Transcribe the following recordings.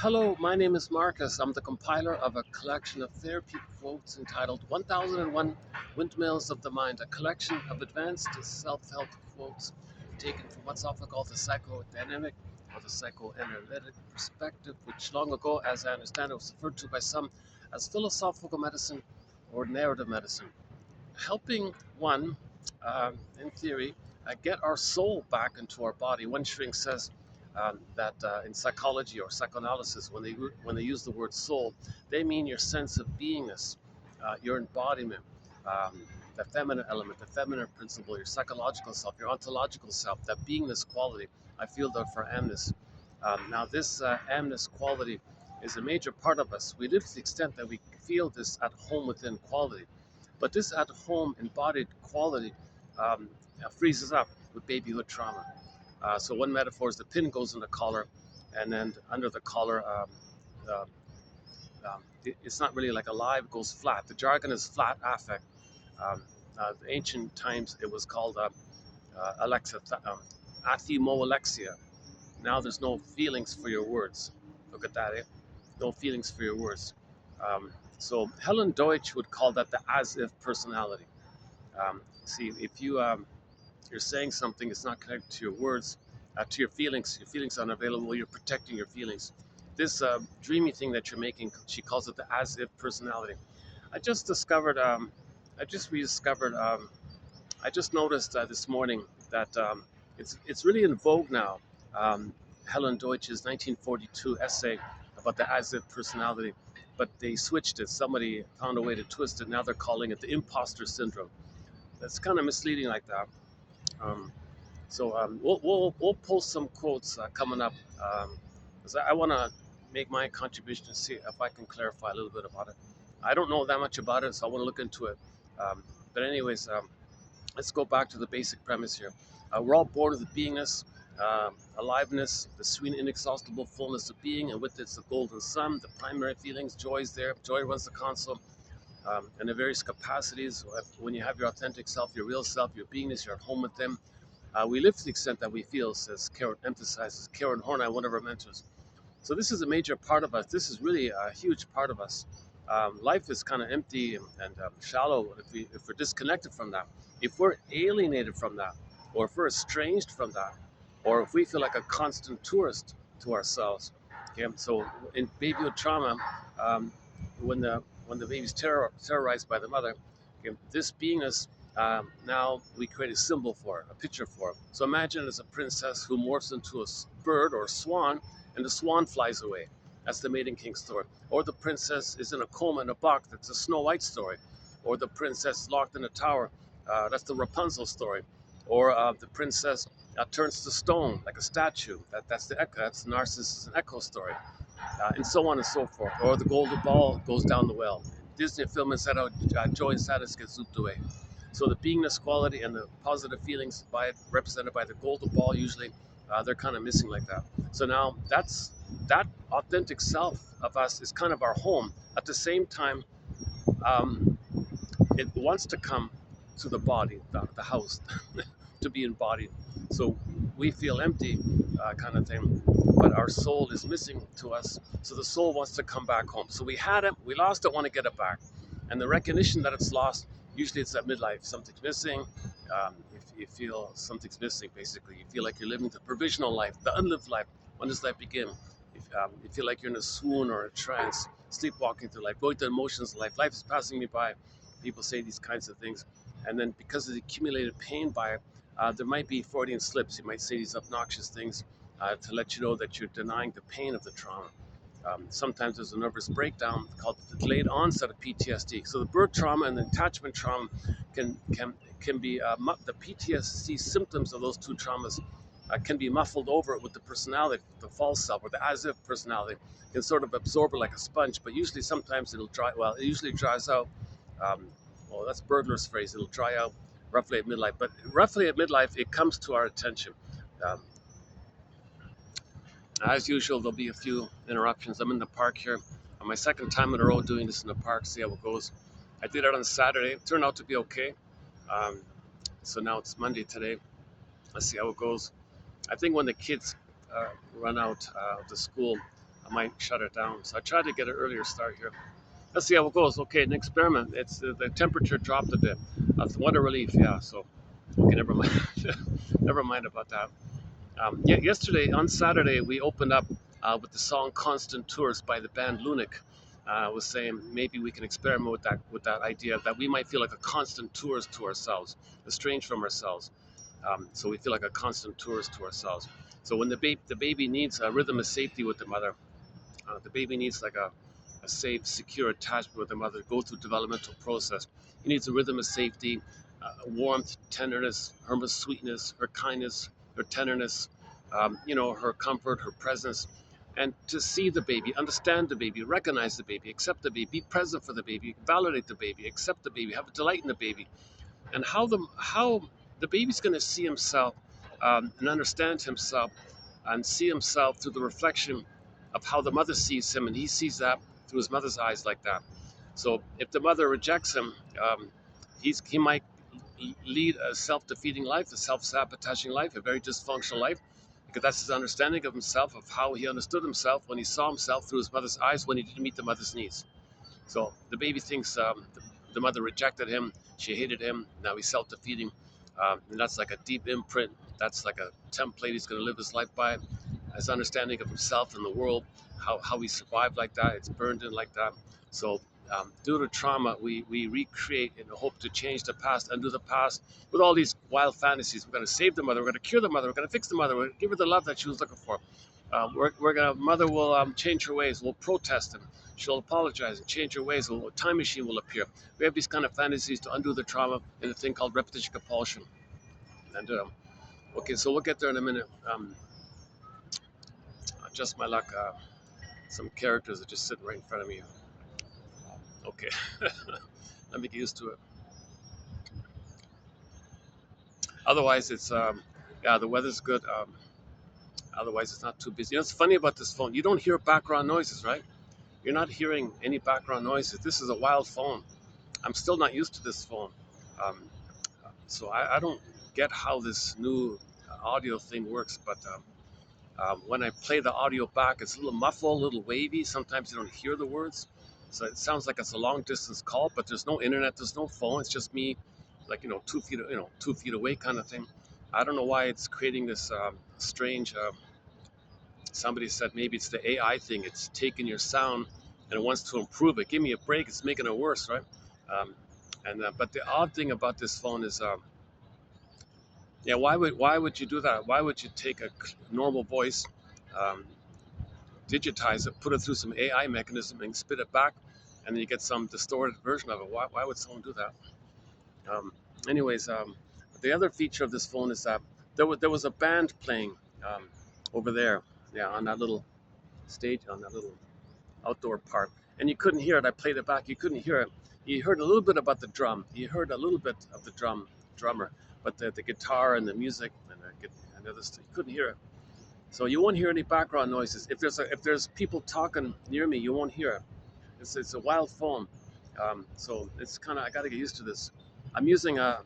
Hello, my name is Marcus. I'm the compiler of a collection of therapy quotes entitled 1001 Windmills of the Mind, a collection of advanced self-help quotes taken from what's often called the psychodynamic or the psychoanalytic perspective, which long ago, as I understand it, was referred to by some as philosophical medicine or narrative medicine. Helping one, in theory, get our soul back into our body. One shrink says that in psychology or psychoanalysis, when they use the word soul, they mean your sense of beingness, your embodiment, um, the feminine element, the feminine principle, your psychological self, your ontological self, that beingness quality. I feel that for amness. Now, this amness quality is a major part of us. We live to the extent that we feel this at home within quality. But this at home embodied quality um, freezes up with babyhood trauma. So one metaphor is the pin goes in the collar, and then under the collar, uh, it's not really like alive, it goes flat. The jargon is flat affect. The ancient times it was called Alexa, athemo-alexia. Now there's no feelings for your words. Look at that, eh? No feelings for your words. So Helen Deutsch would call that the as-if personality. See, if you're saying something, it's not connected to your words, to your feelings. Your feelings are unavailable. You're protecting your feelings. This dreamy thing that you're making, she calls it the as-if personality. I just discovered. I just rediscovered. I just noticed this morning that it's really in vogue now. Helen Deutsch's 1942 essay about the as-if personality, but they switched it. Somebody found a way to twist it. Now they're calling it the imposter syndrome. That's kind of misleading like that. Um, we'll post some quotes coming up because I want to make my contribution to see if I can clarify a little bit about it. I don't know that much about it, so I want to look into it. But anyways, let's go back to the basic premise here. We're all born with the beingness, aliveness, the sweet, inexhaustible fullness of being, and with it, the golden sun, the primary feelings. Joy is there. Joy runs the console. And the various capacities. When you have your authentic self, your real self, your beingness, you're at home with them. We live to the extent that we feel, says Karen, emphasizes Karen Horney, one of our mentors. So this is a major part of us. This is really a huge part of us. Life is kind of empty and shallow if we're disconnected from that. If we're alienated from that, or if we're estranged from that, or if we feel like a constant tourist to ourselves. Okay, so in babyhood trauma, um, when the baby's terrorized by the mother, okay, this beingness now we create a symbol for it, a picture for it. So imagine it as a princess who morphs into a bird or a swan, and the swan flies away. That's the Maiden King story. Or the princess is in a coma in a box. That's a Snow White story. Or the princess locked in a tower. That's the Rapunzel story. Or the princess turns to stone like a statue. That's the Echo. That's Narcissus and Echo story. And so on and so forth. Or the golden ball goes down the well. Disney film is how joy and sadness get zooped away. So the beingness quality and the positive feelings by it, represented by the golden ball, usually they're kind of missing like that. So now that authentic self of us is kind of our home. At the same time, um, it wants to come to the body, the house, to be embodied. So we feel empty, kind of thing, but our soul is missing to us. So the soul wants to come back home. So we had it, we lost it, want to get it back. And the recognition that it's lost, usually it's at midlife. Something's missing. If you feel something's missing, basically, you feel like you're living the provisional life, the unlived life. When does life begin? If, you feel like you're in a swoon or a trance, sleepwalking through life, going through emotions of life. Life is passing me by. People say these kinds of things. And then because of the accumulated pain by it, there might be Freudian slips. You might say these obnoxious things to let you know that you're denying the pain of the trauma. Sometimes there's a nervous breakdown called the delayed onset of PTSD. So the birth trauma and the attachment trauma can can can be the PTSD symptoms of those two traumas can be muffled over with the personality, the false self, or the as-if personality can sort of absorb it like a sponge. But usually, sometimes it'll dry. Well, it usually dries out. Um, well, that's Bergler's phrase. It'll dry out roughly at midlife. But roughly at midlife, it comes to our attention. Um, as usual, there'll be a few interruptions. I'm in the park here on my second time in a row doing this in the park. See how it goes. I did it on Saturday. It turned out to be okay. Um, so now it's Monday today. Let's see how it goes. I think when the kids run out of the school, I might shut it down. So I tried to get an earlier start here. Let's see how it goes. Okay, an experiment. It's the temperature dropped a bit. What a relief. Yeah. So okay, never mind. Never mind about that. Yesterday on Saturday we opened up with the song "Constant Tours" by the band Lunik. Was saying maybe we can experiment with that idea that we might feel like a constant tourist to ourselves, estranged from ourselves. So we feel like a constant tourist to ourselves. So when the baby needs a rhythm of safety with the mother, the baby needs like a safe, secure attachment with the mother, go through developmental process. He needs a rhythm of safety, warmth, tenderness, her sweetness, her kindness, her tenderness, her comfort, her presence. And to see the baby, understand the baby, recognize the baby, accept the baby, be present for the baby, validate the baby, accept the baby, have a delight in the baby, and how the baby's going to see himself and understand himself and see himself through the reflection of how the mother sees him, and he sees that through his mother's eyes like that. So if the mother rejects him, he might lead a self-defeating life, a self-sabotaging life, a very dysfunctional life, because that's his understanding of himself, of how he understood himself when he saw himself through his mother's eyes when he didn't meet the mother's needs. So the baby thinks the mother rejected him, she hated him, now he's self defeating. And that's like a deep imprint. That's like a template he's going to live his life by. His understanding of himself and the world, how he survived like that, it's burned in like that. So, due to trauma, we recreate in the hope to change the past, undo the past with all these wild fantasies. We're going to save the mother, we're going to cure the mother, we're going to fix the mother, we're going to give her the love that she was looking for. We're gonna mother will change her ways. We'll protest him. She'll apologize and change her ways. A time machine will appear. We have these kind of fantasies to undo the trauma in a thing called repetition compulsion. And okay, so we'll get there in a minute. Just my luck. Some characters are just sitting right in front of me. Okay, let me get used to it. Otherwise, it's yeah, the weather's good. Otherwise, it's not too busy. You know, it's funny about this phone. You don't hear background noises, right? You're not hearing any background noises. This is a wild phone. I'm still not used to this phone. Um, so I don't get how this new audio thing works, but when I play the audio back, it's a little muffled, a little wavy. Sometimes you don't hear the words. So it sounds like it's a long distance call, but there's no internet, there's no phone. It's just me, like, 2 feet, 2 feet away kind of thing. I don't know why it's creating this strange. Somebody said maybe it's the AI thing. It's taking your sound and it wants to improve it. Give me a break. It's making it worse, right? Um, and but the odd thing about this phone is, yeah, why would you do that? Why would you take a normal voice, um, digitize it, put it through some AI mechanism, and spit it back, and then you get some distorted version of it? Why would someone do that? Um, anyways, the other feature of this phone is that there was a band playing um, over there, yeah, on that little stage, on that little outdoor park, and you couldn't hear it. I played it back. You couldn't hear it. You heard a little bit about the drum. You heard a little bit of the drummer, but the guitar and the music and other stuff, you couldn't hear it. So you won't hear any background noises. If there's people talking near me, you won't hear it. It's a wild phone. So it's kind of, I got to get used to this. I'm using a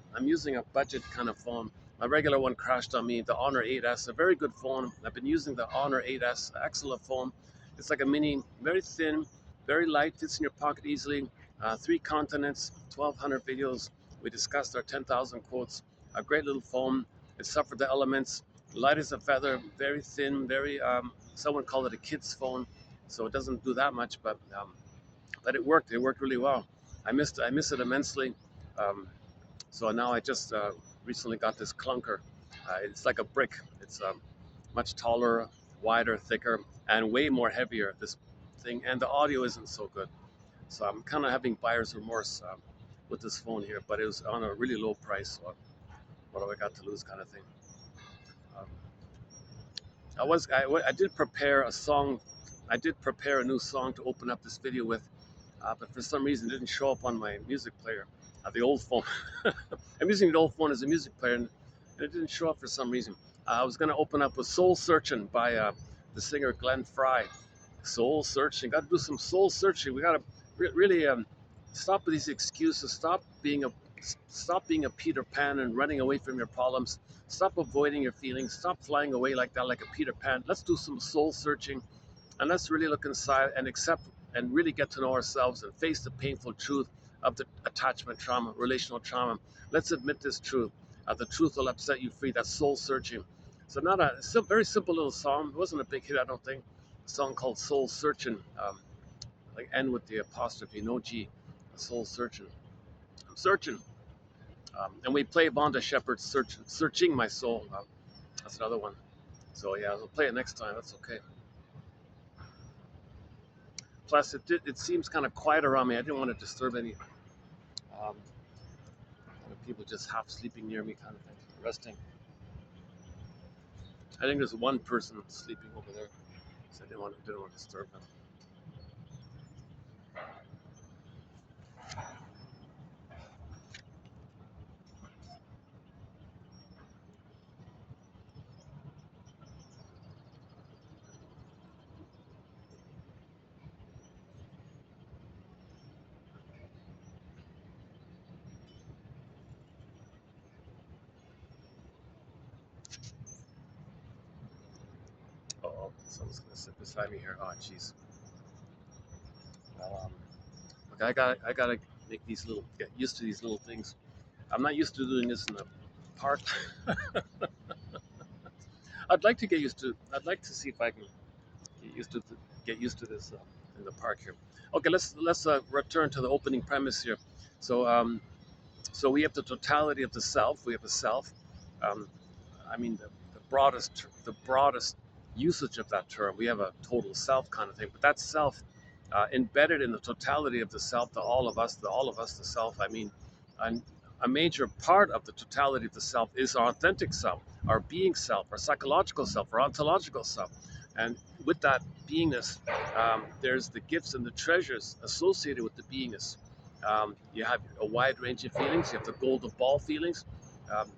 budget kind of phone. My regular one crashed on me. The Honor 8S, a very good phone. I've been using the Honor 8S, excellent phone. It's like a mini, very thin, very light, fits in your pocket easily. 3 continents, 1,200 videos. We discussed our 10,000 quotes. A great little phone. It suffered the elements. Light as a feather, very thin, very. Someone called it a kid's phone, so it doesn't do that much, but it worked. It worked really well. I miss it immensely. Um, so now I just recently got this clunker. It's like a brick. It's much taller, wider, thicker, and way more heavier. This thing, and the audio isn't so good. So I'm kind of having buyer's remorse with this phone here, but it was on a really low price. So what do I got to lose, kind of thing. Um, I did prepare a song. I did prepare a new song to open up this video with, but for some reason it didn't show up on my music player, the old phone. I'm using the old phone as a music player, and it didn't show up for some reason. I was going to open up with "Soul Searching" by the singer Glenn Fry. Soul searching. Got to do some soul searching. We got to really stop with these excuses. Stop being a Peter Pan and running away from your problems. Stop avoiding your feelings. Stop flying away like that, like a Peter Pan. Let's do some soul searching And let's really look inside and accept and really get to know ourselves and face the painful truth of the attachment trauma, relational trauma. Let's admit this truth. The truth will upset you free. That's soul searching. So not a it's a very simple little song. It wasn't a big hit, I don't think. A song called Soul Searching, like end with the apostrophe, no G. Soul searching. I'm searching. And we play Vonda Shepherd's Searching My Soul. That's another one. So yeah, we'll play it next time. That's okay. Plus, it seems kind of quiet around me. I didn't want to disturb any people just half sleeping near me, kind of thing, resting. I think there's one person sleeping over there, so I didn't want to disturb them. Oh, someone's gonna sit beside me here. Oh, jeez. Well, look, I gotta get used to these little things. I'm not used to doing this in the park. I'd like to get used to. I'd like to see if I can get used to this in the park here. Okay, let's return to the opening premise here. So so we have the totality of the self. We have a self. Um, I mean the broadest usage of that term. We have a total self kind of thing, but that self embedded in the totality of the self, the self. I mean, and a major part of the totality of the self is our authentic self, our being self, our psychological self, our ontological self. And with that beingness, there's the gifts and the treasures associated with the beingness. You have a wide range of feelings. You have the golden ball feelings.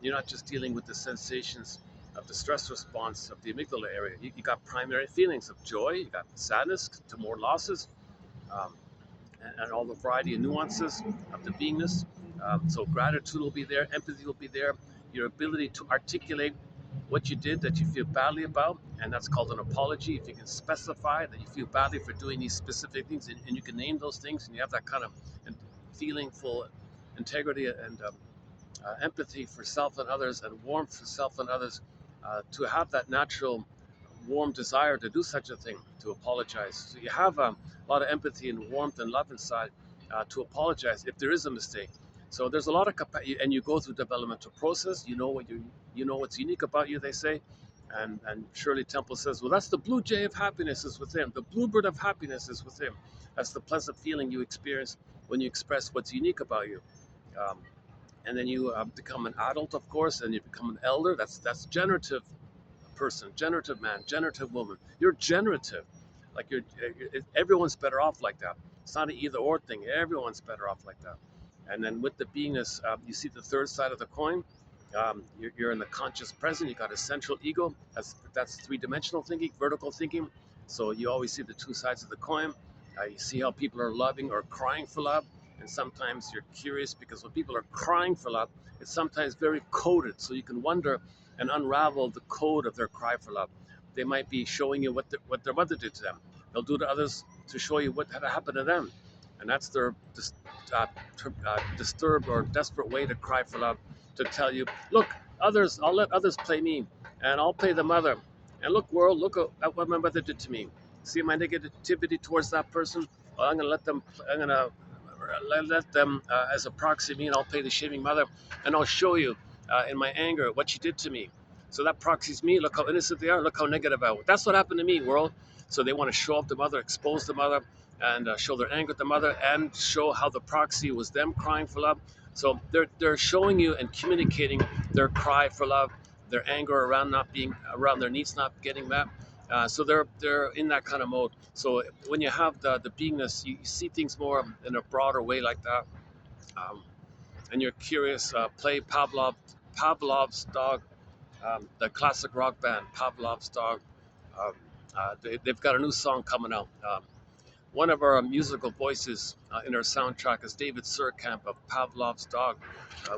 You're not just dealing with the sensations of the stress response of the amygdala area. You got primary feelings of joy, you got sadness to more losses, um, and all the variety of nuances of the beingness. So gratitude will be there, empathy will be there, your ability to articulate what you did that you feel badly about, and that's called an apology. If you can specify that you feel badly for doing these specific things, and you can name those things, and you have that kind of feeling full integrity and empathy for self and others, and warmth for self and others, to have that natural warm desire to do such a thing, to apologize. So you have a lot of empathy and warmth and love inside to apologize if there is a mistake. So there's a lot of capacity, and you go through developmental process. You know what's unique about you, they say. And Shirley Temple says, well, that's the blue jay of happiness is within. The bluebird of happiness is within. That's the pleasant feeling you experience when you express what's unique about you. Um, and then you become an adult, of course, and you become an elder. That's generative person, generative man, generative woman. You're generative. Like everyone's better off like that. It's not an either or thing. Everyone's better off like that. And then with the beingness, you see the third side of the coin. You're in the conscious present. You got a central ego. That's three-dimensional thinking, vertical thinking. So you always see the two sides of the coin. You see how people are loving or crying for love, and sometimes you're curious because when people are crying for love, it's sometimes very coded. So you can wonder and unravel the code of their cry for love. They might be showing you what their mother did to them. They'll do to others to show you what had happened to them, and that's their uh, disturbed or desperate way to cry for love, to tell you, look, others, I'll let others play me, and I'll play the mother. And look, world, look at what my mother did to me. See my negativity towards that person? Well, I'm going to let them. I'm going to let them as a proxy me, and I'll play the shaming mother, and I'll show you in my anger what she did to me. So that proxies me. Look how innocent they are. Look how negative I was. That's what happened to me, world. So they want to show up the mother, expose the mother, and show their anger at the mother, and show how the proxy was them crying for love. So they're showing you and communicating their cry for love, their anger around their needs not getting met. So they're in that kind of mode. So when you have the beingness, you see things more in a broader way like that, um, and you're curious. Play Pavlov's dog, the classic rock band Pavlov's dog. Um, they've got a new song coming out. One of our musical voices in our soundtrack is David Surkamp of Pavlov's Dog.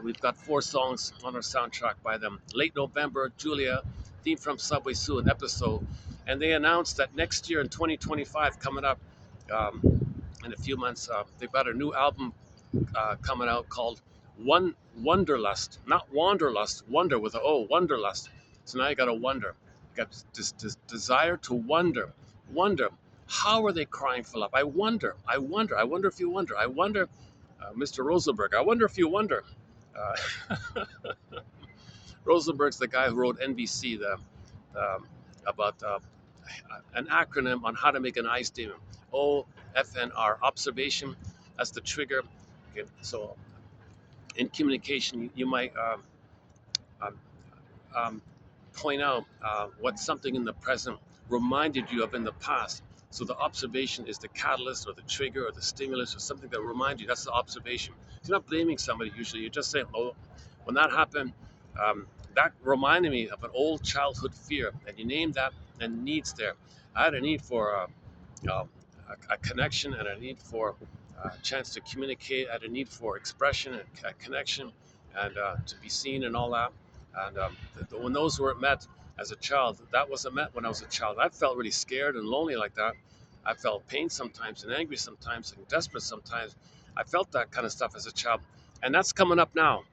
We've got 4 songs on our soundtrack by them. Late November, Julia, theme from Subway Sue, an episode. And they announced that next year in 2025, coming up um, in a few months, they've got a new album coming out called One Wonderlust, not Wanderlust, Wonder with an O, Wonderlust. So now you got to wonder, you got this desire to wonder. How are they crying for love? I wonder if you wonder. I wonder, Mr. Rosenberg. I wonder if you wonder. Uh, Rosenberg's the guy who wrote NBC, um, about an acronym on how to make an I statement. OFNR, observation. That's the trigger. Okay, so in communication, you might um, um, point out what something in the present reminded you of in the past. So the observation is the catalyst or the trigger or the stimulus or something that reminds you. That's the observation. You're not blaming somebody usually. You're just saying, oh, when that happened, that reminded me of an old childhood fear. And you name that and needs there. I had a need for uh, a connection and a need for a chance to communicate, I had a need for expression and connection and to be seen and all that. And when those weren't met as a child, that wasn't met when I was a child. I felt really scared and lonely like that. I felt pain sometimes and angry sometimes and desperate sometimes. I felt that kind of stuff as a child. And that's coming up now.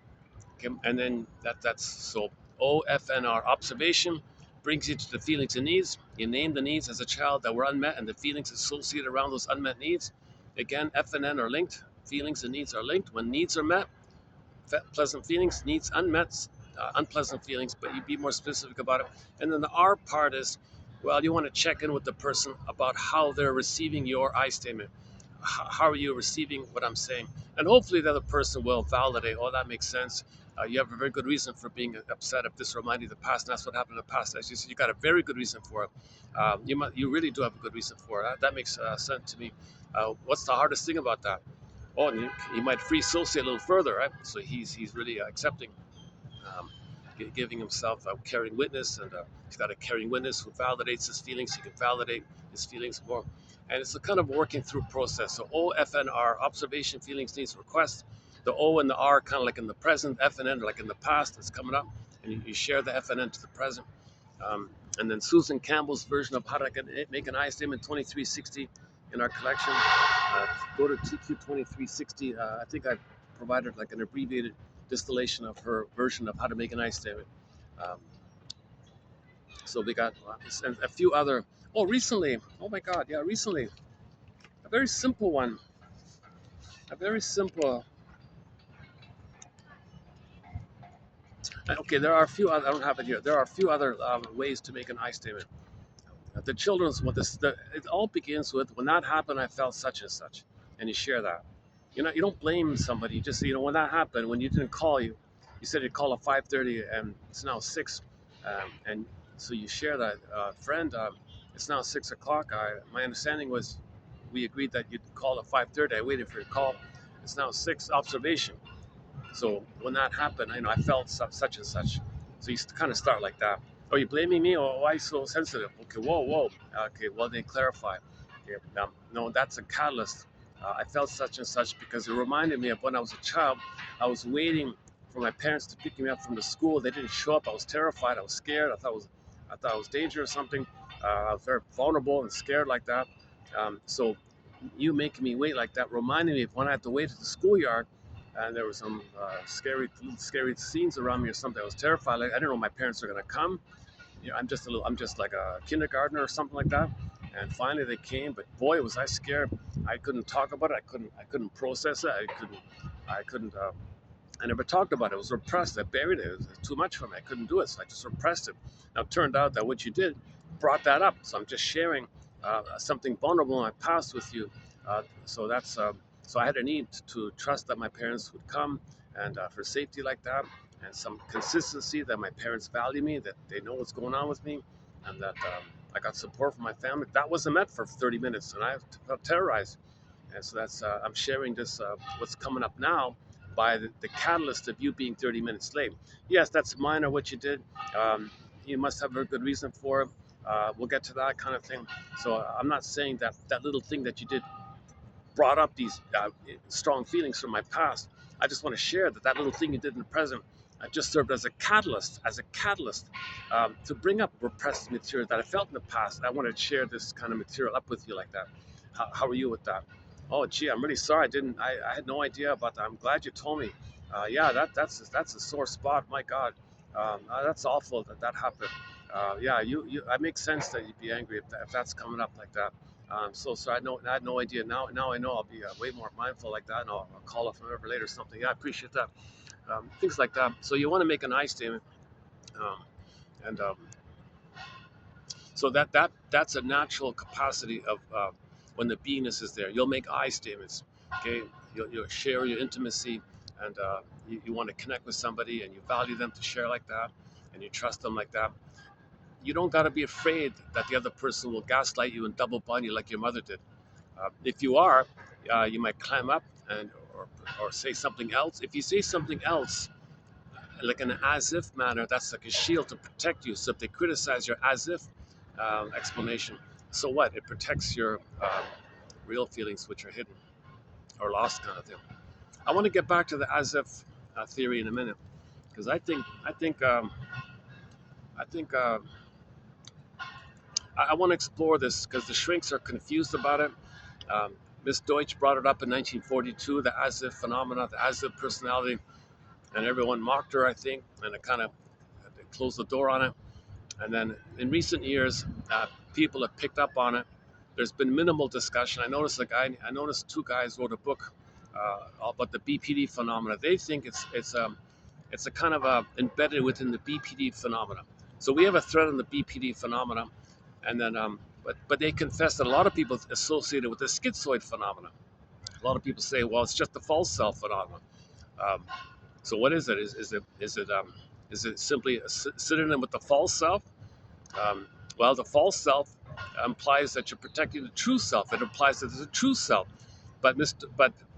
Okay? And then that's so OFNR, observation brings you to the feelings and needs. You name the needs as a child that were unmet and the feelings associated around those unmet needs. Again, F and N are linked. Feelings and needs are linked. When needs are met, pleasant feelings, needs unmet, unpleasant feelings, but you be more specific about it. And then the R part is, well, you want to check in with the person about how they're receiving your I statement. How are you receiving what I'm saying? And hopefully the other person will validate, oh, that makes sense. You have a very good reason for being upset if this reminded you of the past, and that's what happened in the past. As you said, you got a very good reason for it. You really do have a good reason for it. That makes sense to me. What's the hardest thing about that? Oh, and he might free associate a little further, right? So he's really accepting, um, giving himself a caring witness, and he's got a caring witness who validates his feelings. He can validate his feelings more, and it's a kind of working through process. So OFNR, observation, feelings, needs, requests. The O and the R kind of like in the present, F and N are like in the past. It's coming up, and you share the F and N to the present. Um, and then Susan Campbell's version of how to make an I statement 2360 in our collection. Go to TQ2360. I think I provided like an abbreviated distillation of her version of how to make an I statement. Um, so we got and a few other. Oh, recently. Oh my God. Yeah, recently. A very simple one. A very simple. Okay, there are a few other. I don't have it here. There are a few other ways to make an I statement. The children's one. It all begins with when that happened. I felt such and such, and you share that. You don't blame somebody. You just say, when that happened, when you didn't call, you said you'd call at 5:30, and it's now 6, and so you share that, friend. It's now 6 o'clock. My understanding was we agreed that you'd call at 5:30. I waited for your call. It's now 6. Observation. So when that happened, I felt such and such. So you kind of start like that. Are you blaming me, or why so sensitive? Okay, whoa. Okay, well then clarify. Okay, no, that's a catalyst. I felt such and such because it reminded me of when I was a child. I was waiting for my parents to pick me up from the school. They didn't show up. I was terrified. I was scared. I thought it was danger or something. I was very vulnerable and scared like that. So you making me wait like that reminded me of when I had to wait at the schoolyard and there were some scary scenes around me or something. I was terrified. Like, I didn't know my parents were gonna come. I'm just like a kindergartner or something like that. And finally they came, but boy, was I scared. I couldn't talk about it. I couldn't process it. I couldn't. I never talked about it. I was repressed. I buried it. It was too much for me. I couldn't do it, so I just repressed it. Now it turned out that what you did brought that up. So I'm just sharing something vulnerable in my past with you. So that's so I had a need to trust that my parents would come and for safety like that, and some consistency that my parents value me, that they know what's going on with me, and that I got support from my family. That wasn't met for 30 minutes, and I felt terrorized. And so that's I'm sharing this what's coming up now by the catalyst of you being 30 minutes late. Yes, that's minor what you did. You must have a good reason for it. We'll get to that kind of thing. So I'm not saying that that little thing that you did brought up these strong feelings from my past. I just want to share that that little thing you did in the present just served as a catalyst to bring up repressed material that I felt in the past. I wanted to share this kind of material up with you like that. How are you with that? Oh, gee, I'm really sorry. I had no idea about that. I'm glad you told me. Yeah, that's a sore spot. My God, that's awful that that happened. Yeah, it makes sense that you'd be angry if that's coming up like that. So sorry, I had no idea. Now I know. I'll be way more mindful like that, and I'll call it from ever later or something. Yeah, I appreciate that. Things like that. So you want to make an I statement, um, and so that's a natural capacity of when the beingness is there. You'll make I statements. Okay, you'll share your intimacy, and you want to connect with somebody, and you value them to share like that, and you trust them like that. You don't got to be afraid that the other person will gaslight you and double bind you like your mother did. If you are, you might climb up and or say something else. If you say something else, like in an as if manner, that's like a shield to protect you. So if they criticize your as if explanation, so what? It protects your real feelings, which are hidden or lost, kind of thing. I want to get back to the as if theory in a minute because I think I want to explore this because the shrinks are confused about it. Miss Deutsch brought it up in 1942, the as if phenomena, the as if personality, and everyone mocked her, I think, and it kind of closed the door on it. And then in recent years, people have picked up on it. There's been minimal discussion. I noticed two guys wrote a book about the BPD phenomena. They think it's a kind of embedded within the BPD phenomena. So we have a thread on the BPD phenomena, and then but they confess that a lot of people associate it with the schizoid phenomena. A lot of people say, well, it's just the false self phenomenon. Um, so what is it? Is it simply a synonym with the false self? Um, well, the false self implies that you're protecting the true self. It implies that there's a true self. But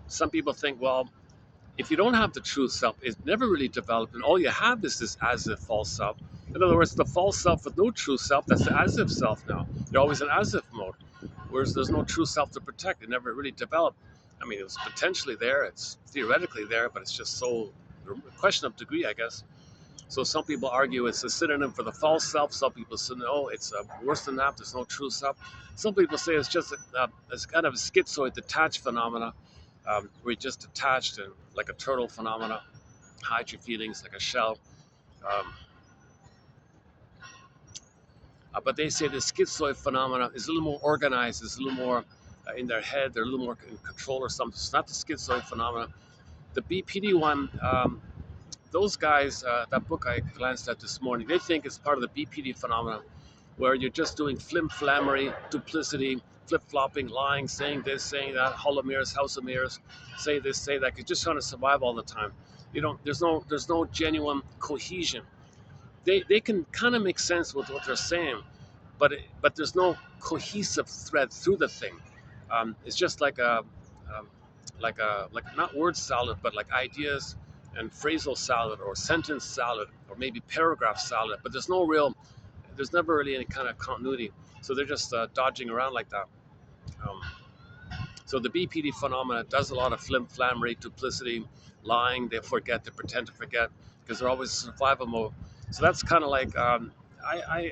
some people think, well, if you don't have the true self, it's never really developed, and all you have is this as if false self. In other words, the false self with no true self, that's the as if self now. You're always in as if mode. Whereas there's no true self to protect. It never really developed. I mean, it was potentially there, it's theoretically there, but it's just so a question of degree, I guess. So some people argue it's a synonym for the false self. Some people say no, it's worse than that. There's no true self. Some people say it's just it's kind of a schizoid detached phenomena, where you're just detached and like a turtle phenomena, hide your feelings like a shell. Um, but they say the schizoid phenomena is a little more organized, is a little more in their head. They're a little more in control or something. It's not the schizoid phenomena. The BPD one, those guys, that book I glanced at this morning, they think it's part of the BPD phenomenon where you're just doing flim-flammery, duplicity, flip-flopping, lying, saying this, saying that, hall of mirrors, house of mirrors, say this, say that. You're just trying to survive all the time. You don't. There's no genuine cohesion. They can kind of make sense with what they're saying, but there's no cohesive thread through the thing. It's just um, like not word salad, but like ideas and phrasal salad or sentence salad or maybe paragraph salad. But there's never really any kind of continuity. So they're just dodging around like that. Um, so the BPD phenomena does a lot of flim-flammery, duplicity, lying. They forget, they pretend to forget because they're always in survival mode. So that's kind of like I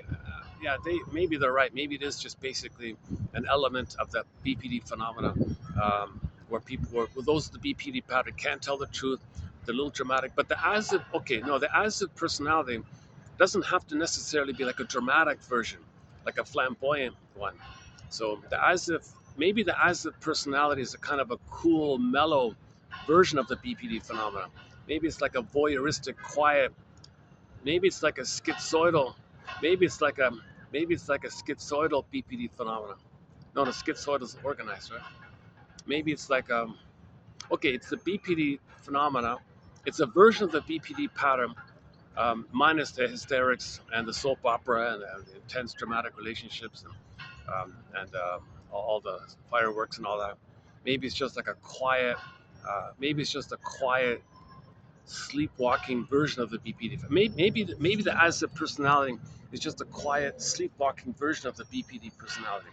yeah, maybe they're right. Maybe it is just basically an element of that BPD phenomena, where those the BPD pattern can't tell the truth. They're a little dramatic, but the as if okay, no, the as if personality doesn't have to necessarily be like a dramatic version, like a flamboyant one. So the as if maybe the as if personality is a kind of a cool, mellow version of the BPD phenomenon. Maybe it's like a voyeuristic, quiet. Maybe it's like a schizoidal. Maybe it's like a maybe it's like a schizoidal BPD phenomenon. No, the schizoidal is organized, right? Maybe it's like okay, it's the BPD phenomena. It's a version of the BPD pattern, minus the hysterics and the soap opera and the intense dramatic relationships and all the fireworks and all that. Maybe it's just like a quiet, maybe it's just a quiet, sleepwalking version of the BPD. Maybe the as if personality is just a quiet, sleepwalking version of the BPD personality.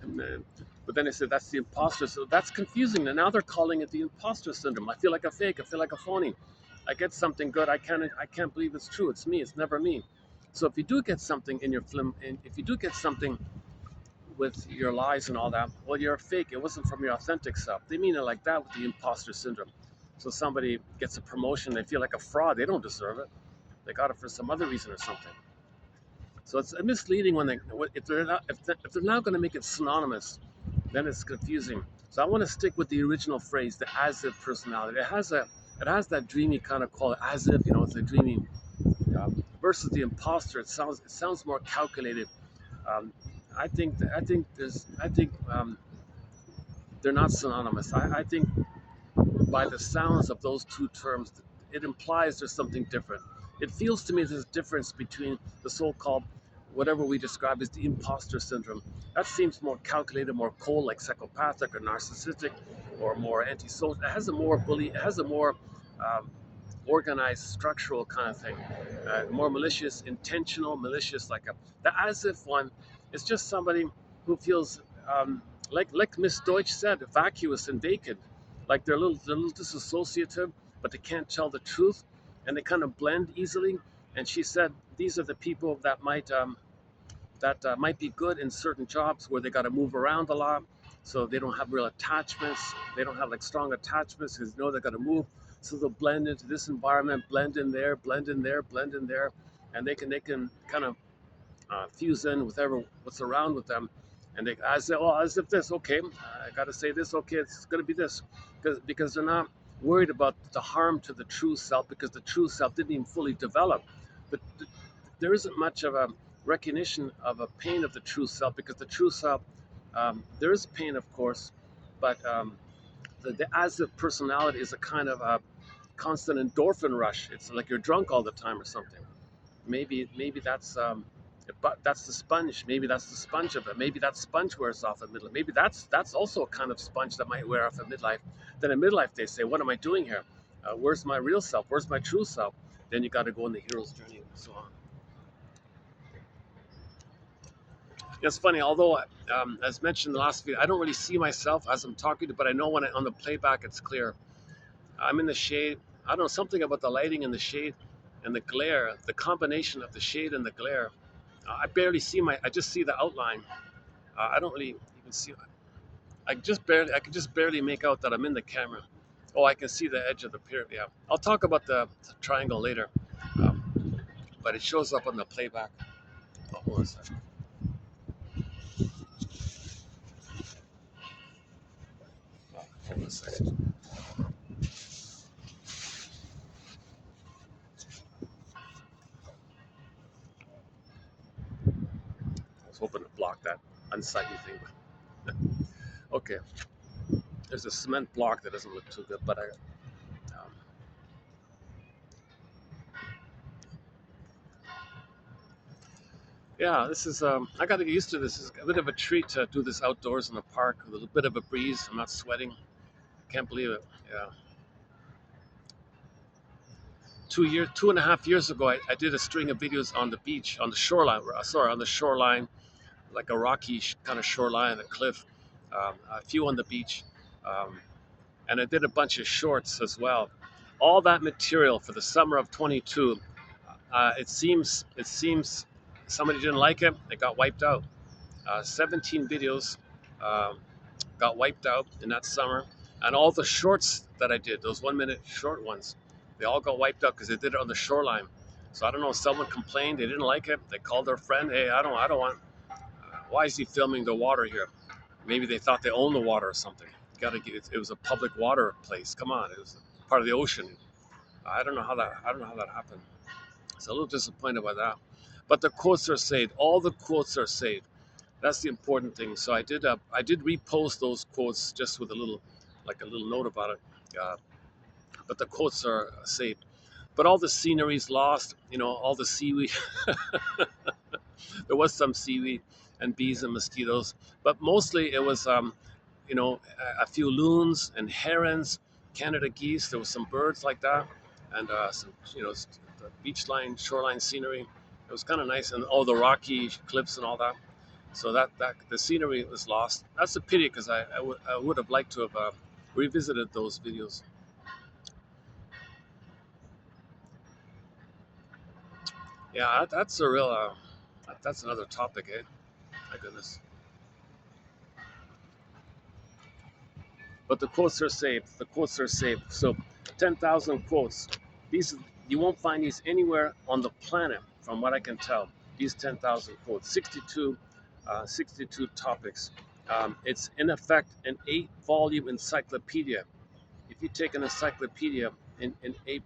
Man, But then they said that's the imposter. So that's confusing. And now they're calling it the imposter syndrome. I feel like a fake. I feel like a phony. I get something good. I can't believe it's true. It's me. It's never me. So if you do get something in your film, and if you do get something with your lies and all that, well, you're a fake. It wasn't from your authentic self. They mean it like that with the imposter syndrome. So somebody gets a promotion, they feel like a fraud. They don't deserve it. They got it for some other reason or something. So it's misleading when if they're not going to make it synonymous, then it's confusing. So I want to stick with the original phrase, the as if personality. It has that dreamy kind of quality, as if it's a dreamy. Versus the imposter, it sounds more calculated. Um, I think they're not synonymous. I think by the sounds of those two terms, it implies there's something different. It feels to me there's a difference between the so-called, whatever we describe as the imposter syndrome. That seems more calculated, more cold, like psychopathic or narcissistic, or more antisocial. It has a more bully. It has a more um, organized, structural kind of thing. More malicious, intentional, malicious, like the as if one is just somebody who feels like Miss Deutsch said, vacuous and vacant, like they're a little disassociative, but they can't tell the truth, and they kind of blend easily. And she said these are the people that might be good in certain jobs where they got to move around a lot, so they don't have real attachments. They don't have like strong attachments because they know they got to move, so they'll blend into this environment, blend in there, blend in there, blend in there, and they can kind of fuse in with what's around with them, and they as if this okay, I got to say this okay, it's going to be this, because they're not worried about the harm to the true self, because the true self didn't even fully develop. But there isn't much of a recognition of a pain of the true self, because the true self, there is pain, of course, but the as if personality is a kind of a constant endorphin rush. It's like you're drunk all the time or something. Maybe but that's the sponge. Maybe that's the sponge of it. Maybe that sponge wears off at midlife. Maybe that's also a kind of sponge that might wear off at midlife. Then at midlife they say, "What am I doing here? Where's my real self? Where's my true self?" Then you got to go on the hero's journey and so on. It's funny, although as mentioned in the last video, I don't really see myself as I'm talking to, but I know when on the playback it's clear. I'm in the shade. I don't know, something about the lighting and the shade and the glare, the combination of the shade and the glare. I barely see I just see the outline. I don't really even see. I can just barely make out that I'm in the camera. Oh, I can see the edge of the pyramid. Yeah, I'll talk about the triangle later, um, but it shows up on the playback. Oh, hold on a second. Oh, hold on a second. I was hoping to block that unsightly thing. Okay, there's a cement block that doesn't look too good, but yeah, this is I got to get used to this. It's a bit of a treat to do this outdoors in the park with a little bit of a breeze. I'm not sweating. Can't believe it. Yeah. 2 years, 2.5 years ago, I did a string of videos on the beach, on the shoreline. Sorry, on the shoreline, like a rocky kind of shoreline, a cliff. A few on the beach, um, and I did a bunch of shorts as well. All that material for the summer of 22. It seems somebody didn't like it. It got wiped out. 17 videos um, got wiped out in that summer, and all the shorts that I did, those 1 minute short ones, they all got wiped out because they did it on the shoreline. So I don't know. Someone complained they didn't like it. They called their friend. Hey, I don't want. Why is he filming the water here? Maybe they thought they owned the water or something. Got to get it. It was a public water place. Come on, it was part of the ocean. I don't know how that happened. So a little disappointed by that. But the quotes are saved. All the quotes are saved. That's the important thing. So I did repost those quotes just with a little note about it. Uh, but the quotes are saved. But all the scenery's lost. All the seaweed. There was some seaweed and bees and mosquitoes, but mostly it was a few loons and herons, Canada geese. There was some birds like that, and some the beach line, shoreline scenery. It was kind of nice, and all the rocky cliffs and all that. So that the scenery was lost. That's a pity because I would have liked to have revisited those videos. Yeah, that's a real that's another topic, eh? My goodness. But the quotes are saved. The quotes are saved. So 10,000 quotes. These you won't find these anywhere on the planet, from what I can tell. These 10,000 quotes, 62 topics. It's in effect an 8-volume encyclopedia. If you take an encyclopedia in 8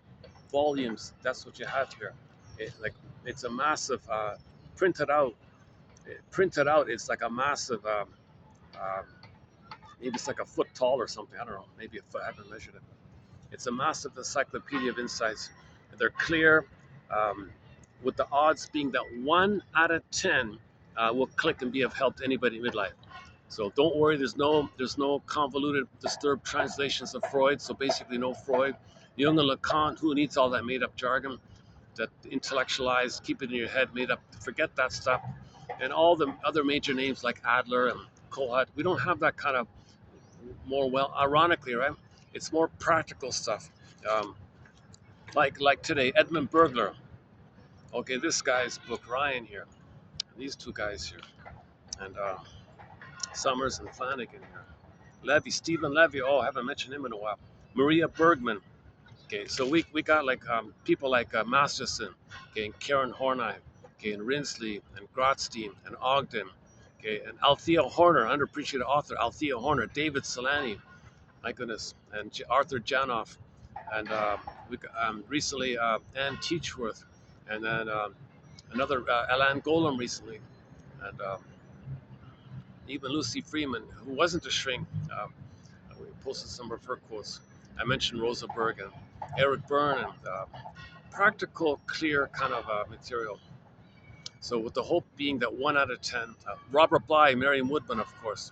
volumes, that's what you have here. It's a massive printed out. Printed out, it's like a massive. Um, Maybe it's like a foot tall or something. I don't know. Maybe a foot. I haven't measured it. It's a massive encyclopedia of insights. They're clear, um, with the odds being that 1 out of 10 will click and be of help to anybody in midlife. So don't worry. There's no convoluted, disturbed translations of Freud. So basically, no Freud. Jung and Lacan, who needs all that made-up jargon, that intellectualized, keep it in your head, made up. Forget that stuff. And all the other major names like Adler and Kohut, we don't have that kind of more, well, ironically, right? It's more practical stuff. Um, like today, Edmund Burglar. Okay, this guy's book, Ryan here, these two guys here, and Summers and Flanagan here. Levy, Stephen Levy. Oh, I haven't mentioned him in a while. Maria Bergman. Okay, so we got like people like Masterson, okay, and Karen Horney, okay, and Rinsley and Grotstein and Ogden, okay, and Althea Horner, underappreciated author Althea Horner, David Solani, my goodness, and Arthur Janoff, and recently Anne Teachworth, and then another Alan Golem recently, and even Lucy Freeman, who wasn't a shrink. We posted some of her quotes. I mentioned Rosa Berg and Eric Byrne, and practical, clear kind of material. So with the hope being that 1 out of 10, Robert Bly, Marion Woodman, of course,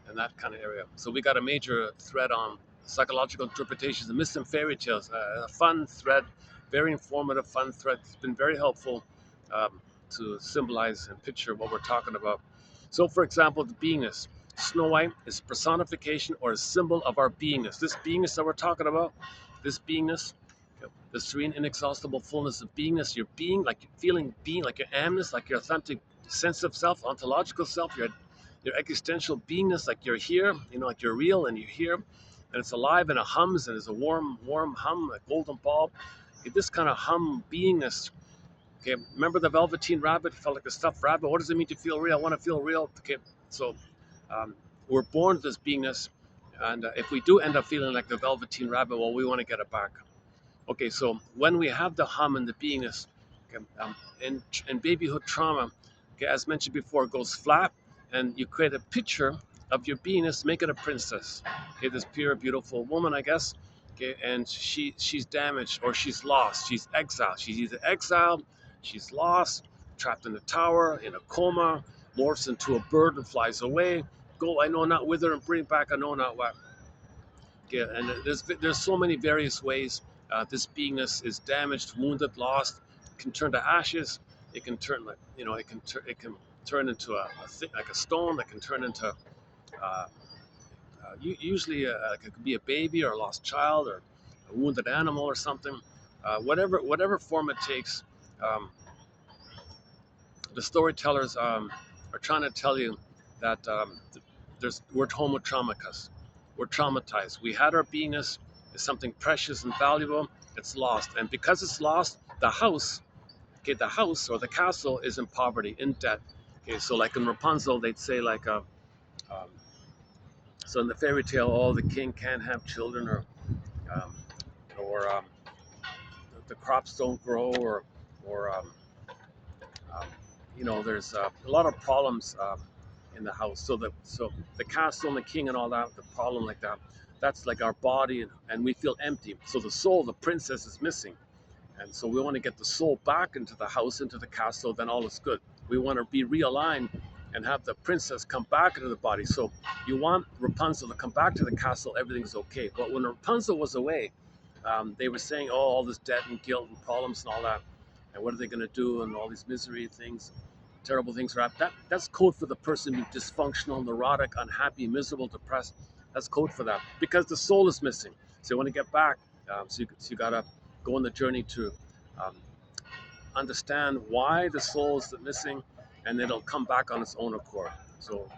in that kind of area. So we got a major thread on psychological interpretations of myths and fairy tales. A fun thread, very informative, fun thread. It's been very helpful to symbolize and picture what we're talking about. So, for example, the beingness. Snow White is personification or a symbol of our beingness. This beingness that we're talking about, this beingness, the serene, inexhaustible fullness of beingness, your being, like your feeling, being, like your amness, like your authentic sense of self, ontological self, your existential beingness, like you're here, like you're real and you're here, and it's alive and it hums and it's a warm hum, a golden bulb. Okay, this kind of hum beingness. Okay, remember the Velveteen Rabbit? Felt like a stuffed rabbit. What does it mean to feel real? I want to feel real. Okay, so um, we're born with this beingness, and if we do end up feeling like the Velveteen Rabbit, well, we want to get it back. Okay, so when we have the hum and the beingness, okay, in babyhood trauma, okay, as mentioned before, it goes flat, and you create a picture of your beingness, make it a princess. Okay, this pure, beautiful woman, I guess. Okay, and she's damaged or she's lost. She's exiled. She's either exiled, she's lost, trapped in a tower, in a coma, morphs into a bird and flies away. Go, I know not whither, and bring back I know not what. Yeah, and there's so many various ways this beingness is damaged, wounded, lost. It can turn to ashes. It can turn like it can turn into like a stone. It can turn into usually like it could be a baby or a lost child or a wounded animal or something. Whatever form it takes, um, the storytellers are trying to tell you that we're homo traumicus. We're traumatized. We had our beingness. It's something precious and valuable. It's lost, and because it's lost, the house or the castle is in poverty, in debt. Okay, so like in Rapunzel, they'd say like, um, so in the fairy tale, oh, the king can't have children, um, or the crops don't grow, or Um, there's a lot of problems in the house. So the castle and the king and all that, the problem like that, that's like our body, and we feel empty. So the soul, the princess, is missing, and so we want to get the soul back into the house, into the castle. Then all is good. We want to be realigned and have the princess come back into the body. So you want Rapunzel to come back to the castle. Everything's okay. But when Rapunzel was away, they were saying, oh, all this debt and guilt and problems and all that, and what are they going to do, and all these misery things. terrible things are happening. That's code for the person being dysfunctional, neurotic, unhappy, miserable, depressed. That's code for that because the soul is missing. So you want to get back. So you gotta go on the journey to um, understand why the soul is missing, and it'll come back on its own accord. So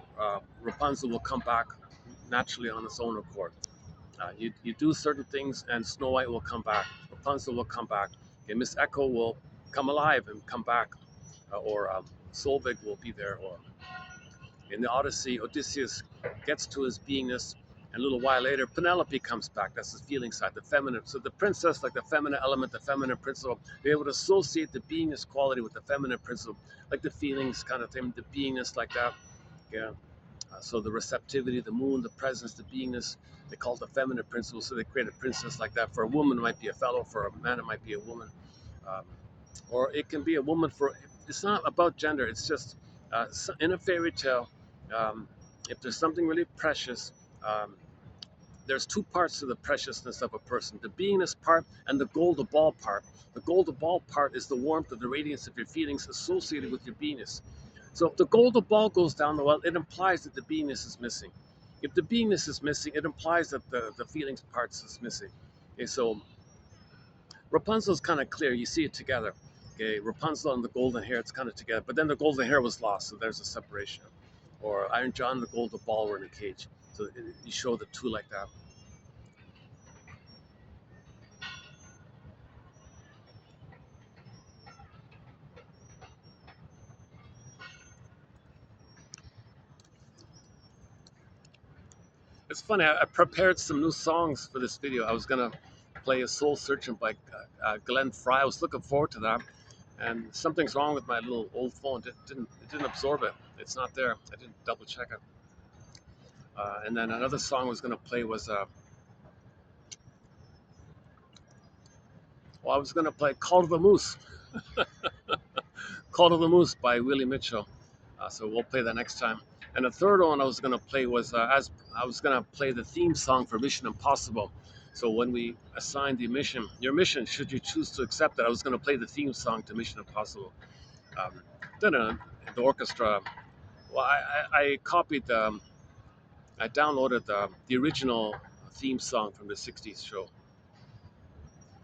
Rapunzel will come back naturally on its own accord. You do certain things, and Snow White will come back. Rapunzel will come back. Okay, Miss Echo will come alive and come back, or Solvig will be there. Or in the Odyssey, Odysseus gets to his beingness, and a little while later, Penelope comes back. That's the feeling side, the feminine. So the princess, like the feminine element, the feminine principle, they're able to associate the beingness quality with the feminine principle, like the feelings kind of thing, the beingness like that. Yeah. So the receptivity, the moon, the presence, the beingness, they call it the feminine principle. So they create a princess like that. For a woman, it might be a fellow. For a man, it might be a woman. Um, or it can be a woman for, it's not about gender. It's just in a fairy tale, um, if there's something really precious, um, there's two parts to the preciousness of a person, the beingness part and the golden ball part. The golden ball part is the warmth of the radiance of your feelings associated with your beingness. So if the golden ball goes down the well, it implies that the beingness is missing. If the beingness is missing, it implies that the feelings parts is missing. Okay, so Rapunzel is kind of clear. You see it together. Okay, Rapunzel and the golden hair, it's kind of together. But then the golden hair was lost, so there's a separation. Or Iron John and the golden ball were in a cage. So you show the two like that. It's funny. I prepared some new songs for this video. I was gonna play a Soul Searching by Glenn Fry. I was looking forward to that, and something's wrong with my little old phone. It didn't absorb it. It's not there. I didn't double check it. And then another song I was gonna play was I was gonna play "Call to the Moose." "Call to the Moose" by Willie Mitchell. So we'll play that next time. And the third one I was going to play was as I was going to play the theme song for Mission Impossible. So when we assigned the mission, your mission, should you choose to accept it, I was going to play the theme song to Mission Impossible. Um, the orchestra. Well, I copied, I downloaded the original theme song from the '60s show.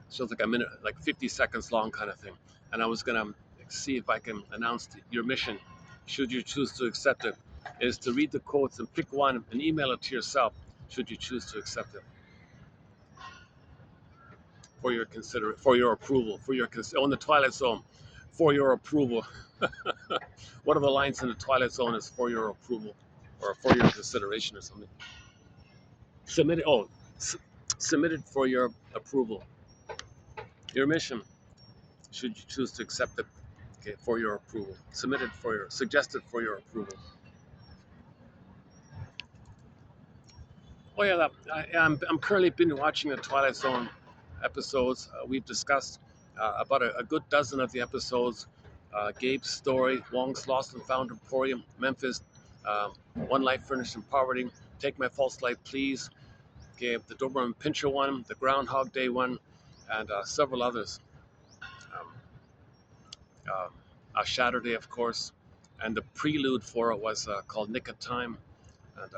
So it's like a minute, like 50 seconds long kind of thing. And I was going to see if I can announce your mission, should you choose to accept it, is to read the quotes and pick one and email it to yourself, should you choose to accept it, for your approval, on the Twilight Zone, for your approval. One of the lines in the Twilight Zone is for your approval or for your consideration or something. Submitted, submitted for your approval. Your mission, should you choose to accept it, okay, for your approval. Suggested for your approval. Oh yeah, I'm currently been watching the Twilight Zone episodes. We've discussed about a good dozen of the episodes. Gabe's story, Wong's Lost and Found Emporium, Memphis, One Life Furnished in Poverty, Take My False Life Please, Gabe, the Doberman Pinscher one, the Groundhog Day one, and several others. Um, Saturday, of course, and the prelude for it was called Nick of Time. And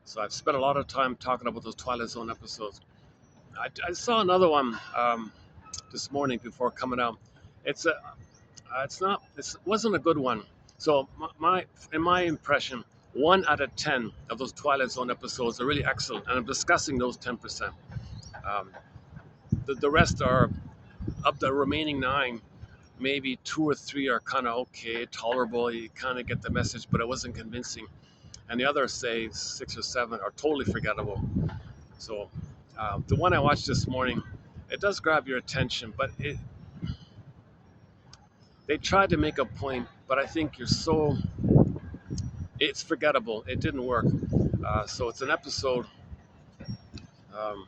so I've spent a lot of time talking about those Twilight Zone episodes. I saw another one this morning before coming out. It's a, it wasn't a good one. So in my impression, 1 out of 10 of those Twilight Zone episodes are really excellent, and I'm discussing those 10%. Um, the rest are, of the remaining 9, maybe 2 or 3 are kind of okay, tolerable. You kind of get the message, but it wasn't convincing. And the other, say 6 or 7, are totally forgettable. So the one I watched this morning, it does grab your attention, but they tried to make a point, but I think it's forgettable. It didn't work. So it's an episode. Um,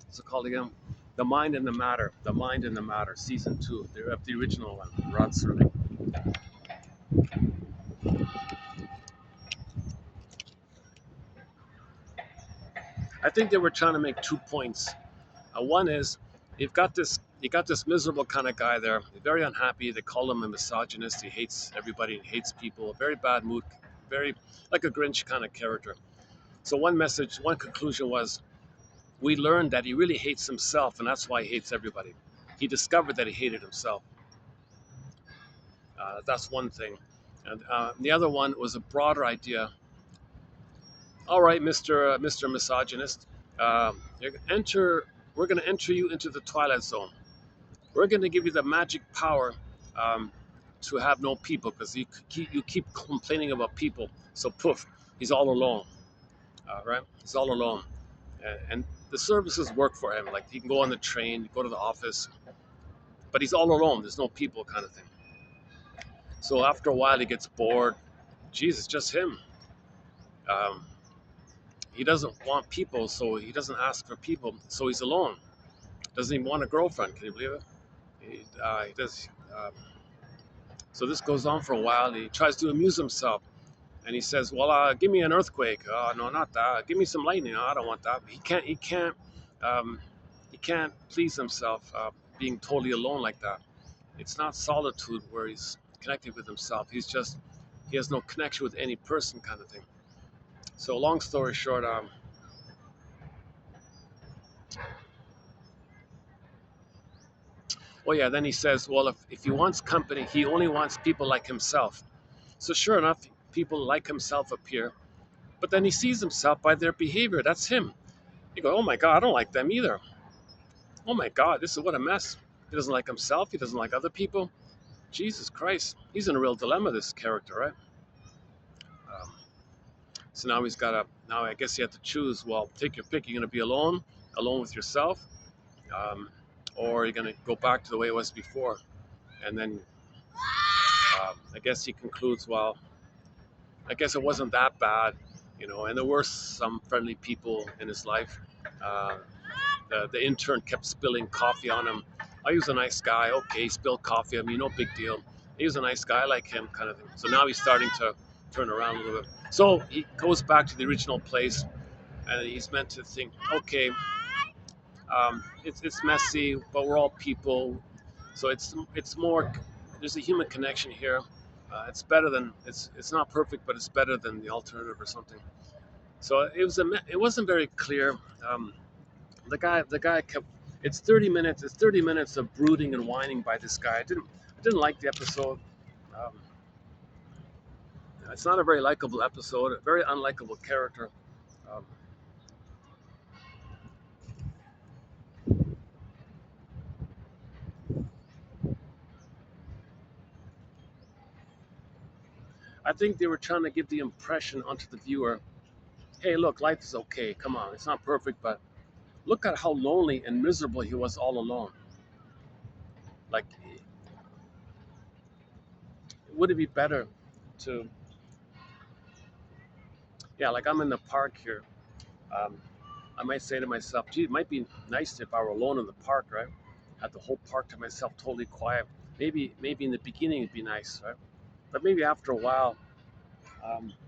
what's it called again? The Mind and the Matter. The Mind and the Matter, season 2 of the original one, Rod Serling. I think they were trying to make 2 points. One is, you've got this you got this miserable kind of guy there, very unhappy. They call him a misogynist. He hates everybody, he hates people, very bad mood, very like a Grinch kind of character. So one message, one conclusion was we learned that he really hates himself, and that's why he hates everybody. He discovered that he hated himself. That's one thing. And the other one was a broader idea. All right, Mr. Misogynist, enter. We're going to enter you into the Twilight Zone. We're going to give you the magic power um, to have no people because you keep complaining about people. So poof, he's all alone. Right? He's all alone, and the services work for him. Like he can go on the train, go to the office, but he's all alone. There's no people, kind of thing. So after a while, he gets bored. Jesus, just him. Um, he doesn't want people, so he doesn't ask for people. So he's alone. Doesn't even want a girlfriend. Can you believe it? He does. So this goes on for a while. He tries to amuse himself, and he says, "Well, give me an earthquake. No, not that. Give me some lightning. No, I don't want that." He can't. He can't. Um, he can't please himself being totally alone like that. It's not solitude where he's connected with himself. He has no connection with any person, kind of thing. So long story short, oh yeah, then he says, well, if he wants company, he only wants people like himself. So sure enough, people like himself appear, but then he sees himself by their behavior. That's him. You go, oh my God, I don't like them either. Oh my God, this is what a mess. He doesn't like himself. He doesn't like other people. Jesus Christ, he's in a real dilemma, this character, right? Um, so now he's got to, now I guess you have to choose, well, take your pick. You're going to be alone, alone with yourself, um, or you're going to go back to the way it was before. And then I guess he concludes, well, I guess it wasn't that bad, and there were some friendly people in his life. Uh, the intern kept spilling coffee on him. Oh, he was a nice guy. Okay, he spilled coffee on me, no big deal. He was a nice guy, I like him, kind of thing. So now he's starting to turn around a little bit. So he goes back to the original place, and he's meant to think, okay, it's messy, but we're all people. So it's more. There's a human connection here. It's better than it's not perfect, but it's better than the alternative or something. So it wasn't very clear. Um, the guy kept. It's 30 minutes. It's 30 minutes of brooding and whining by this guy. I didn't like the episode. Um, it's not a very likable episode. A very unlikable character. Um, I think they were trying to give the impression onto the viewer, hey, look, life is okay. Come on, it's not perfect, but look at how lonely and miserable he was all alone. Like, would it be better to, yeah, like I'm in the park here. Um, I might say to myself, gee, it might be nice if I were alone in the park, right? Had the whole park to myself, totally quiet. Maybe in the beginning it'd be nice, right? But maybe after a while,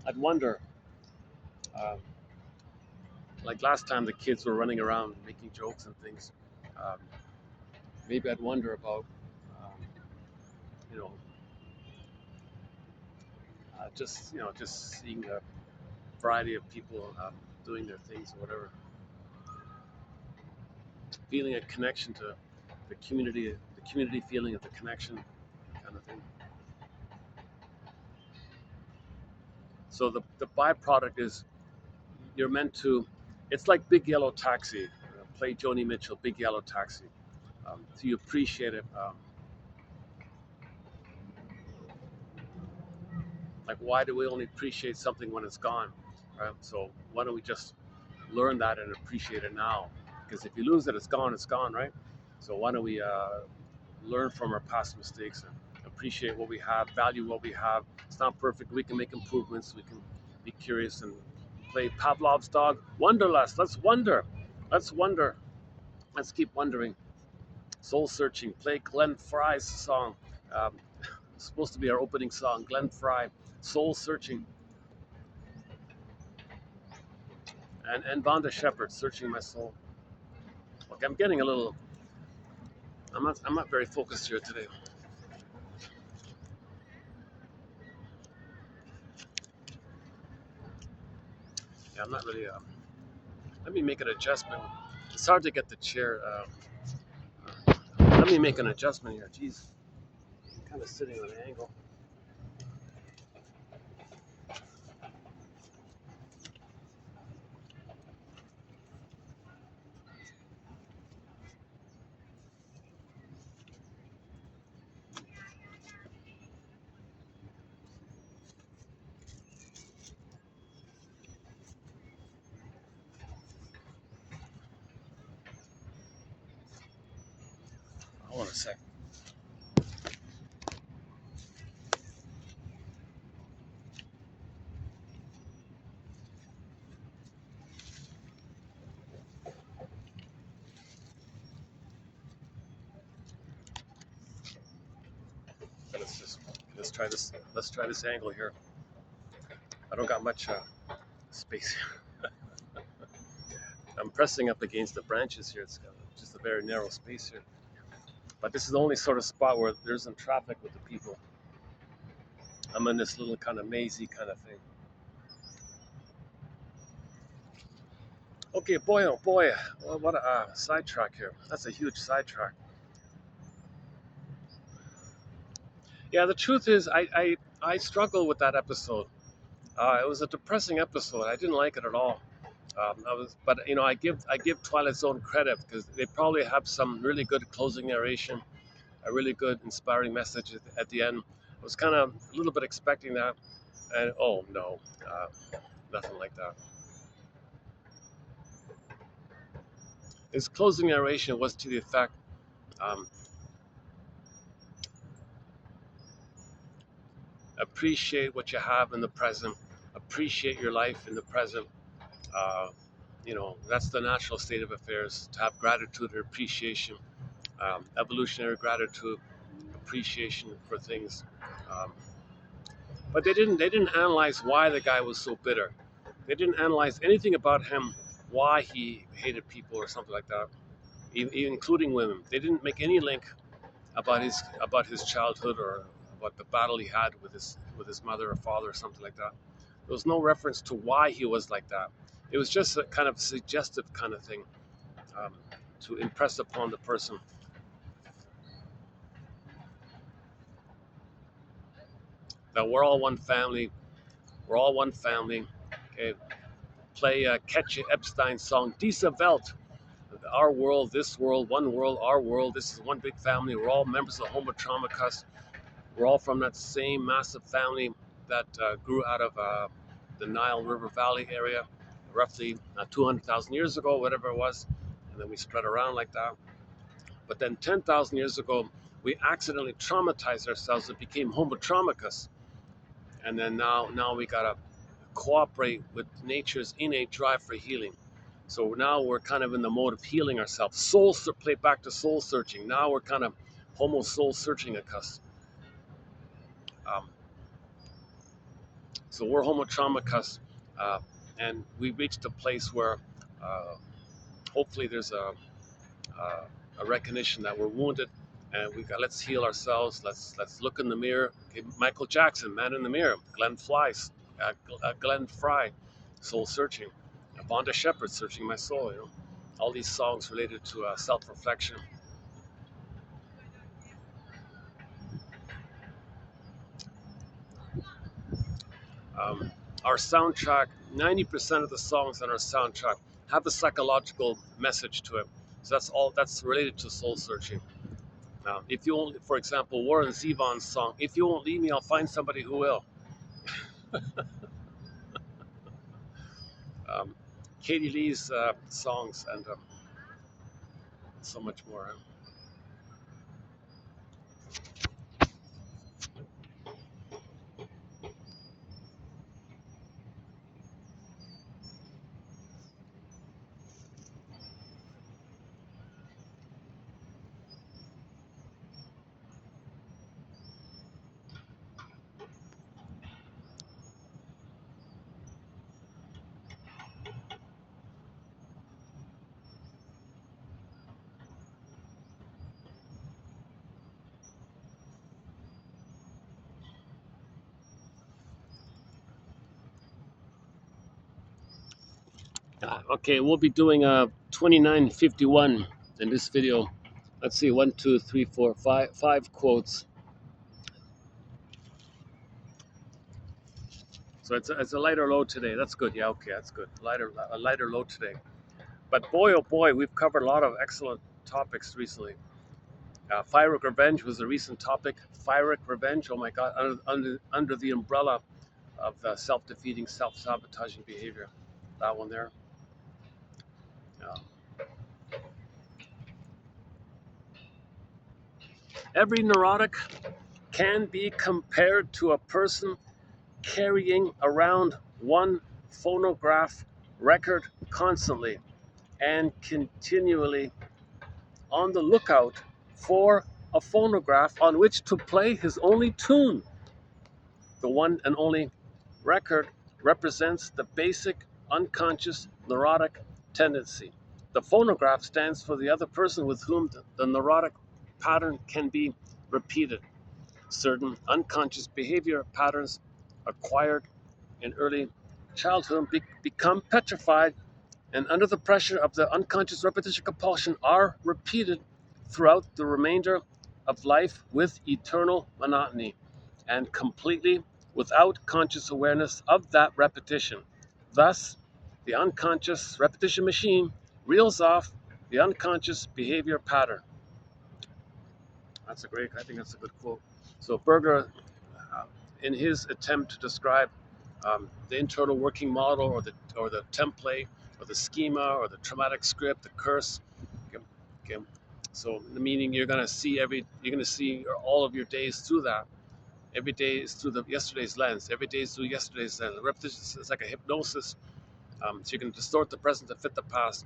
I'd wonder, um, like last time the kids were running around making jokes and things. Um, maybe I'd wonder about, um, you know, just seeing a variety of people doing their things or whatever, feeling a connection to the community feeling of the connection, kind of thing. So the byproduct is you're meant to. It's like Big Yellow Taxi. Play Joni Mitchell, Big Yellow Taxi. So you appreciate it. Like, why do we only appreciate something when it's gone? Right? So why don't we just learn that and appreciate it now? Because if you lose it, it's gone, right? So why don't we learn from our past mistakes and appreciate what we have, value what we have. It's not perfect. We can make improvements. We can be curious and play Pavlov's dog. Wonderlust. Let's wonder. Let's wonder. Let's keep wondering. Soul searching. Play Glenn Fry's song. Um, it's supposed to be our opening song. Glenn Fry. Soul searching. And Vonda Shepard, searching my soul. Okay, I'm getting a little I'm not very focused here today. Yeah, I'm not really. Let me make an adjustment. It's hard to get the chair. Let me make an adjustment here. Jeez, I'm kind of sitting on an angle. Hold on a sec. Let's try this. Let's try this angle here. I don't got much space. I'm pressing up against the branches here. It's got just a very narrow space here. But this is the only sort of spot where there isn't traffic with the people. I'm in this little kind of mazy kind of thing. Okay, boy, oh boy, well, what a sidetrack here. That's a huge sidetrack. Yeah, the truth is, I struggle with that episode. It was a depressing episode. I didn't like it at all. But I give Twilight Zone credit because they probably have some really good closing narration, a really good inspiring message at the end. I was kind of a little bit expecting that, and oh no, nothing like that. His closing narration was to the effect, um, appreciate what you have in the present, appreciate your life in the present. Uh, that's the natural state of affairs, to have gratitude and appreciation, evolutionary gratitude, appreciation for things. Um, but they didn't analyze why the guy was so bitter. They didn't analyze anything about him, why he hated people or something like that, including women. They didn't make any link about his childhood or about the battle he had with his mother or father or something like that. There was no reference to why he was like that. It was just a kind of suggestive kind of thing, um, to impress upon the person that we're all one family. We're all one family. Okay, play a catchy Epstein song, Diese Welt. Our world, this world, one world, our world. This is one big family. We're all members of the Homo Traumacus. We're all from that same massive family that grew out of the Nile River Valley area, roughly 200,000 years ago, whatever it was. And then we spread around like that. But then 10,000 years ago, we accidentally traumatized ourselves and became Homo Traumacus. And then now we gotta cooperate with nature's innate drive for healing. So now we're kind of in the mode of healing ourselves. Play back to soul searching. Now we're kind of Homo soul searching at us. Um, so we're Homo Traumacus, and we reached a place where uh, hopefully there's a recognition that we're wounded, and we got let's heal ourselves. Let's look in the mirror. Okay, Michael Jackson, Man in the Mirror. Glenn Fry, Soul Searching. Vonda Shepherd, Searching My Soul. All these songs related to self-reflection. Um, our soundtrack, 90% of the songs on our soundtrack have a psychological message to it. So that's related to soul searching. Now, if you won't, for example, Warren Zevon's song, If You Won't Leave Me, I'll Find Somebody Who Will. Um, Katie Lee's songs, and so much more. Okay, we'll be doing 2951 in this video. Let's see, one, two, three, four, five quotes. So it's a lighter load today. That's good. Yeah, okay, that's good. A lighter load today. But boy, oh boy, we've covered a lot of excellent topics recently. Pyrrhic revenge was a recent topic. Pyrrhic revenge. Oh my God, under the umbrella of self-defeating, self-sabotaging behavior. That one there. Uh, every neurotic can be compared to a person carrying around one phonograph record constantly and continually on the lookout for a phonograph on which to play his only tune. The one and only record represents the basic unconscious neurotic tendency. The phonograph stands for the other person with whom the neurotic pattern can be repeated. Certain unconscious behavior patterns acquired in early childhood become petrified and under the pressure of the unconscious repetition compulsion are repeated throughout the remainder of life with eternal monotony and completely without conscious awareness of that repetition. Thus, the unconscious repetition machine reels off the unconscious behavior pattern. I think that's a good quote. So Berger, uh, in his attempt to describe the internal working model or the template or the schema or the traumatic script, the curse. Okay, okay. So the meaning you're gonna see all of your days through that. Every day is through the yesterday's lens. Every day is through yesterday's lens. Repetition is like a hypnosis. So you can distort the present to fit the past.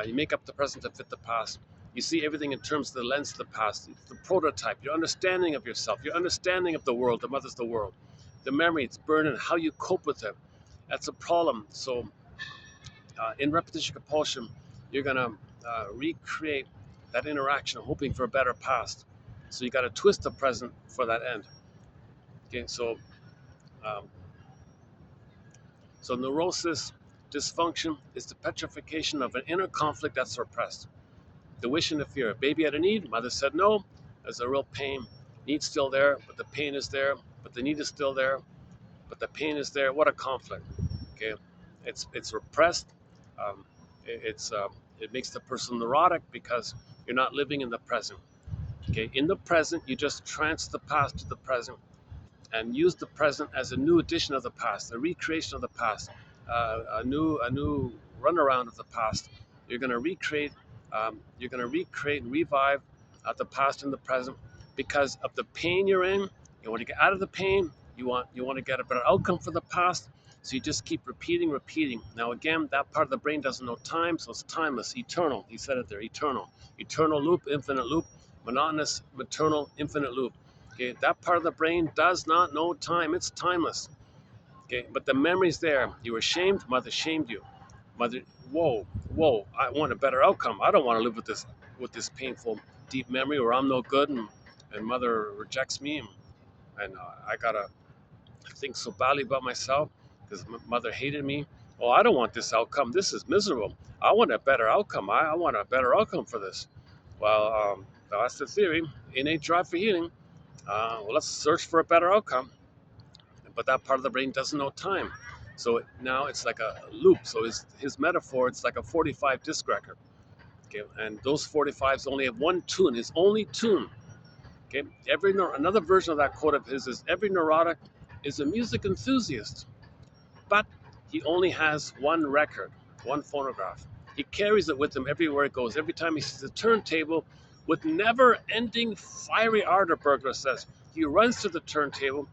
You make up the present to fit the past. You see everything in terms of the lens of the past, the prototype, your understanding of yourself, your understanding of the world, the mother's the world, the memory it's burned and how you cope with it. That's a problem. So in repetition compulsion, you're gonna recreate that interaction, hoping for a better past. So you got to twist the present for that end. Okay, um, so neurosis dysfunction is the petrification of an inner conflict that's suppressed. The wish and the fear. Baby had a need, mother said no. There's a real pain. Need's still there, but the pain is there. But the need is still there, but the pain is there. What a conflict. Okay, it's repressed. Um, it makes the person neurotic because you're not living in the present. Okay, in the present, you just trance the past to the present and use the present as a new edition of the past, a recreation of the past, a new runaround of the past. You're going to recreate and revive the past and the present because of the pain you're in. You want to get out of the pain. You want to get a better outcome for the past. So you just keep repeating. Now again, that part of the brain doesn't know time, so it's timeless, eternal. He said it there, eternal loop, infinite loop, monotonous, maternal, infinite loop. Okay, that part of the brain does not know time. It's timeless. Okay, but the memory's there. You were shamed, mother shamed you. Mother, whoa, I want a better outcome. I don't want to live with this painful, deep memory where I'm no good and mother rejects me and I gotta think so badly about myself because mother hated me. Oh, I don't want this outcome. This is miserable. I want a better outcome. I want a better outcome for this. Well, that's the theory. Innate drive for healing. Well, let's search for a better outcome. But that part of the brain doesn't know time. So now it's like a loop. So his metaphor, it's like a 45 disc record. Okay, and those 45s only have one tune, his only tune. Okay, another version of that quote of his is every neurotic is a music enthusiast, but he only has one record, one phonograph. He carries it with him everywhere he goes. Every time he sees a turntable with never-ending fiery ardor, Berger says. He runs to the turntable,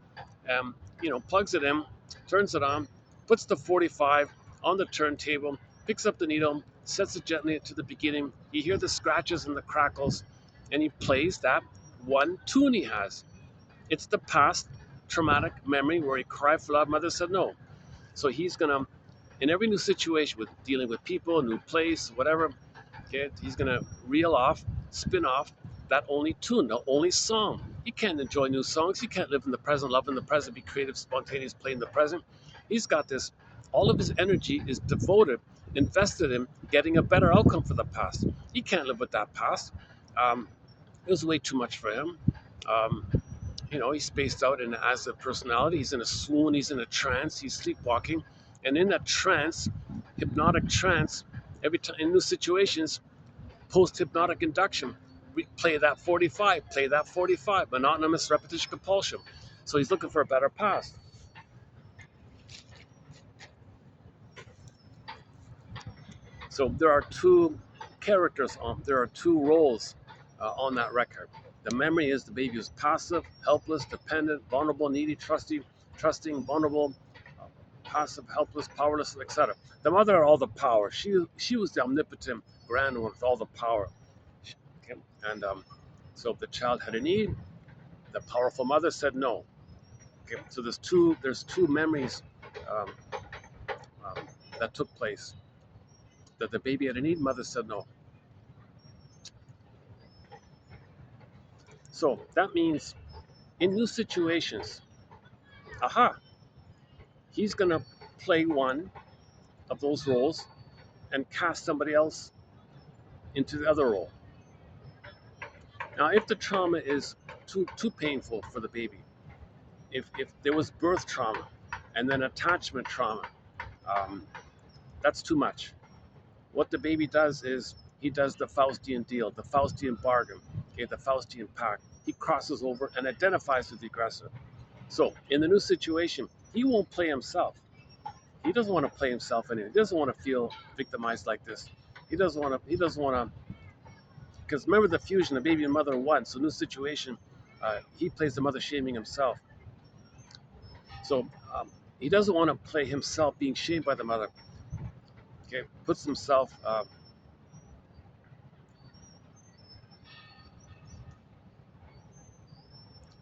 plugs it in, turns it on, puts the 45 on the turntable, picks up the needle, sets it gently to the beginning. You hear the scratches and the crackles, and he plays that one tune he has. It's the past traumatic memory where he cried for love, mother said no. So he's gonna, in every new situation with dealing with people, new place, whatever, okay, he's gonna spin off that only tune, the only song. You can't enjoy new songs. You can't live in the present, love in the present, be creative, spontaneous, play in the present. He's got this. All of his energy is devoted invested in getting a better outcome for the past. He can't live with that past. Um, it was way too much for him. Um, he's spaced out and as a personality, he's in a swoon, he's in a trance, he's sleepwalking. And in that trance, hypnotic trance, every time in new situations, post hypnotic induction, we play that 45, play that 45, monogamous repetition compulsion. So he's looking for a better past. So there are two characters there are two roles on that record. The memory is the baby is passive, helpless, dependent, vulnerable, needy, trusting, vulnerable, passive, helpless, powerless, etc. The mother had all the power. She was the omnipotent grand one with all the power. Okay? And so if the child had a need, the powerful mother said no. Okay, so there's two memories um, um, that took place. That the baby had a need, mother said no. So that means in new situations, aha, he's gonna play one of those roles and cast somebody else into the other role. Now, if the trauma is too painful for the baby, if there was birth trauma and then attachment trauma, um, that's too much. What the baby does is he does the Faustian deal, the Faustian bargain, okay, the Faustian pact. He crosses over and identifies with the aggressor. So in the new situation, he won't play himself. He doesn't want to play himself anymore. He doesn't want to feel victimized like this. He doesn't want to. He doesn't want to. Because remember the fusion, the baby and mother are one. So new situation, he plays the mother shaming himself. So he doesn't want to play himself being shamed by the mother. Okay, puts himself.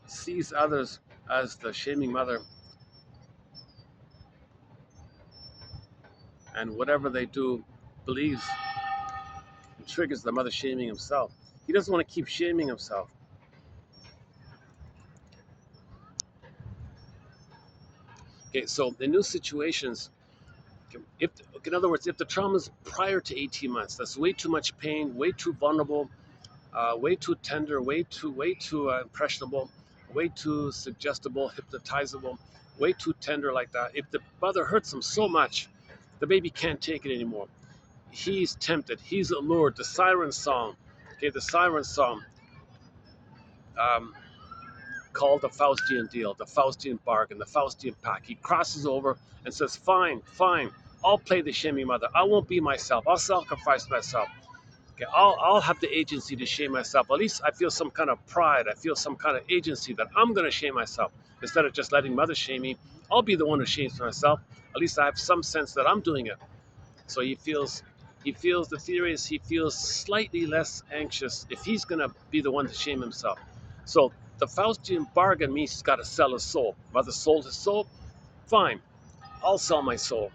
Sees others as the shaming mother, and whatever they do, believes and triggers the mother shaming himself. He doesn't want to keep shaming himself. Okay, so in new situations, if in other words, if the trauma is prior to 18 months, that's way too much pain, way too vulnerable, way too tender, way too impressionable, way too suggestible, hypnotizable, way too tender like that. If the mother hurts him so much, the baby can't take it anymore. He's tempted, he's allured. The siren song, okay, the siren song, um, called the Faustian deal, the Faustian bargain, the Faustian pact. He crosses over and says, "Fine, fine, I'll play the shaming mother. I won't be myself. I'll sacrifice myself. Okay, I'll have the agency to shame myself. At least I feel some kind of pride. I feel some kind of agency that I'm going to shame myself instead of just letting mother shame me. I'll be the one who shames myself. At least I have some sense that I'm doing it." So he feels the theory is he feels slightly less anxious if he's going to be the one to shame himself. So the Faustian bargain means he's got to sell his soul. Mother sold his soul. Fine, I'll sell my soul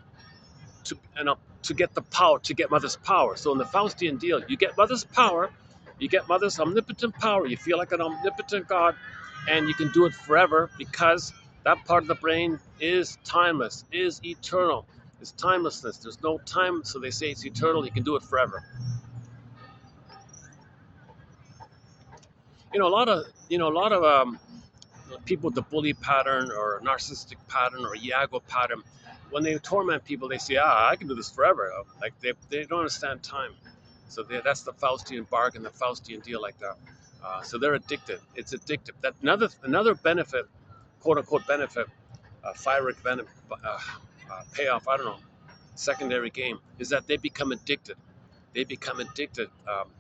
to get the power, to get mother's power. So in the Faustian deal, you get mother's power, you get mother's omnipotent power. You feel like an omnipotent God, and you can do it forever because that part of the brain is timeless, is eternal. It's timelessness. There's no time, so they say it's eternal. You can do it forever. A lot of people with the bully pattern or narcissistic pattern or Iago pattern, when they torment people, they say, I can do this forever. Like they don't understand time. So that's the Faustian bargain, the Faustian deal like that. So they're addicted. It's addictive. That another benefit, quote unquote benefit, Fyric benefit, payoff, I don't know, secondary game, is that they become addicted. They become addicted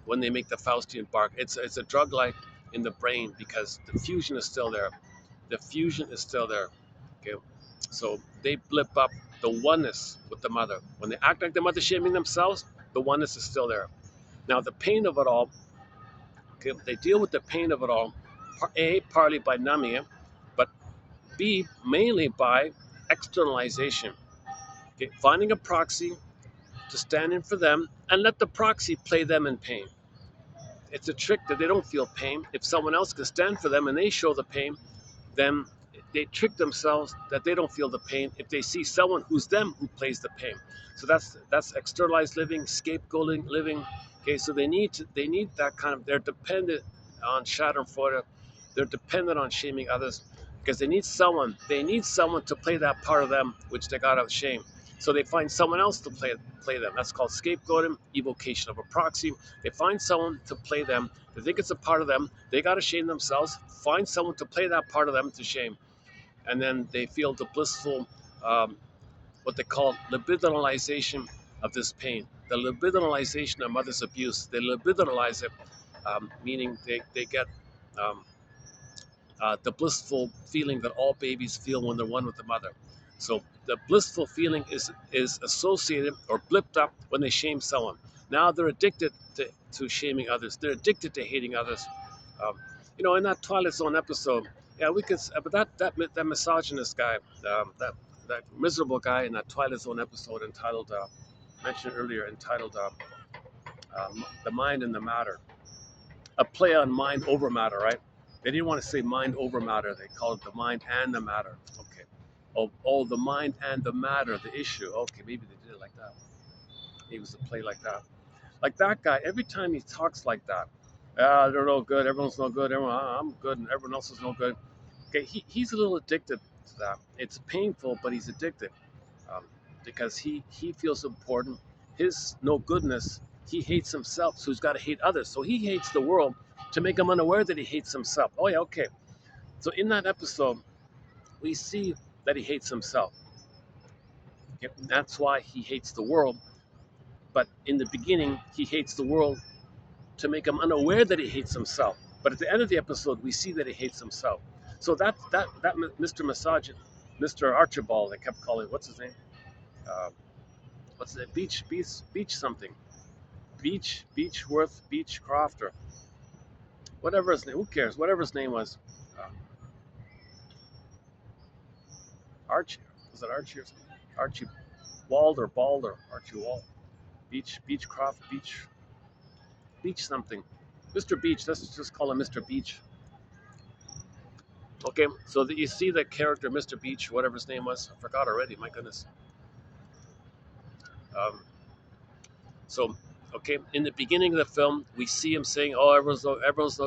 when they make the Faustian bargain. It's a drug like in the brain because the fusion is still there. The fusion is still there. Okay, so they blip up the oneness with the mother. When they act like the mother shaming themselves, the oneness is still there. Now the pain of it all, okay, they deal with the pain of it all, A, partly by numbing it, but B, mainly by externalization. Okay, finding a proxy to stand in for them and let the proxy play them in pain. It's a trick that they don't feel pain. If someone else can stand for them and they show the pain, then they trick themselves that they don't feel the pain if they see someone who's them who plays the pain. So that's externalized living, scapegoating living. Okay, so they need that kind of, they're dependent on Schadenfreude, they're dependent on shaming others because they need someone to play that part of them which they got out of shame. So they find someone else to play them. That's called scapegoating, evocation of a proxy. They find someone to play them. They think it's a part of them. They got to shame themselves. Find someone to play that part of them to shame, and then they feel the blissful, what they call libidinalization of this pain, the libidinalization of mother's abuse. They libidinalize it, meaning they get um, the blissful feeling that all babies feel when they're one with the mother. So the blissful feeling is associated or blipped up when they shame someone. Now they're addicted to shaming others. They're addicted to hating others. Um, in that Twilight Zone episode, yeah, we could, but that misogynist guy, that miserable guy in that Twilight Zone episode entitled, mentioned earlier, entitled "The Mind and the Matter," a play on mind over matter, right? They didn't want to say mind over matter. They called it the mind and the matter. Okay. Oh, the mind and the matter, the issue. Okay, maybe they did it like that. It was a play like that. Like that guy, every time he talks like that, they're no good, everyone's no good, I'm good, and everyone else is no good. Okay, he's a little addicted to that. It's painful, but he's addicted um, because he feels important. His no goodness, he hates himself, so he's got to hate others. So he hates the world to make him unaware that he hates himself. Oh, yeah, okay. So in that episode, we see that he hates himself. Okay? That's why he hates the world. But in the beginning, he hates the world to make him unaware that he hates himself. But at the end of the episode, we see that he hates himself. So that Mr. Misogyn, Mr. Archibald, they kept calling, what's his name? Uh, what's it? Beach something. Beechworth, Beechcroft, or whatever his name. Who cares? Whatever his name was. Uh, Archie. Was it Archie or something? Archie Wald or Bald or Archie Wald. Beechcroft, Beach something. Mr. Beach. Let's just call him Mr. Beach. Okay, so you see the character Mr. Beach, whatever his name was. I forgot already. My goodness. Um, so, okay, in the beginning of the film, we see him saying, "Oh, everyone's no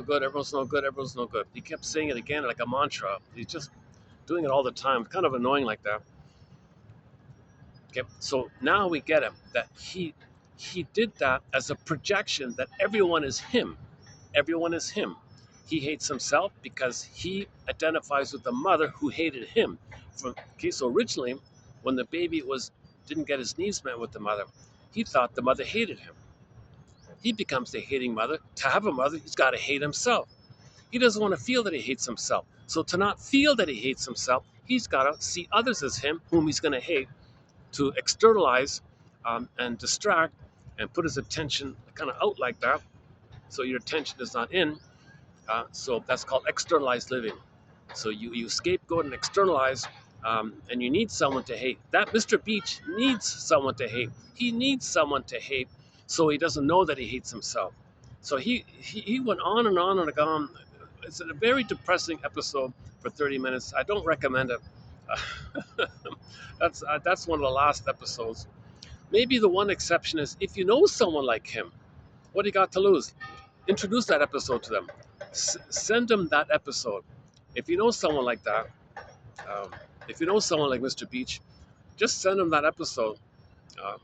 good, everyone's no good, everyone's no good." He kept saying it again like a mantra. He's just doing it all the time. Kind of annoying like that. Okay, so now we get him that he did that as a projection that everyone is him. Everyone is him. He hates himself because he identifies with the mother who hated him. Okay, so originally, when the baby didn't get his needs met with the mother, he thought the mother hated him. He becomes the hating mother. To have a mother, he's got to hate himself. He doesn't want to feel that he hates himself. So to not feel that he hates himself, he's got to see others as him, whom he's going to hate, to externalize and distract and put his attention kind of out like that. So your attention is not in. So that's called externalized living. So you scapegoat and externalize, and you need someone to hate. That Mr. Beach needs someone to hate. He needs someone to hate, so he doesn't know that he hates himself. So he went on and on and on. It's a very depressing episode for 30 minutes. I don't recommend it. That's one of the last episodes. Maybe the one exception is if you know someone like him, what do you got to lose? Introduce that episode to them. Send them that episode. If you know someone like that, um, if you know someone like Mr. Beach, just send them that episode. Uh,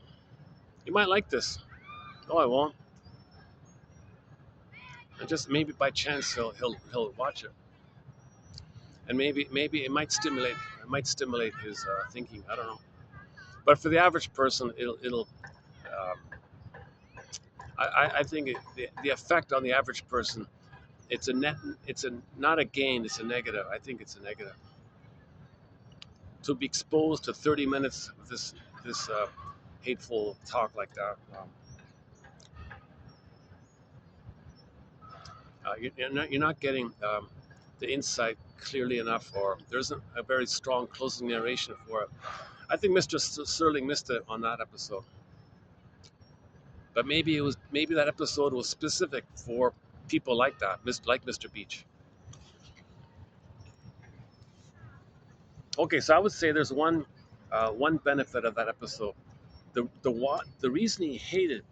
you might like this. No, I won't. And just maybe by chance he'll watch it, and maybe it might stimulate his thinking. I don't know. But for the average person, it'll um, I think the effect on the average person, it's a net, it's a not a gain, it's a negative. I think it's a negative. To be exposed to 30 minutes of this hateful talk like that. You're not getting the insight clearly enough, or there isn't a very strong closing narration for it. I think Mr. Serling missed it on that episode, but maybe that episode was specific for people like that, like Mr. Beach. Okay, so I would say there's one benefit of that episode. The reason he hated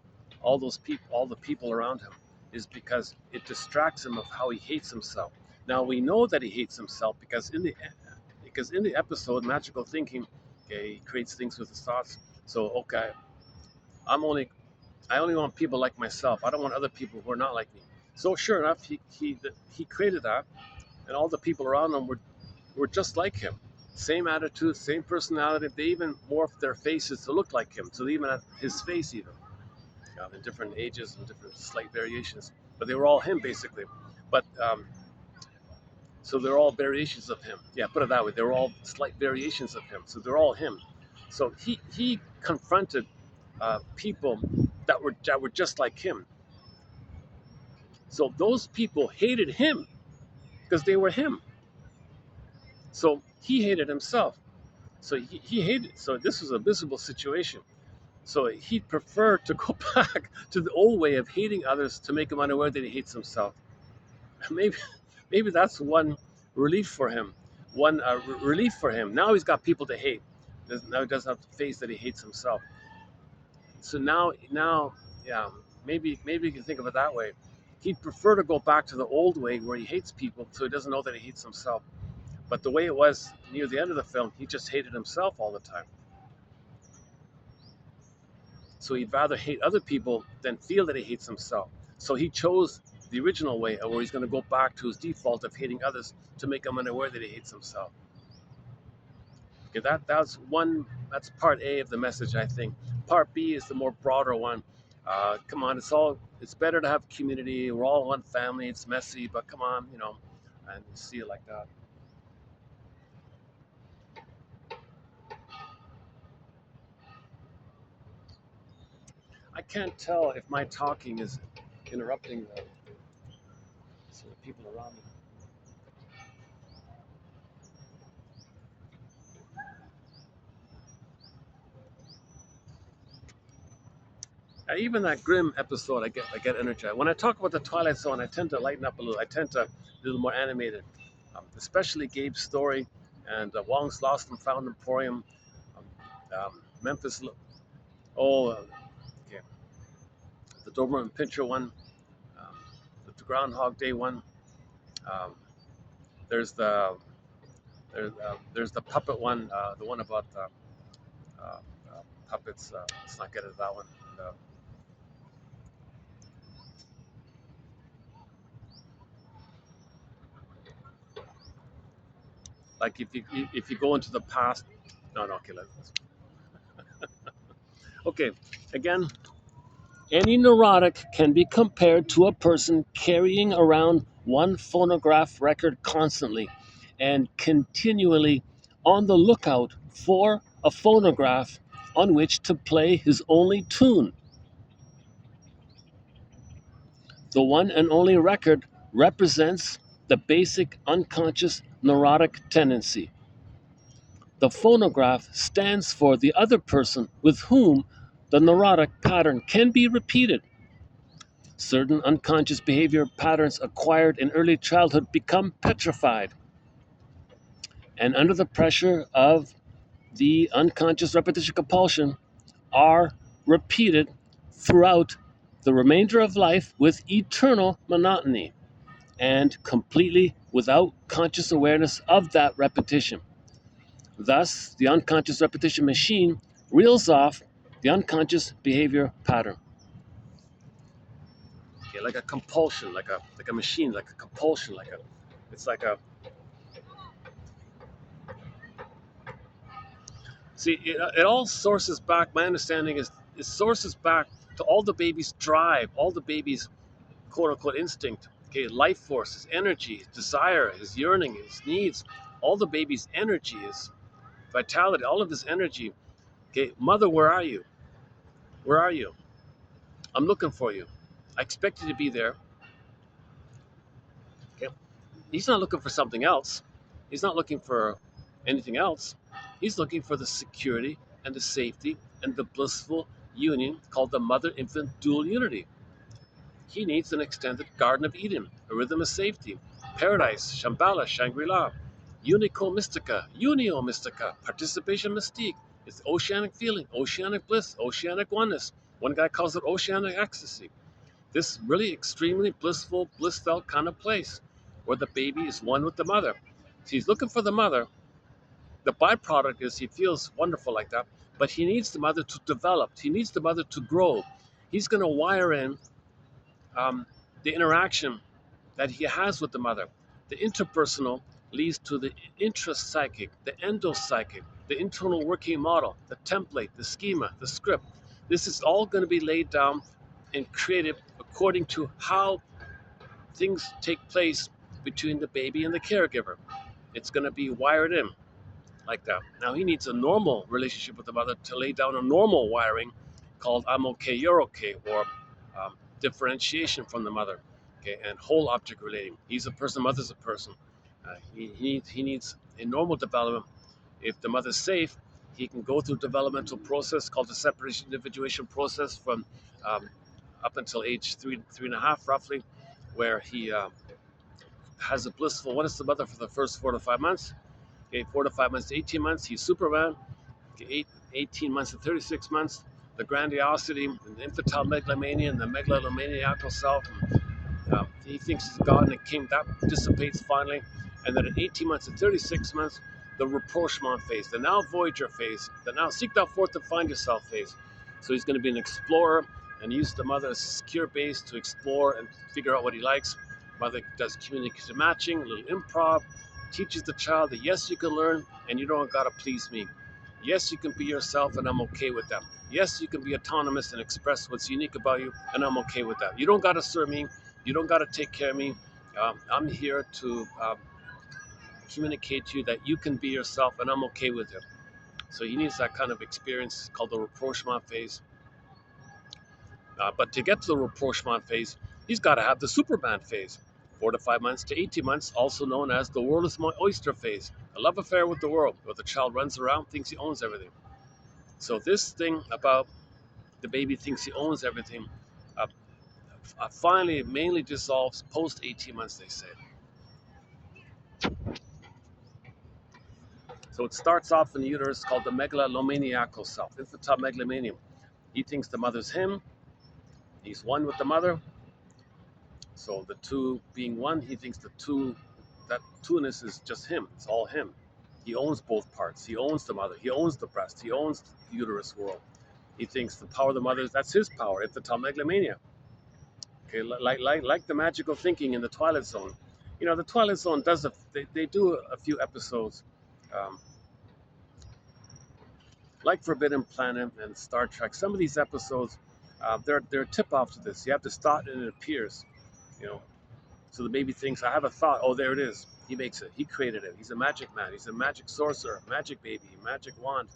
all the people around him, is because it distracts him of how he hates himself. Now we know that he hates himself because in the episode Magical Thinking, okay, he creates things with his thoughts. So okay, I'm only I only want people like myself. I don't want other people who are not like me. So sure enough, he created that, and all the people around him were just like him. Same attitude, same personality. They even morphed their faces to look like him. So even at his face, even in different ages and different slight variations, but they were all him basically. But so they're all variations of him. Yeah, put it that way. They're all slight variations of him. So they're all him. So he confronted people that were just like him. So those people hated him because they were him. So he hated himself. So he hated. So this was a miserable situation. So he'd prefer to go back to the old way of hating others to make him unaware that he hates himself. Maybe, maybe that's one relief for him. One relief for him. Now he's got people to hate. Now he doesn't have to face that he hates himself. So now, yeah, maybe you can think of it that way. He'd prefer to go back to the old way where he hates people, so he doesn't know that he hates himself. But the way it was near the end of the film, he just hated himself all the time. So he'd rather hate other people than feel that he hates himself. So he chose the original way, where he's going to go back to his default of hating others to make him unaware that he hates himself. Okay, that's part A of the message, I think. Part B is the more broader one. Come on, it's better to have community. We're all one family. It's messy, but come on, and see it like that. I can't tell if my talking is interrupting the people around me. Even that grim episode, I get energized. When I talk about the Twilight Zone, I tend to lighten up a little. I tend to be a little more animated, especially Gabe's story and Wong's Lost and Found Emporium, um, Memphis. Oh, okay, the Doberman and Pinscher one, um, the Groundhog Day one. Um, there's the there's the puppet one, the one about uh, puppets. Let's not get into that one. And, like if you go into the past, no, no, okay, okay. Again, any neurotic can be compared to a person carrying around one phonograph record constantly and continually on the lookout for a phonograph on which to play his only tune. The one and only record represents the basic unconscious neurotic tendency. The phonograph stands for the other person with whom the neurotic pattern can be repeated. Certain unconscious behavior patterns acquired in early childhood become petrified, and under the pressure of the unconscious repetition compulsion, are repeated throughout the remainder of life with eternal monotony and completely without conscious awareness of that repetition. Thus, the unconscious repetition machine reels off the unconscious behavior pattern. Okay, like a compulsion, like a machine, like a compulsion, it's like a see it all sources back. My understanding is it sources back to all the baby's drive, all the baby's quote unquote instinct. Okay, life force, his energy, his desire, his yearning, his needs, all the baby's energy, his vitality, all of his energy. Okay, mother, where are you? Where are you? I'm looking for you. I expect you to be there. Okay. He's not looking for something else. He's not looking for anything else. He's looking for the security and the safety and the blissful union called the mother infant dual unity. He needs an extended Garden of Eden, a rhythm of safety, paradise, Shambhala, Shangri La. Unico mystica, unio mystica, participation mystique. It's oceanic feeling, oceanic bliss, oceanic oneness. One guy calls it oceanic ecstasy. This really extremely blissful, blissed out kind of place where the baby is one with the mother. So he's looking for the mother. The byproduct is he feels wonderful like that, but he needs the mother to develop. He needs the mother to grow. He's going to wire in the interaction that he has with the mother. The interpersonal leads to the intrapsychic, the endopsychic, the internal working model, the template, the schema, the script. This is all going to be laid down and created according to how things take place between the baby and the caregiver. It's going to be wired in like that. Now he needs a normal relationship with the mother to lay down a normal wiring called I'm okay, you're okay, or differentiation from the mother, okay, and whole object relating. He's a person, mother's a person. He needs a normal development. If the mother's safe, he can go through developmental process called the separation individuation process from up until age three and a half roughly, where he has a blissful one is the mother for the first 4 to 5 months. Okay, 4 to 5 months to 18 months, he's Superman. Okay, 18 months to 36 months, the grandiosity, and the infantile megalomania, and the megalomaniacal self. And, he thinks he's God and a king. That dissipates finally. And then at 18 months to 36 months, the rapprochement phase, the now Voyager phase, the now seek thou forth to find yourself phase. So he's going to be an explorer and use the mother as a secure base to explore and figure out what he likes. Mother does communicative matching, a little improv, teaches the child that yes, you can learn and you don't got to please me. Yes, you can be yourself and I'm okay with that. Yes, you can be autonomous and express what's unique about you and I'm okay with that. You don't got to serve me. You don't got to take care of me. I'm here to communicate to you that you can be yourself and I'm okay with it. So he needs that kind of experience called the rapprochement phase. But to get to the rapprochement phase, he's got to have the Superman phase. 4 to 5 months to 18 months, also known as the world is my oyster phase. A love affair with the world, where the child runs around, thinks he owns everything. So this thing about the baby thinks he owns everything uh, finally mainly dissolves post 18 months, they say. So it starts off in the uterus called the megalomaniacal self, infantile megalomania. He thinks the mother's him. He's one with the mother. So the two being one, he thinks that two-ness is just him. It's all him. He owns both parts. He owns the mother. He owns the breast. He owns the uterus world. He thinks the power of the mother, that's his power, infantile megalomania. Okay, like the magical thinking in the Twilight Zone. You know, the Twilight Zone does they do a few episodes, um, like Forbidden Planet and Star Trek. Some of these episodes, they're a tip off to this. You have this thought and it appears. You know, so the baby thinks, I have a thought. Oh, there it is. He makes it. He created it. He's a magic man. He's a magic sorcerer, magic baby, magic wand.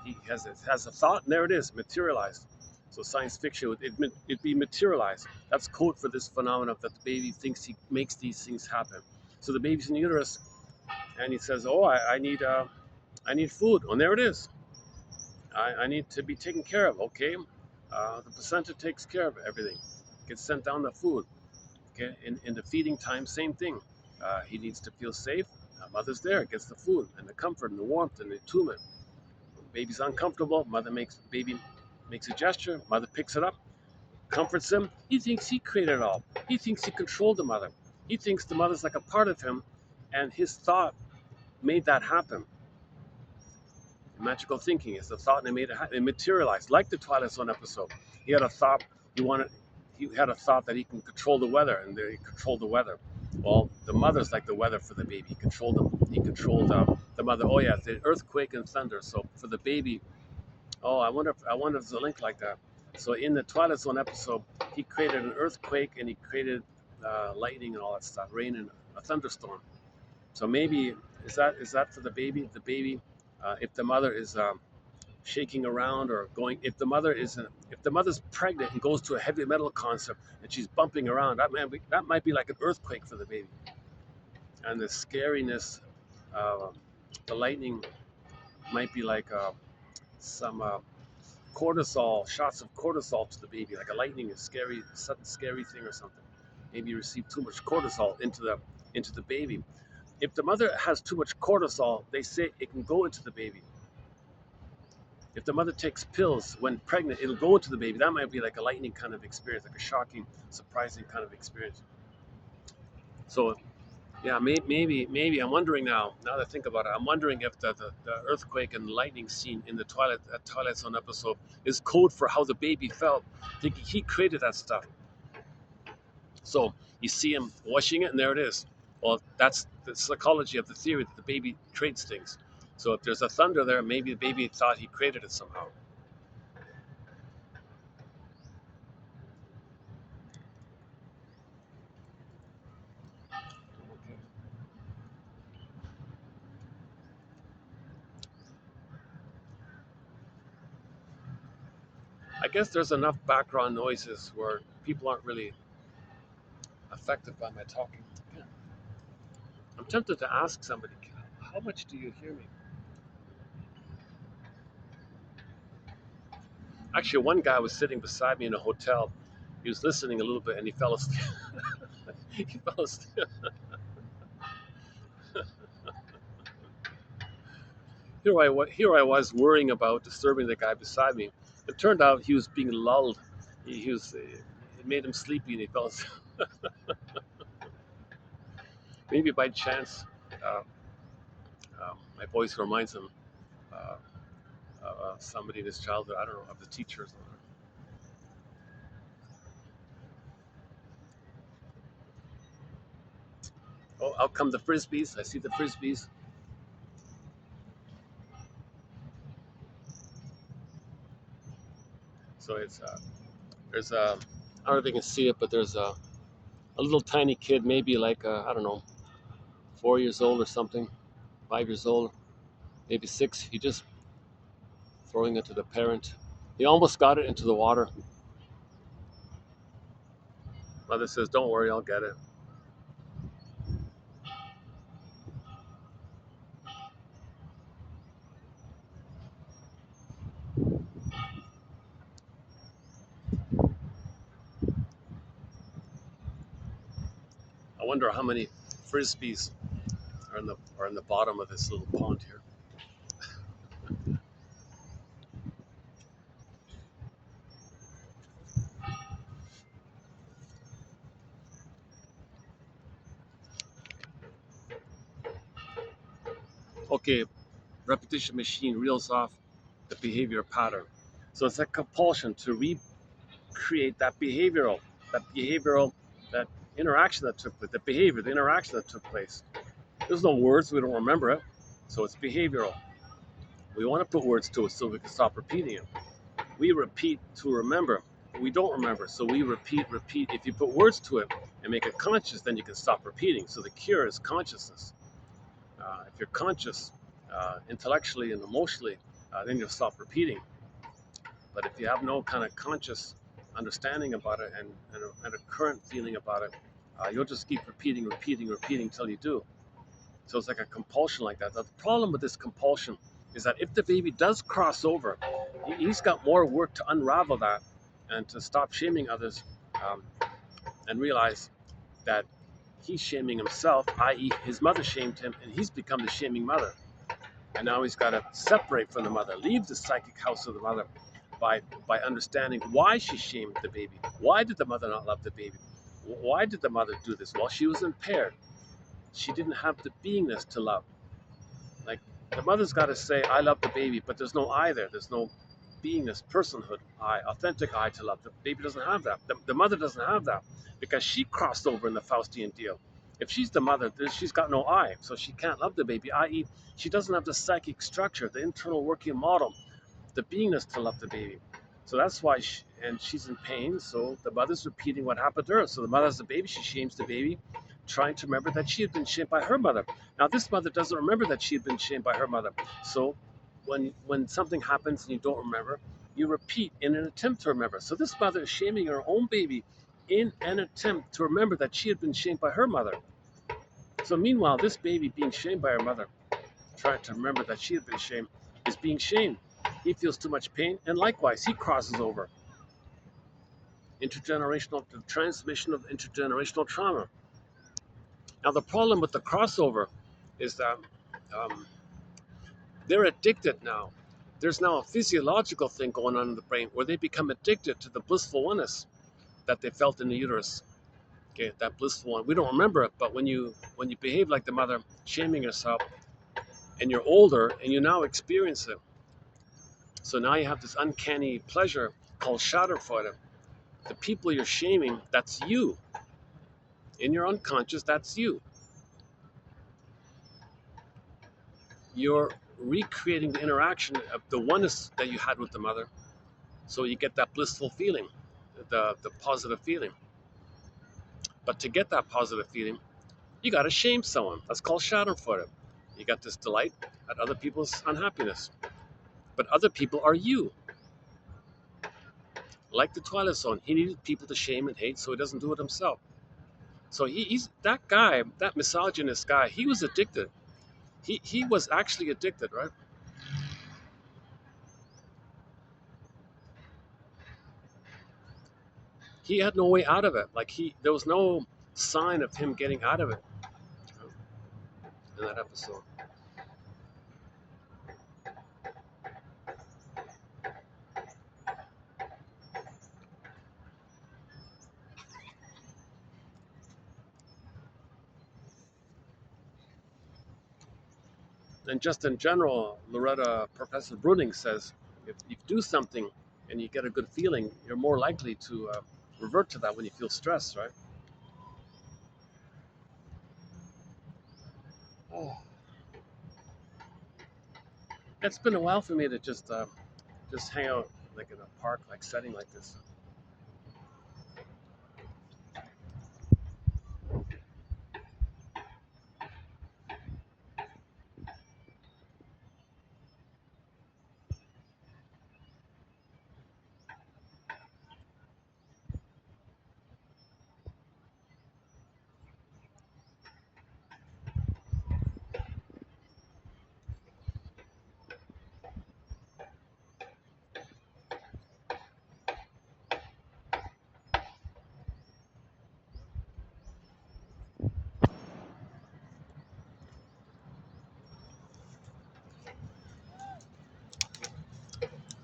He has a thought, and there it is, materialized. So science fiction, it'd be materialized. That's code for this phenomenon that the baby thinks he makes these things happen. So the baby's in the uterus, and he says, oh, I need food. Oh, and there it is. I need to be taken care of. Okay. The placenta takes care of everything. Gets sent down the food. Okay, in the feeding time, same thing. He needs to feel safe. Mother's there, gets the food and the comfort and the warmth and the attunement. When baby's uncomfortable, baby makes a gesture. Mother picks it up, comforts him. He thinks he created it all. He thinks he controlled the mother. He thinks the mother's like a part of him, and his thought made that happen. Magical thinking is the thought, and it made it happen. It materialized, like the Twilight Zone episode. He had a thought. He had a thought that he can control the weather, and he controlled the weather. Well, the mother's like the weather for the baby. He controlled them. He controlled the mother. Oh yeah, the earthquake and thunder. So for the baby, oh, I wonder if there's a link like that. So in the Twilight Zone episode, he created an earthquake and he created lightning and all that stuff, rain and a thunderstorm. So maybe is that for the baby? The baby, if the mother is shaking around or going, if the mother's pregnant and goes to a heavy metal concert and she's bumping around, that might be like an earthquake for the baby. And the scariness, the lightning might be like some cortisol, shots of cortisol to the baby, like a lightning, a sudden scary thing or something. Maybe you receive too much cortisol into the baby. If the mother has too much cortisol, they say it can go into the baby. If the mother takes pills when pregnant, it'll go into the baby. That might be like a lightning kind of experience, like a shocking, surprising kind of experience. So yeah, maybe I'm wondering now. Now that I think about it, I'm wondering if the earthquake and lightning scene in the Twilight Zone episode is code for how the baby felt. Thinking he created that stuff. So you see him washing it, and there it is. Well, that's the psychology of the theory that the baby creates things. So if there's a thunder there, maybe the baby thought he created it somehow. Okay. I guess there's enough background noises where people aren't really affected by my talking. Yeah. I'm tempted to ask somebody, how much do you hear me? Actually, one guy was sitting beside me in a hotel. He was listening a little bit and he fell asleep. he fell asleep. Here I was worrying about disturbing the guy beside me. It turned out he was being lulled. He was, it made him sleepy and he fell asleep. Maybe by chance, uh, my voice reminds him uh, somebody in his childhood. I don't know, of the teachers. Oh, out come the frisbees. I see the frisbees. So there's I don't know if you can see it, but there's a little tiny kid, maybe like I don't know, 4 years old or something, 5 years old, maybe six. He just throwing it to the parent. He almost got it into the water. Mother says, "Don't worry, I'll get it." I wonder how many frisbees are in the bottom of this little pond here. Okay, repetition machine reels off the behavior pattern. So it's a compulsion to recreate that behavioral, that interaction that took place, the behavior, the interaction that took place. There's no words, we don't remember it, so it's behavioral. We want to put words to it so we can stop repeating it. We repeat to remember. We don't remember, so we repeat, repeat. If you put words to it and make it conscious, then you can stop repeating. So the cure is consciousness. If you're conscious intellectually and emotionally, then you'll stop repeating. But if you have no kind of conscious understanding about it and a current feeling about it, you'll just keep repeating, repeating, repeating until you do. So it's like a compulsion like that. The problem with this compulsion is that if the baby does cross over, he's got more work to unravel that and to stop shaming others um, and realize that he's shaming himself, i.e., his mother shamed him, and he's become the shaming mother. And now he's got to separate from the mother, leave the psychic house of the mother by understanding why she shamed the baby. Why did the mother not love the baby? Why did the mother do this? Well, she was impaired. She didn't have the beingness to love. Like the mother's got to say, "I love the baby," but there's no I there. There's no beingness, personhood, I, authentic I to love. The baby doesn't have that. The mother doesn't have that because she crossed over in the Faustian deal. If she's the mother, she's got no I, so she can't love the baby, i.e., she doesn't have the psychic structure, the internal working model, the beingness to love the baby. So that's why, and she's in pain. So the mother's repeating what happened to her. So the mother has the baby, she shames the baby, trying to remember that she had been shamed by her mother. Now this mother doesn't remember that she had been shamed by her mother. So when something happens and you don't remember, you repeat in an attempt to remember. So this mother is shaming her own baby in an attempt to remember that she had been shamed by her mother. So meanwhile, this baby being shamed by her mother, trying to remember that she had been shamed, is being shamed. He feels too much pain, and likewise, he crosses over. Intergenerational, the transmission of intergenerational trauma. Now, the problem with the crossover is that um, they're addicted now. There's now a physiological thing going on in the brain where they become addicted to the blissful oneness that they felt in the uterus. Okay, that blissful one. We don't remember it, but when you behave like the mother, shaming yourself, and you're older and you now experience it. So now you have this uncanny pleasure called Schadenfreude. The people you're shaming, that's you. In your unconscious, that's you. You're recreating the interaction of the oneness that you had with the mother. So you get that blissful feeling, the positive feeling. But to get that positive feeling, you got to shame someone. That's called Schadenfreude. You got this delight at other people's unhappiness. But other people are you. Like the Twilight Zone, he needed people to shame and hate so he doesn't do it himself. So he's that guy, that misogynist guy, he was addicted. He was actually addicted, right? He had no way out of it. Like there was no sign of him getting out of it in that episode. And just in general, Loretta, Professor Bruning says, if you do something and you get a good feeling, you're more likely to revert to that when you feel stressed, right? Oh, it's been a while for me to just hang out like in a park, like setting like this.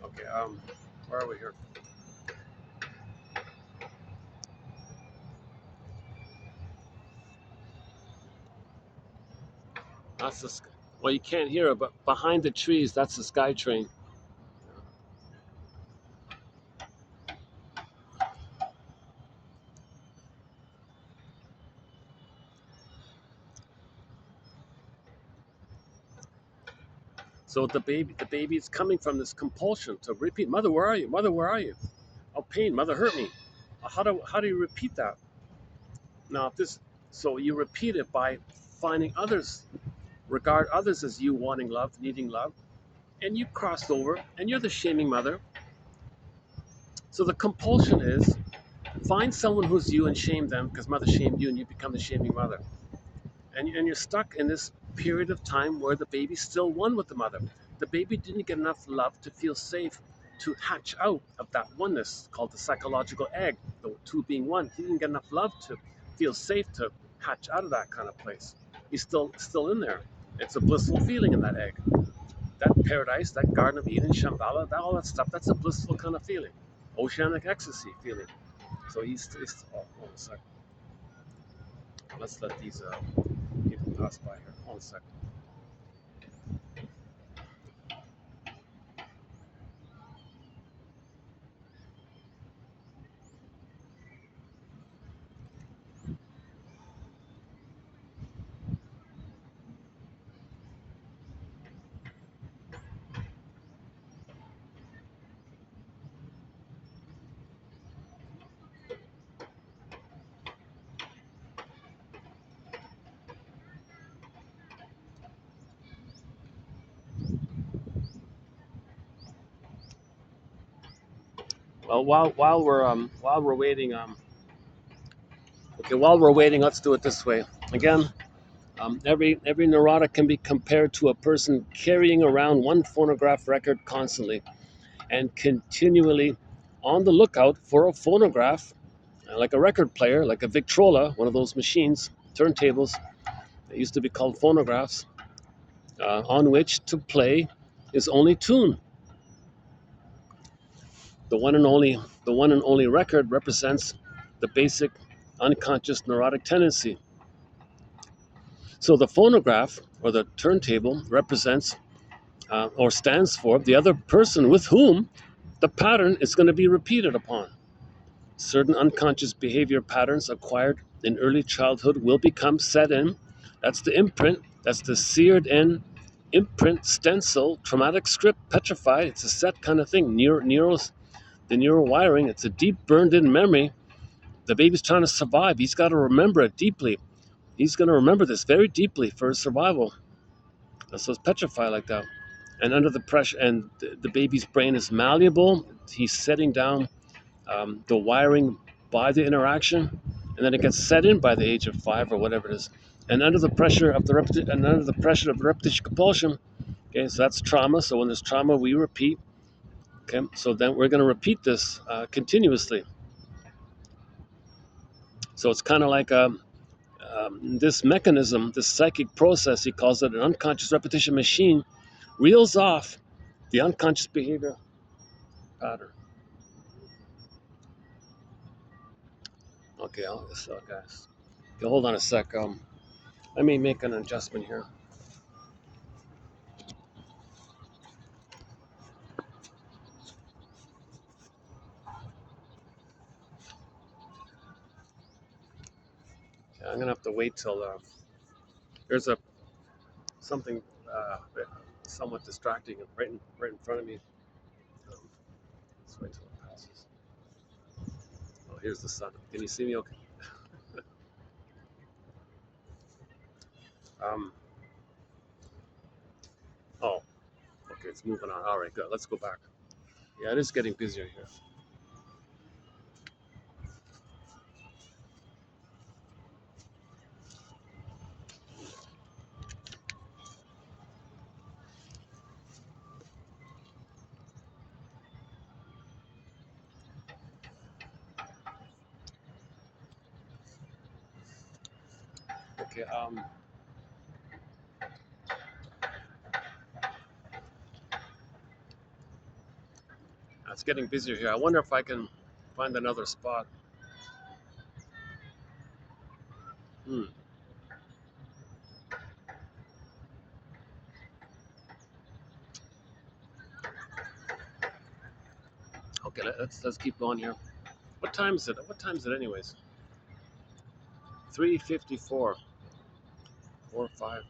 Okay, where are we here? That's the well, you can't hear it, but behind the trees, that's the sky train. So the baby is coming from this compulsion to repeat, "Mother, where are you? Mother, where are you? Oh, pain! Mother, hurt me." How do you repeat that? Now, if this, so you repeat it by finding others, regard others as you wanting love, needing love, and you crossed over, and you're the shaming mother. So the compulsion is find someone who's you and shame them because mother shamed you, and you become the shaming mother. And you're stuck in this period of time where the baby still one with the mother. The baby didn't get enough love to feel safe to hatch out of that oneness called the psychological egg, the two being one. He didn't get enough love to feel safe to hatch out of that kind of place. He's still in there. It's a blissful feeling in that egg. That paradise, that Garden of Eden, Shambhala, all that stuff, that's a blissful kind of feeling. Oceanic ecstasy feeling. So he's oh, hold on a second. Let's let these people pass by here. Hold on a second. Well, while we're waiting, okay, while we're waiting, let's do it this way. Again, every neurotic can be compared to a person carrying around one phonograph record constantly and continually on the lookout for a phonograph, like a record player, like a Victrola, one of those machines, turntables, They used to be called phonographs, on which to play is only tune. The one and only record represents the basic unconscious neurotic tendency. So the phonograph or the turntable represents or stands for the other person with whom the pattern is going to be repeated upon. Certain unconscious behavior patterns acquired in early childhood will become set in. That's the imprint. That's the seared in imprint, stencil, traumatic script, petrified. It's a set kind of thing. The neural wiring. It's a deep burned in memory. The baby's trying to survive. He's got to remember it deeply. He's going to remember this very deeply for his survival. So it's petrified like that. And under the pressure, and the baby's brain is malleable. He's setting down the wiring by the interaction, and then it gets set in by the age of 5 or whatever it is. And under the pressure of the repetition compulsion, okay, so that's trauma. So when there's trauma, we repeat. Okay, so then we're going to repeat this continuously. So it's kind of like this mechanism, this psychic process. He calls it an unconscious repetition machine. Reels off the unconscious behavior pattern. Okay, guys. Okay, hold on a sec. Let me make an adjustment here. Okay, I'm gonna have to wait till there's something somewhat distracting right in front of me. Let's wait till it passes. Oh, here's the sun. Can you see me? Okay. Um. Oh. Okay, it's moving on. All right, good. Let's go back. Yeah, it is getting busier here. Okay. It's getting busier here. I wonder if I can find another spot. Hmm. Okay, let's keep going here. What time is it? What time is it, anyways? 3:54. 4 or 5.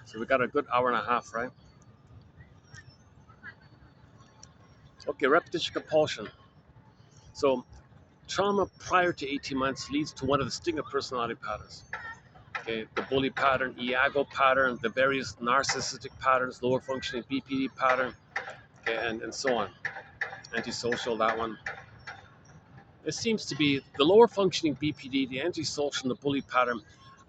So we got a good hour and a half, right? Okay, repetition compulsion. So trauma prior to 18 months leads to one of the stinger personality patterns. Okay, the bully pattern, Iago pattern, the various narcissistic patterns, lower functioning BPD pattern, okay, and so on. Antisocial, that one. It seems to be the lower functioning BPD, the antisocial, and the bully pattern.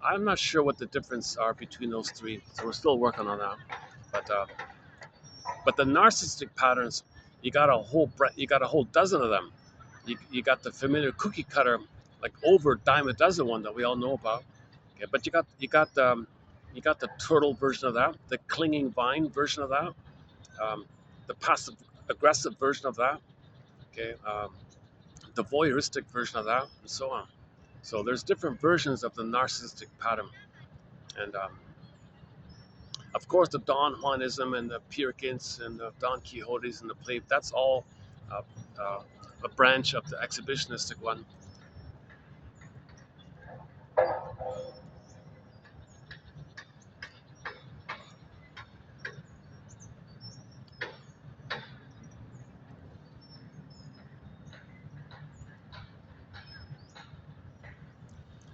I'm not sure what the difference are between those three, so we're still working on that. But the narcissistic patterns, you got a whole dozen of them. You got the familiar cookie cutter, like over dime a dozen one that we all know about. Okay, but you got the turtle version of that, the clinging vine version of that, the passive aggressive version of that. Okay, the voyeuristic version of that, and so on. So there's different versions of the narcissistic pattern, and of course the Don Juanism and the Pyrkins and the Don Quixotes and the play. That's all uh, uh, a branch of the exhibitionistic one.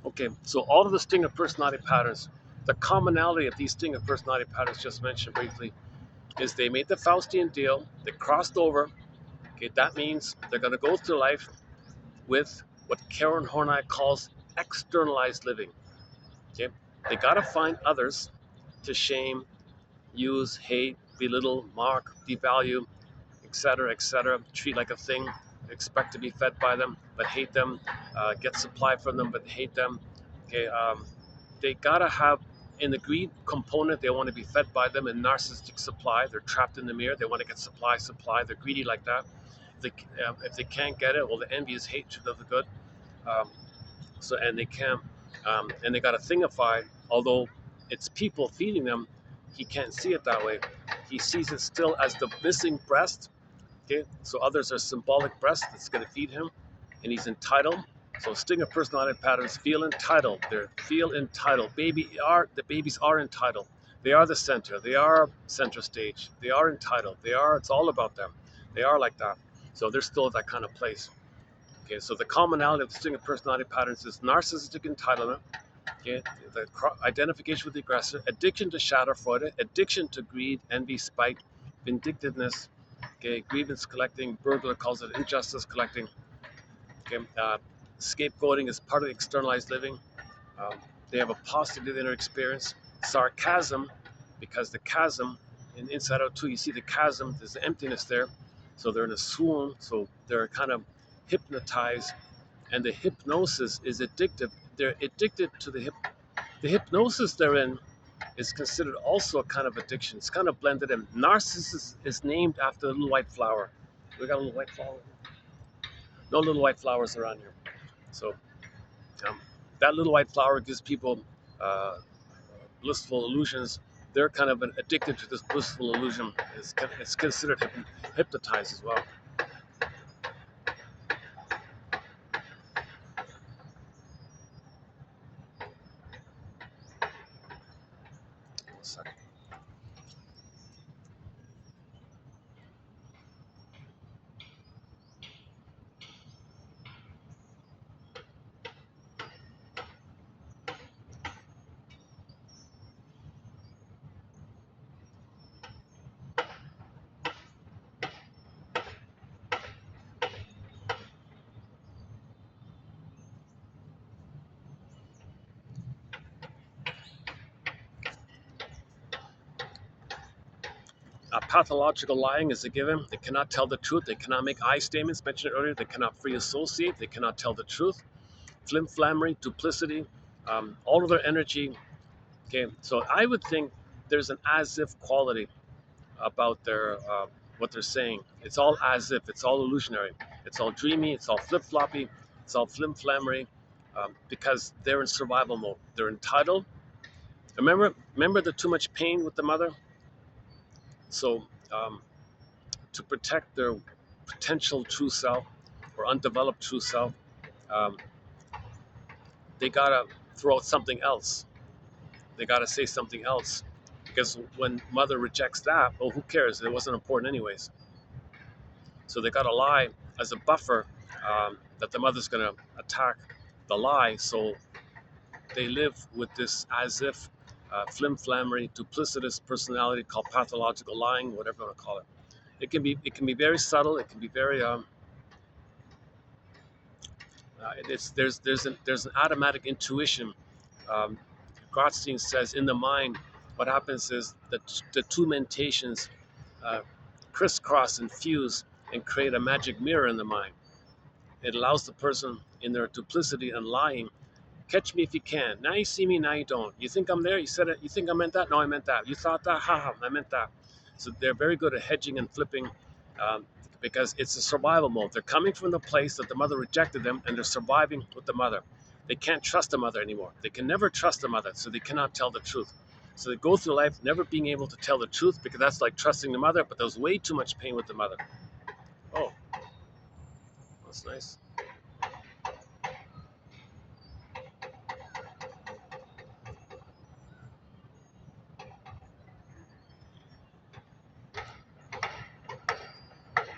Okay, so all of the sting of personality patterns, the commonality of these sting of personality patterns just mentioned briefly is they made the Faustian deal, they crossed over. Okay, that means they're going to go through life with what Karen Horney calls externalized living. Okay, they got to find others to shame, use, hate, belittle, mock, devalue, etc., treat like a thing, expect to be fed by them, but hate them, get supply from them, but hate them. Okay, they gotta have In the greed component, they want to be fed by them in narcissistic supply. They're trapped in the mirror. They want to get supply, supply. They're greedy like that. If they can't get it, well, the envy is hatred of the good. Um, so and they can't, and they got to thingify. Although it's people feeding them, he can't see it that way. He sees it still as the missing breast. Okay, so others are symbolic breast that's going to feed him, and he's entitled. So sting of personality patterns feel entitled. They feel entitled. The babies are entitled. They are the center. They are center stage. They are entitled. They are. It's all about them. They are like that. So they're still at that kind of place. Okay, so the commonality of the sting of personality patterns is narcissistic entitlement. Okay, the identification with the aggressor, addiction to Schadenfreude, addiction to greed, envy, spite, vindictiveness. Okay, grievance collecting. Burglar calls it injustice collecting. Okay, scapegoating is part of externalized living. Um, they have a positive inner experience. Sarcasm, because the chasm in Inside Out 2, you see the chasm, there's the emptiness there. So they're in a swoon, so they're kind of hypnotized, and the hypnosis is addictive. They're addicted to the hypnosis they're in is considered also a kind of addiction. It's kind of blended in. Narcissus is named after the little white flower. We got a little white flower. No little white flowers around here. So um, that little white flower gives people uh, blissful illusions. They're kind of addicted to this blissful illusion. It's considered hypnotized as well. One second. Pathological lying is a given. They cannot tell the truth. They cannot make I statements, mentioned earlier. They cannot free associate. They cannot tell the truth. Flimflammery, duplicity, all of their energy. Okay, so I would think there's an as if quality about their what they're saying. It's all as if. It's all illusionary. It's all dreamy. It's all flip floppy. It's all flimflammery because they're in survival mode. They're entitled. Remember the too much pain with the mother. So to protect their potential true self or undeveloped true self, um, they gotta throw out something else. They gotta say something else because when mother rejects that, well, who cares? It wasn't important anyways. So they gotta lie as a buffer that the mother's gonna attack the lie. So they live with this as if flimflammery, duplicitous personality called pathological lying, whatever you want to call it. It can be very subtle. It can be very there's an automatic intuition. Um, Gottstein says in the mind, what happens is that the two mentations uh, crisscross and fuse and create a magic mirror in the mind. It allows the person in their duplicity and lying, catch me if you can. Now you see me, now you don't. You think I'm there? You said it. You think I meant that? No, I meant that. You thought that? Ha ha, I meant that. So they're very good at hedging and flipping um, because it's a survival mode. They're coming from the place that the mother rejected them and they're surviving with the mother. They can't trust the mother anymore. They can never trust the mother, so they cannot tell the truth. So they go through life never being able to tell the truth because that's like trusting the mother, but there's way too much pain with the mother. Oh, that's nice.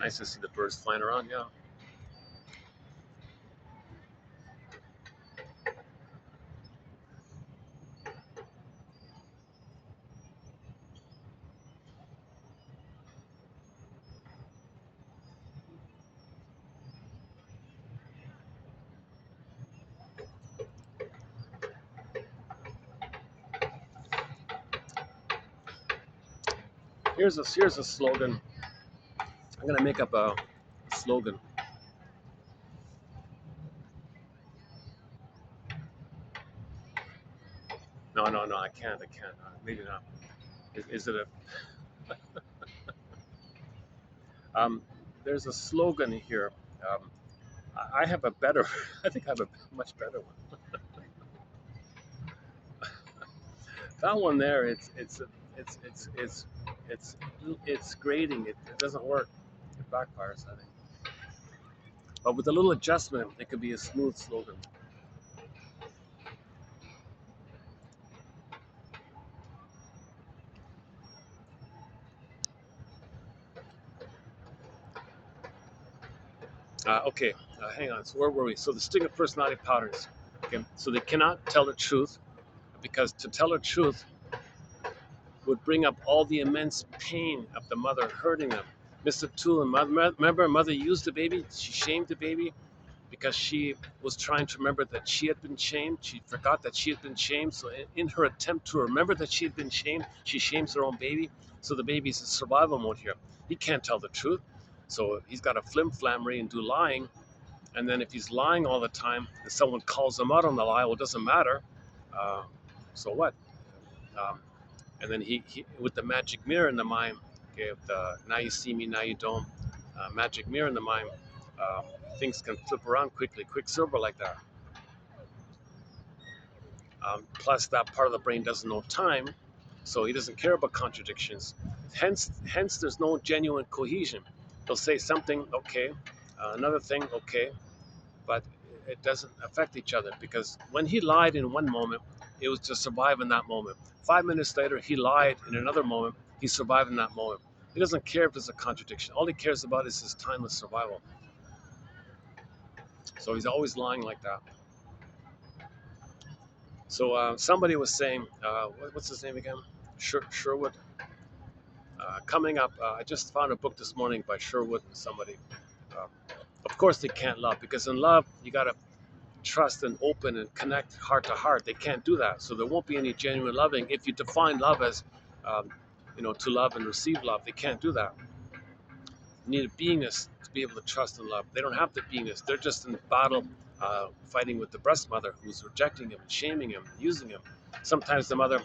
Nice to see the birds flying around, yeah. Here's a slogan. I'm gonna make up a slogan. No, no, I can't. Maybe not. Is it a? Um, there's a slogan here. Um, I have a better. I think I have a much better one. That one there, it's it's it's it's it's grating. It doesn't work. It backfires, I think. But with a little adjustment, it could be a smooth slogan. Okay, hang on. So where were we? So the sting of personality patterns. Okay, so they cannot tell the truth because to tell the truth would bring up all the immense pain of the mother hurting them. Mr. Toole, remember, mother used the baby. She shamed the baby because she was trying to remember that she had been shamed. She forgot that she had been shamed. So in her attempt to remember that she had been shamed, she shames her own baby. So the baby's in survival mode here. He can't tell the truth. So he's got to flim-flammery and do lying. And then if he's lying all the time and someone calls him out on the lie, well, it doesn't matter. Uh, so what? Um, and then he with the magic mirror in the mind, okay, the now you see me, now you don't, magic mirror in the mind, um, things can flip around quickly, quicksilver like that. Plus, that part of the brain doesn't know time, so he doesn't care about contradictions. Hence, there's no genuine cohesion. They'll say something, okay, another thing, okay, but it doesn't affect each other because when he lied in one moment, it was to survive in that moment. 5 minutes later, he lied in another moment, he survived in that moment. He doesn't care if there's a contradiction. All he cares about is his timeless survival. So he's always lying like that. So somebody was saying, what's his name again? Sherwood. Coming up, I just found a book this morning by Sherwood and somebody. Uh, of course, they can't love because in love, you got to trust and open and connect heart to heart. They can't do that. So there won't be any genuine loving. If you define love as, um, to love and receive love, they can't do that. You need a beingness to be able to trust and love. They don't have the beingness. They're just in battle, fighting with the breast mother who's rejecting him, shaming him, using him. Sometimes the mother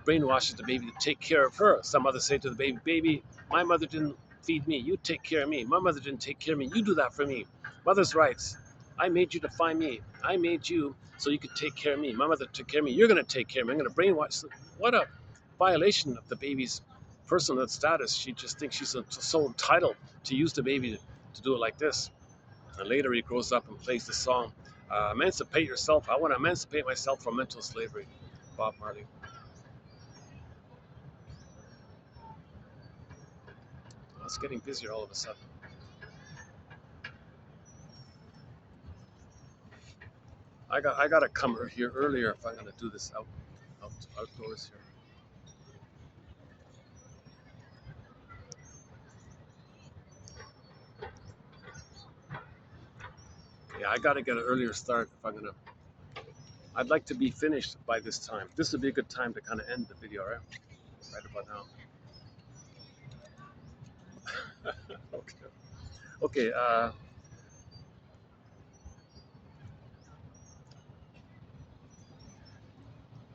brainwashes the baby to take care of her. Some others say to the baby, baby, my mother didn't feed me. You take care of me. My mother didn't take care of me. You do that for me. Mother's rights. I made you to find me. I made you so you could take care of me. My mother took care of me. You're going to take care of me. I'm going to brainwash. What a violation of the baby's personal status. She just thinks she's so entitled to use the baby to do it like this. And later he grows up and plays the song, Emancipate Yourself. I want to emancipate myself from mental slavery. Bob Marley. It's getting busier all of a sudden. I got to come here earlier if I'm gonna do this outdoors here. Yeah, I got to get an earlier start if I'm gonna. I'd like to be finished by this time. This would be a good time to kind of end the video, right? Right about now. Okay. Okay.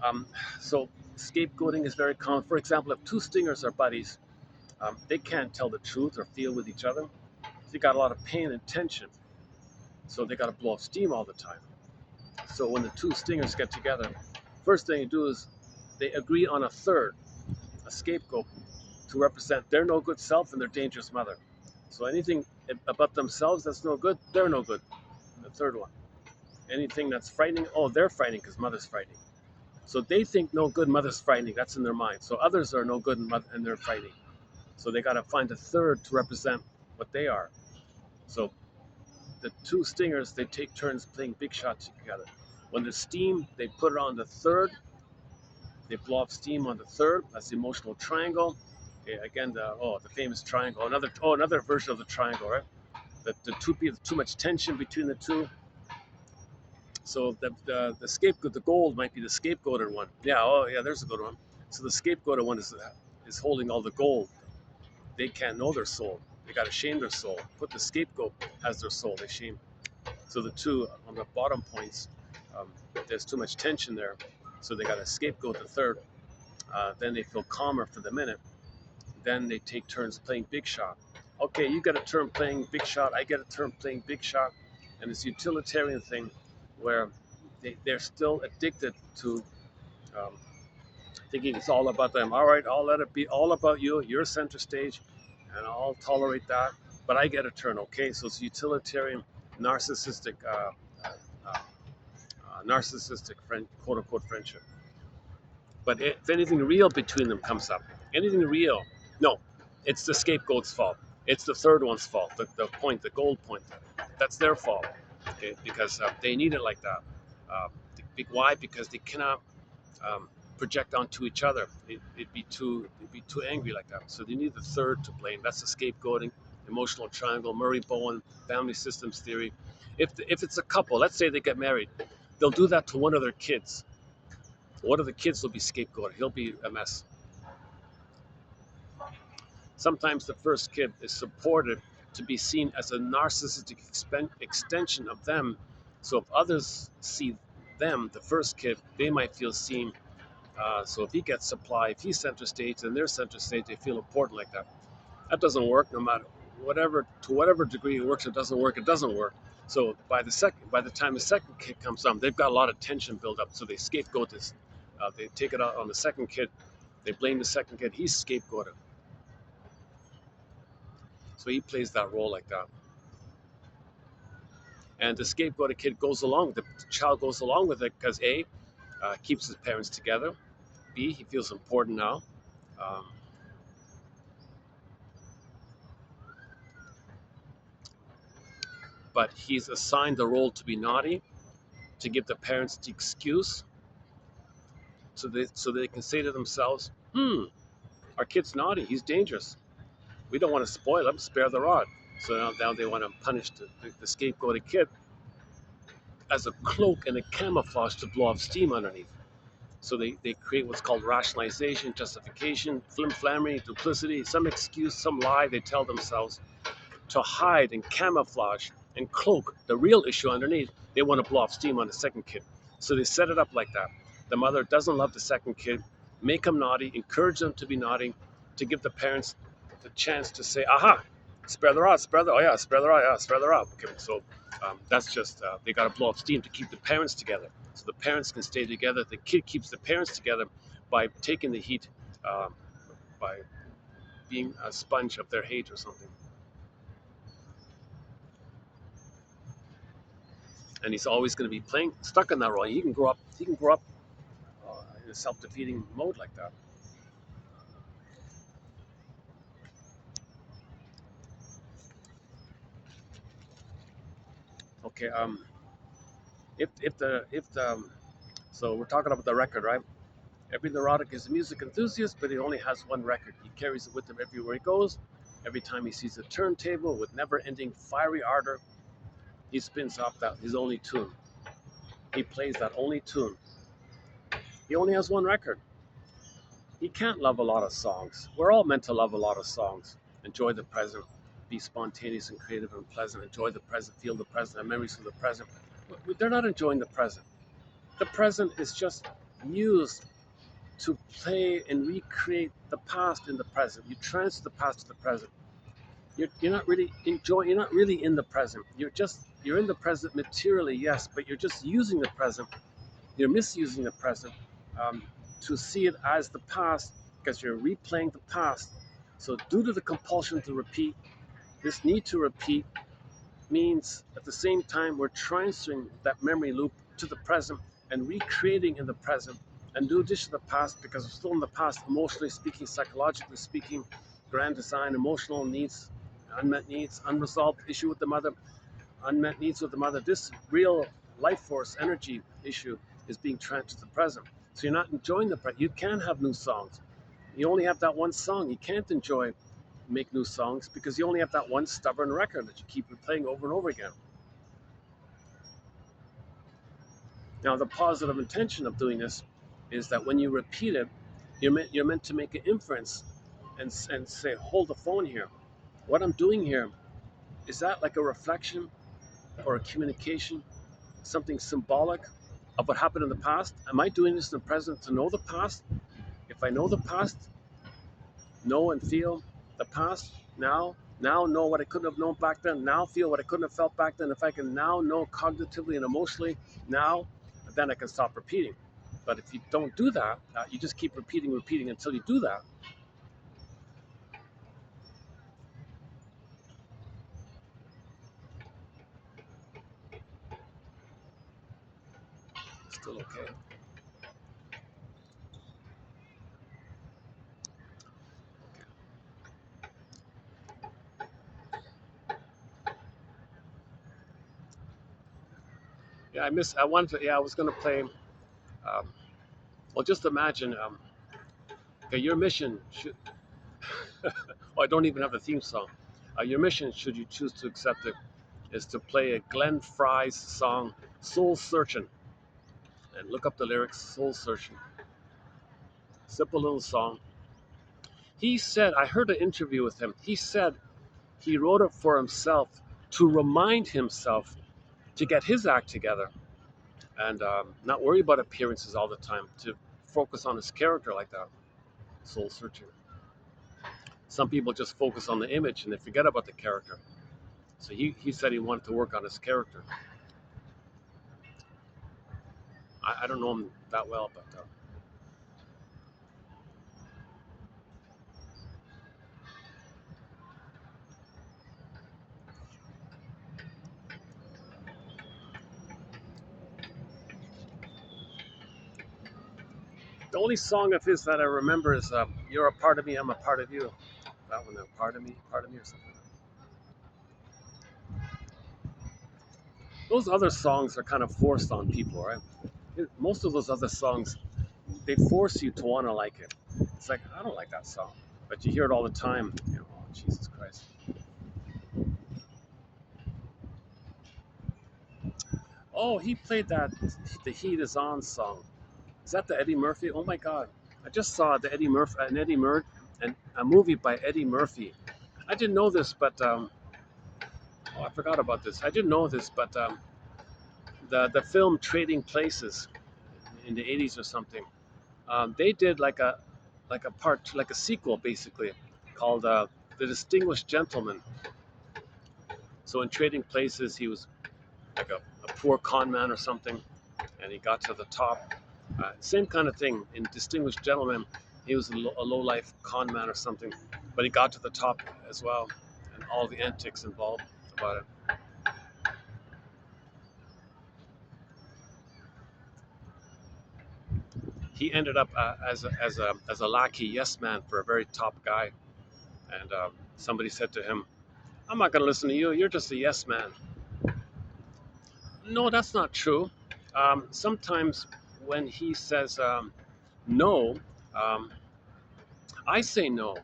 Um, so scapegoating is very common. For example, if two stingers are buddies, they can't tell the truth or feel with each other. They got a lot of pain and tension, so they got to blow off steam all the time. So when the two stingers get together, first thing you do is they agree on a third, a scapegoat, to represent their no good self and their dangerous mother. So anything about themselves that's no good, they're no good. The third one. Anything that's frightening, oh, they're frightening because mother's frightening. So they think no good, mother's frightening. That's in their mind. So others are no good and they're frightening. So they got to find a third to represent what they are. So the two stingers, they take turns playing big shots together. When there's steam, they put it on the third. They blow off steam on the third. That's the emotional triangle. Okay, again, the famous triangle. Another version of the triangle, right? The two people, too much tension between the two. So the scapegoat, the gold might be the scapegoated one. Yeah, oh yeah, there's a good one. So the scapegoated one is holding all the gold. They can't know their soul. They got to shame their soul. Put the scapegoat as their soul. They shame. So the two on the bottom points, there's too much tension there. So they got to scapegoat the third. Then they feel calmer for the minute. Then they take turns playing big shot. Okay, you get a turn playing big shot, I get a turn playing big shot, and it's a utilitarian thing where they're still addicted to um, thinking it's all about them. All right, I'll let it be all about you. You're center stage, and I'll tolerate that. But I get a turn, okay? So it's utilitarian, narcissistic, quote unquote friendship. But if anything real between them comes up, anything real, no, it's the scapegoat's fault. It's the third one's fault. The gold point. That's their fault. Okay, because they need it like that. Uh, why? Because they cannot um, project onto each other. It'd be too angry like that. So they need the third to blame. That's the scapegoating, emotional triangle, Murray Bowen, family systems theory. If it's a couple, let's say they get married, they'll do that to one of their kids. One of the kids will be scapegoated. He'll be a mess. Sometimes the first kid is supported to be seen as a narcissistic extension of them. So if others see them, the first kid, they might feel seen. So if he gets supply, if he's center stage and they're center stage, they feel important like that. That doesn't work no matter whatever degree it works, it doesn't work, it doesn't work. So by the time the second kid comes on, they've got a lot of tension built up. So they scapegoat this. They take it out on the second kid. They blame the second kid. He's scapegoated. So he plays that role like that. And the scapegoated kid goes along. The child goes along with it because A, keeps his parents together. B, he feels important now. Um, but he's assigned the role to be naughty, to give the parents the excuse, so they can say to themselves, our kid's naughty, he's dangerous. We don't want to spoil him, spare the rod. So now they want to punish the scapegoated kid as a cloak and a camouflage to blow off steam underneath. So they create what's called rationalization, justification, flimflammery, duplicity, some excuse, some lie they tell themselves to hide and camouflage and cloak the real issue underneath. They want to blow off steam on the second kid. So they set it up like that. The mother doesn't love the second kid, make them naughty, encourage them to be naughty, to give the parents the chance to say, aha, spare the rod, spare the rod, spare the rod. Okay, so that's just, they got to blow off steam to keep the parents together. So the parents can stay together. The kid keeps the parents together by taking the heat, by being a sponge of their hate or something. And he's always going to be playing stuck in that role. He can grow up. He can grow up in a self-defeating mode like that. Okay. If the so we're talking about the record, right? Every neurotic is a music enthusiast, but he only has one record. He carries it with him everywhere he goes. Every time he sees a turntable with never-ending fiery ardor, he spins off that his only tune. He plays that only tune. He only has one record. He can't love a lot of songs. We're all meant to love a lot of songs. Enjoy the present, be spontaneous and creative and pleasant. Enjoy the present, feel the present, have memories of the present. But they're not enjoying the present. The present is just used to play and recreate the past in the present. You transfer the past to the present. You're not really enjoying. You're not really in the present. You're in the present materially, yes, but you're just using the present. You're misusing the present um, to see it as the past because you're replaying the past. So, due to the compulsion to repeat, this need to repeat means at the same time we're transferring that memory loop to the present and recreating in the present and do this to the past because we're still in the past, emotionally speaking, psychologically speaking, grand design, emotional needs, unmet needs, unresolved issue with the mother, unmet needs with the mother. This real life force energy issue is being transferred to the present. So you're not enjoying the present. You can have new songs. You only have that one song. You can't make new songs because you only have that one stubborn record that you keep replaying over and over again. Now, the positive intention of doing this is that when you repeat it, you're meant to make an inference and say, hold the phone here. What I'm doing here, is that like a reflection or a communication, something symbolic? of what happened in the past? Am I doing this in the present to know the past? If I know the past, know and feel the past now know what I couldn't have known back then, now feel what I couldn't have felt back then. If I can now know cognitively and emotionally now, then I can stop repeating. But if you don't do that, you just keep repeating until you do that. It's still okay. Yeah, I wanted to, yeah, I was going to play, well, just imagine, okay, your mission should, well, I don't even have the theme song. Your mission, should you choose to accept it, is to play a Glenn Fry's song, Soul Searching. And look up the lyrics, Soul Searching. Simple little song. He said, I heard an interview with him. He said he wrote it for himself to remind himself to get his act together and not worry about appearances all the time, to focus on his character like that. Soul Searching. Some people just focus on the image and they forget about the character. So he said he wanted to work on his character. I don't know him that well, but the only song of his that I remember is "You're a Part of Me, I'm a Part of You." That one, part of me, or something. Those other songs are kind of forced on people, right? Most of those other songs, they force you to want to like it. It's like, I don't like that song, but you hear it all the time. You know, oh, Jesus Christ. Oh, he played that "The Heat Is On" song. Is that the Eddie Murphy? Oh my God! I just saw the Eddie Murphy, and a movie by Eddie Murphy. I didn't know this, but oh, I forgot about this. I didn't know this, but the film Trading Places in the '80s or something. They did like a sequel basically called The Distinguished Gentleman. So in Trading Places, he was like a poor con man or something, and he got to the top. Same kind of thing in Distinguished Gentleman. He was a low life con man or something, but he got to the top as well, and all the antics involved about it. He ended up as a lackey yes man for a very top guy, and somebody said to him, "I'm not going to listen to you. You're just a yes man." No, that's not true. Sometimes when he says no, um, I say no.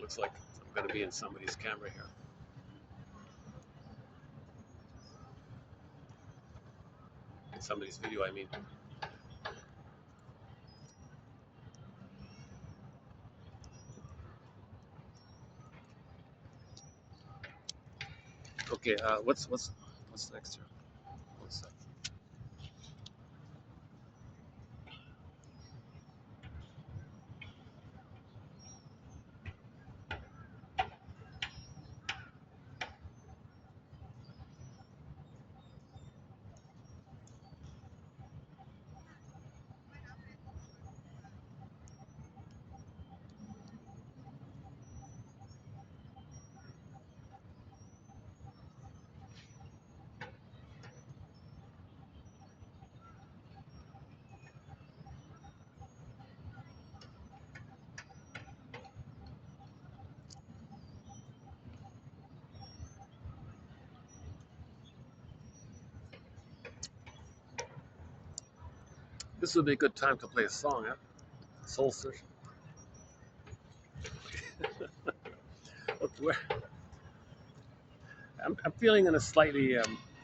Looks like I'm going to be in somebody's camera here. In somebody's video, I mean. Okay, what's next here? One sec. This would be a good time to play a song, huh? Soul Searching. Look, I'm feeling in a slightly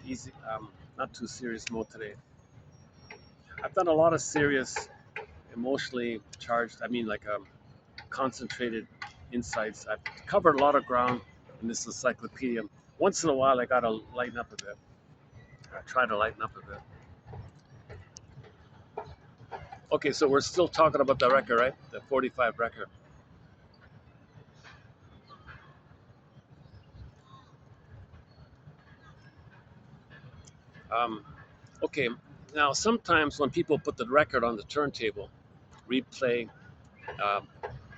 easy, not too serious mode today. I've done a lot of serious, emotionally charged, I mean, like concentrated insights. I've covered a lot of ground. in this encyclopedia. Once in a while, I gotta lighten up a bit. I try to lighten up a bit. Okay, so we're still talking about the record, right? The 45 record. Um, okay, now sometimes when people put the record on the turntable, replay um,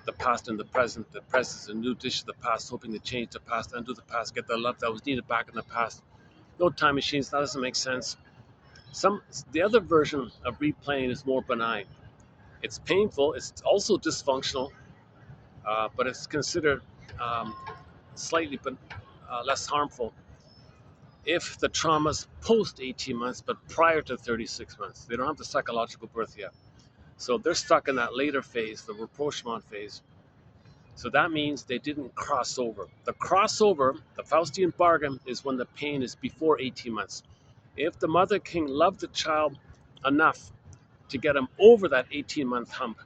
the past and the present is a new dish of the past, hoping to change the past, undo the past, get the love that was needed back in the past. No time machines, that doesn't make sense. Some the other version of replaying is more benign. It's painful. It's also dysfunctional, but it's considered um, slightly less harmful if the trauma's post 18 months, but prior to 36 months. They don't have the psychological birth yet. So they're stuck in that later phase, the rapprochement phase. So that means they didn't cross over. The crossover, the Faustian bargain, is when the pain is before 18 months. If the mother king loved the child enough to get him over that 18-month hump,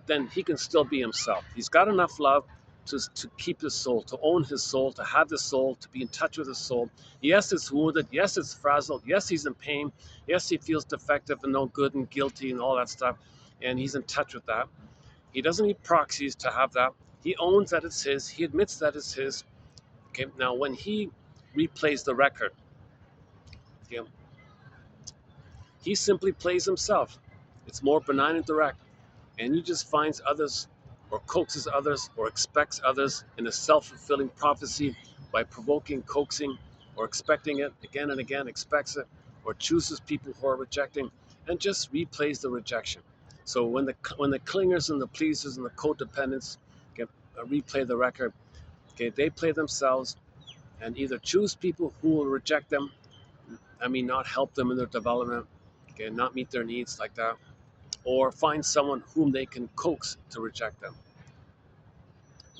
then he can still be himself. He's got enough love to keep his soul, to own his soul, to have the soul, to be in touch with his soul. Yes, it's wounded. Yes, it's frazzled. Yes, he's in pain. Yes, he feels defective and no good and guilty and all that stuff. And he's in touch with that. He doesn't need proxies to have that. He owns that it's his. He admits that it's his. Okay. Now, when he replays the record, okay, he simply plays himself. It's more benign and direct. And he just finds others or coaxes others or expects others in a self-fulfilling prophecy by provoking, coaxing, or expecting it again and again, expects it, or chooses people who are rejecting and just replays the rejection. So when the clingers and the pleasers and the codependents get replay the record, okay, they play themselves and either choose people who will reject them, I mean not help them in their development, okay, not meet their needs like that, or find someone whom they can coax to reject them.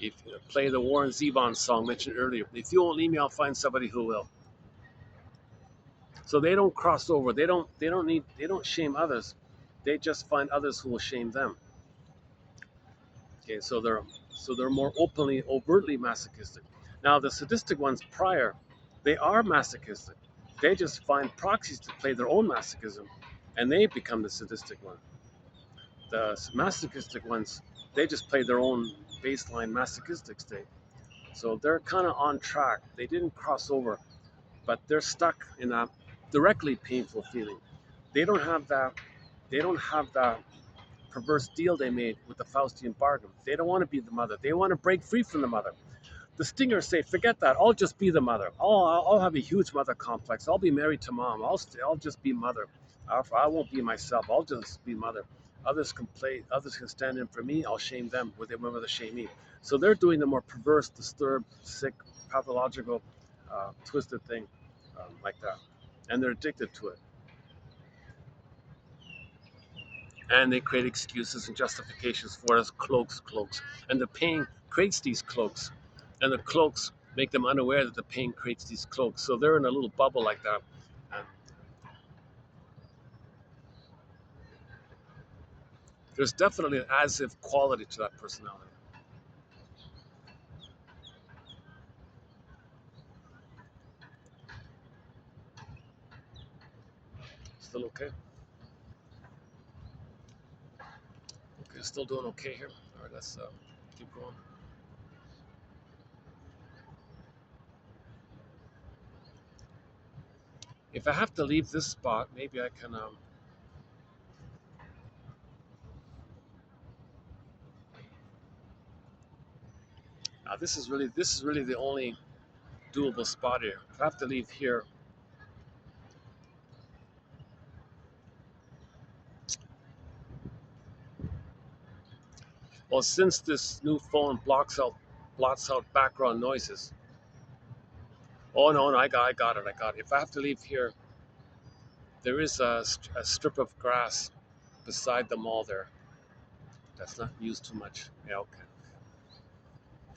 If you play the Warren Zevon song mentioned earlier, if you won't leave me, I'll find somebody who will. So they don't cross over. They don't shame others. They just find others who will shame them. Okay, so they're more openly, overtly masochistic. Now the sadistic ones prior, they are masochistic. They just find proxies to play their own masochism, and they become the sadistic one. The masochistic ones, they just play their own baseline masochistic state. So they're kind of on track. They didn't cross over, but they're stuck in a directly painful feeling. They don't have that. They don't have that perverse deal they made with the Faustian bargain. They don't want to be the mother. They want to break free from the mother. The stingers say, "Forget that. I'll just be the mother. I'll have a huge mother complex. I'll be married to mom. I'll just be mother. I won't be myself. I'll just be mother. Others can play. Others can stand in for me. I'll shame them with whoever they shame me." So they're doing the more perverse, disturbed, sick, pathological, twisted thing like that, and they're addicted to it. And they create excuses and justifications for us, cloaks, and the pain creates these cloaks, and the cloaks make them unaware that the pain creates these cloaks. So they're in a little bubble like that, and there's definitely an as-if quality to that personality. Still okay? Okay, still doing okay here. All right, let's keep going. If I have to leave this spot, maybe I can. This is really the only doable spot here. If I have to leave here, well, since this new phone blots out background noises. Oh no, no, I got it. If I have to leave here, there is a strip of grass beside the mall there. That's not used too much. Yeah, okay.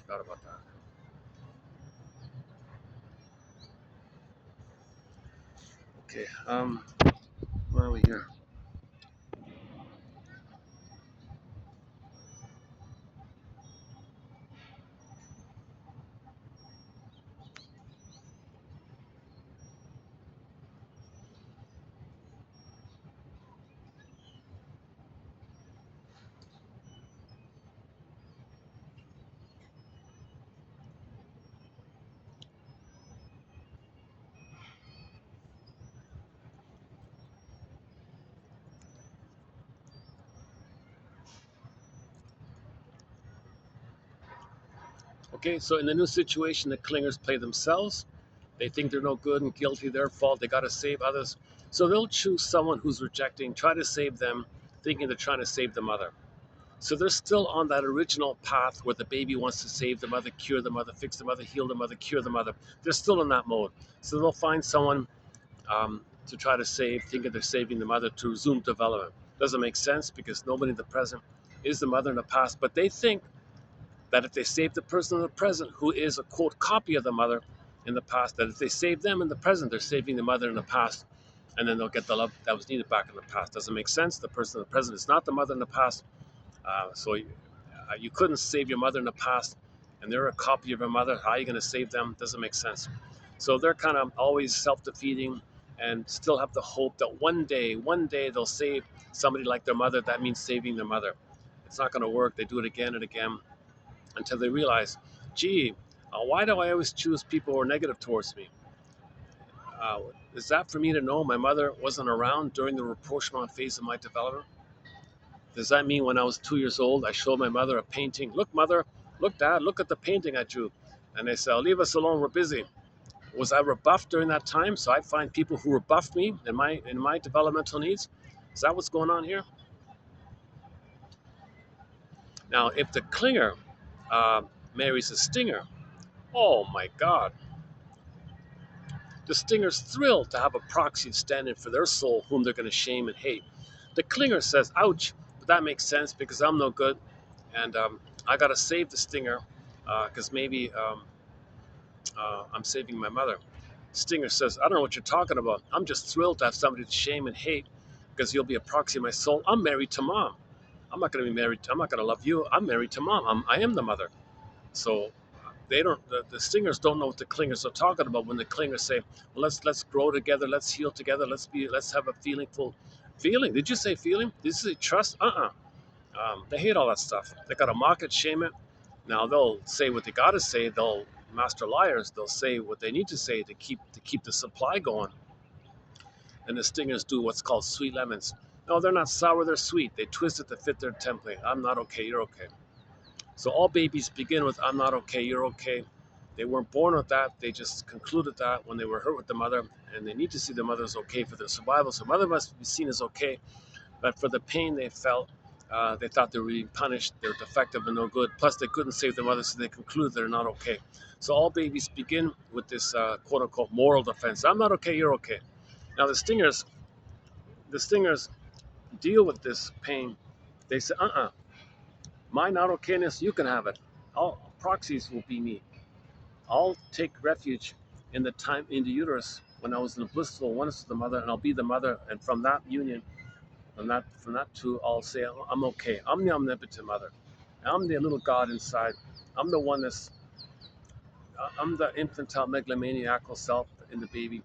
Forgot about that. Okay. Where are we here? Okay, so in the new situation, the clingers play themselves. They think they're no good and guilty, their fault. They got to save others. So they'll choose someone who's rejecting, try to save them, thinking they're trying to save the mother. So they're still on that original path where the baby wants to save the mother, cure the mother, fix the mother, heal the mother, cure the mother. They're still in that mode. So they'll find someone to try to save, thinking they're saving the mother to resume development. Doesn't make sense because nobody in the present is the mother in the past, but they think that if they save the person in the present who is a quote copy of the mother in the past, that if they save them in the present, they're saving the mother in the past, and then they'll get the love that was needed back in the past. Doesn't make sense. The person in the present is not the mother in the past, so you couldn't save your mother in the past, and they're a copy of your mother. How are you going to save them? Doesn't make sense. So they're kind of always self-defeating, and still have the hope that one day they'll save somebody like their mother. That means saving their mother. It's not going to work. They do it again and again until they realize, gee, why do I always choose people who are negative towards me? Uh, is that for me to know my mother wasn't around during the rapprochement phase of my development? Does that mean when I was 2 years old, I showed my mother a painting? Look, mother, look, dad, look at the painting I drew. And they said, oh, leave us alone, we're busy. Was I rebuffed during that time? So I find people who rebuff me in my developmental needs. Is that what's going on here? Now, if the clinger uh, marries a stinger, oh my God, the stinger's thrilled to have a proxy stand in for their soul, whom they're going to shame and hate. The clinger says, ouch, but that makes sense because I'm no good, and I got to save the stinger because maybe I'm saving my mother. Stinger says, I don't know what you're talking about. I'm just thrilled to have somebody to shame and hate because you'll be a proxy of my soul. I'm married to mom. I'm not going to be married. I'm not going to love you. I'm married to mom. I am the mother. So they don't. The stingers don't know what the clingers are talking about when the clingers say, well, let's grow together. Let's heal together. Let's have a feelingful feeling. Did you say feeling? Did you say trust? They hate all that stuff. They got to mock it, shame it. Now they'll say what they got to say. They'll master liars. They'll say what they need to say to keep the supply going. And the stingers do what's called sweet lemons. No, they're not sour. They're sweet. They twist it to fit their template. I'm not okay. You're okay. So all babies begin with I'm not okay. You're okay. They weren't born with that. They just concluded that when they were hurt with the mother, and they need to see the mother's okay for their survival. So mother must be seen as okay, but for the pain they felt, they thought they were being punished. They're defective and no good. Plus, they couldn't save their mother, so they concluded they're not okay. So all babies begin with this quote unquote moral defense. I'm not okay. You're okay. Now the stingers deal with this pain. They say, my not okayness, you can have it. All proxies will be me. I'll take refuge in the time in the uterus when I was in a blissful oneness with the mother, and I'll be the mother. And from that union, from that too, I'll say I'm okay. I'm the omnipotent mother. I'm the little God inside. I'm the one I'm the infantile megalomaniacal self in the baby,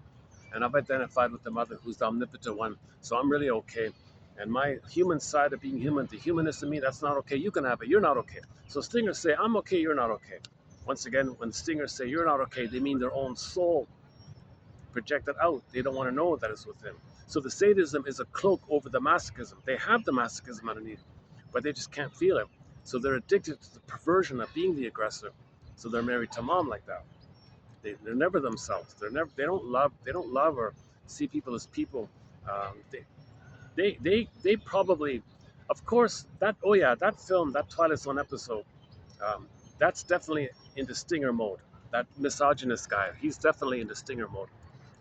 and I've identified with the mother who's the omnipotent one. So I'm really okay. And my human side of being human, the humanness of me, that's not okay. You can have it. You're not okay. So stingers say, I'm okay. You're not okay. Once again, when stingers say you're not okay, they mean their own soul projected out. They don't want to know that it's within. So the sadism is a cloak over the masochism. They have the masochism underneath, but they just can't feel it. So they're addicted to the perversion of being the aggressor. So they're married to mom like that. They're never themselves. They don't love. They don't love or see people as people. They probably, of course, that. Oh yeah, that film, that Twilight Zone episode. Um, that's definitely in the stinger mode. That misogynist guy, he's definitely in the stinger mode.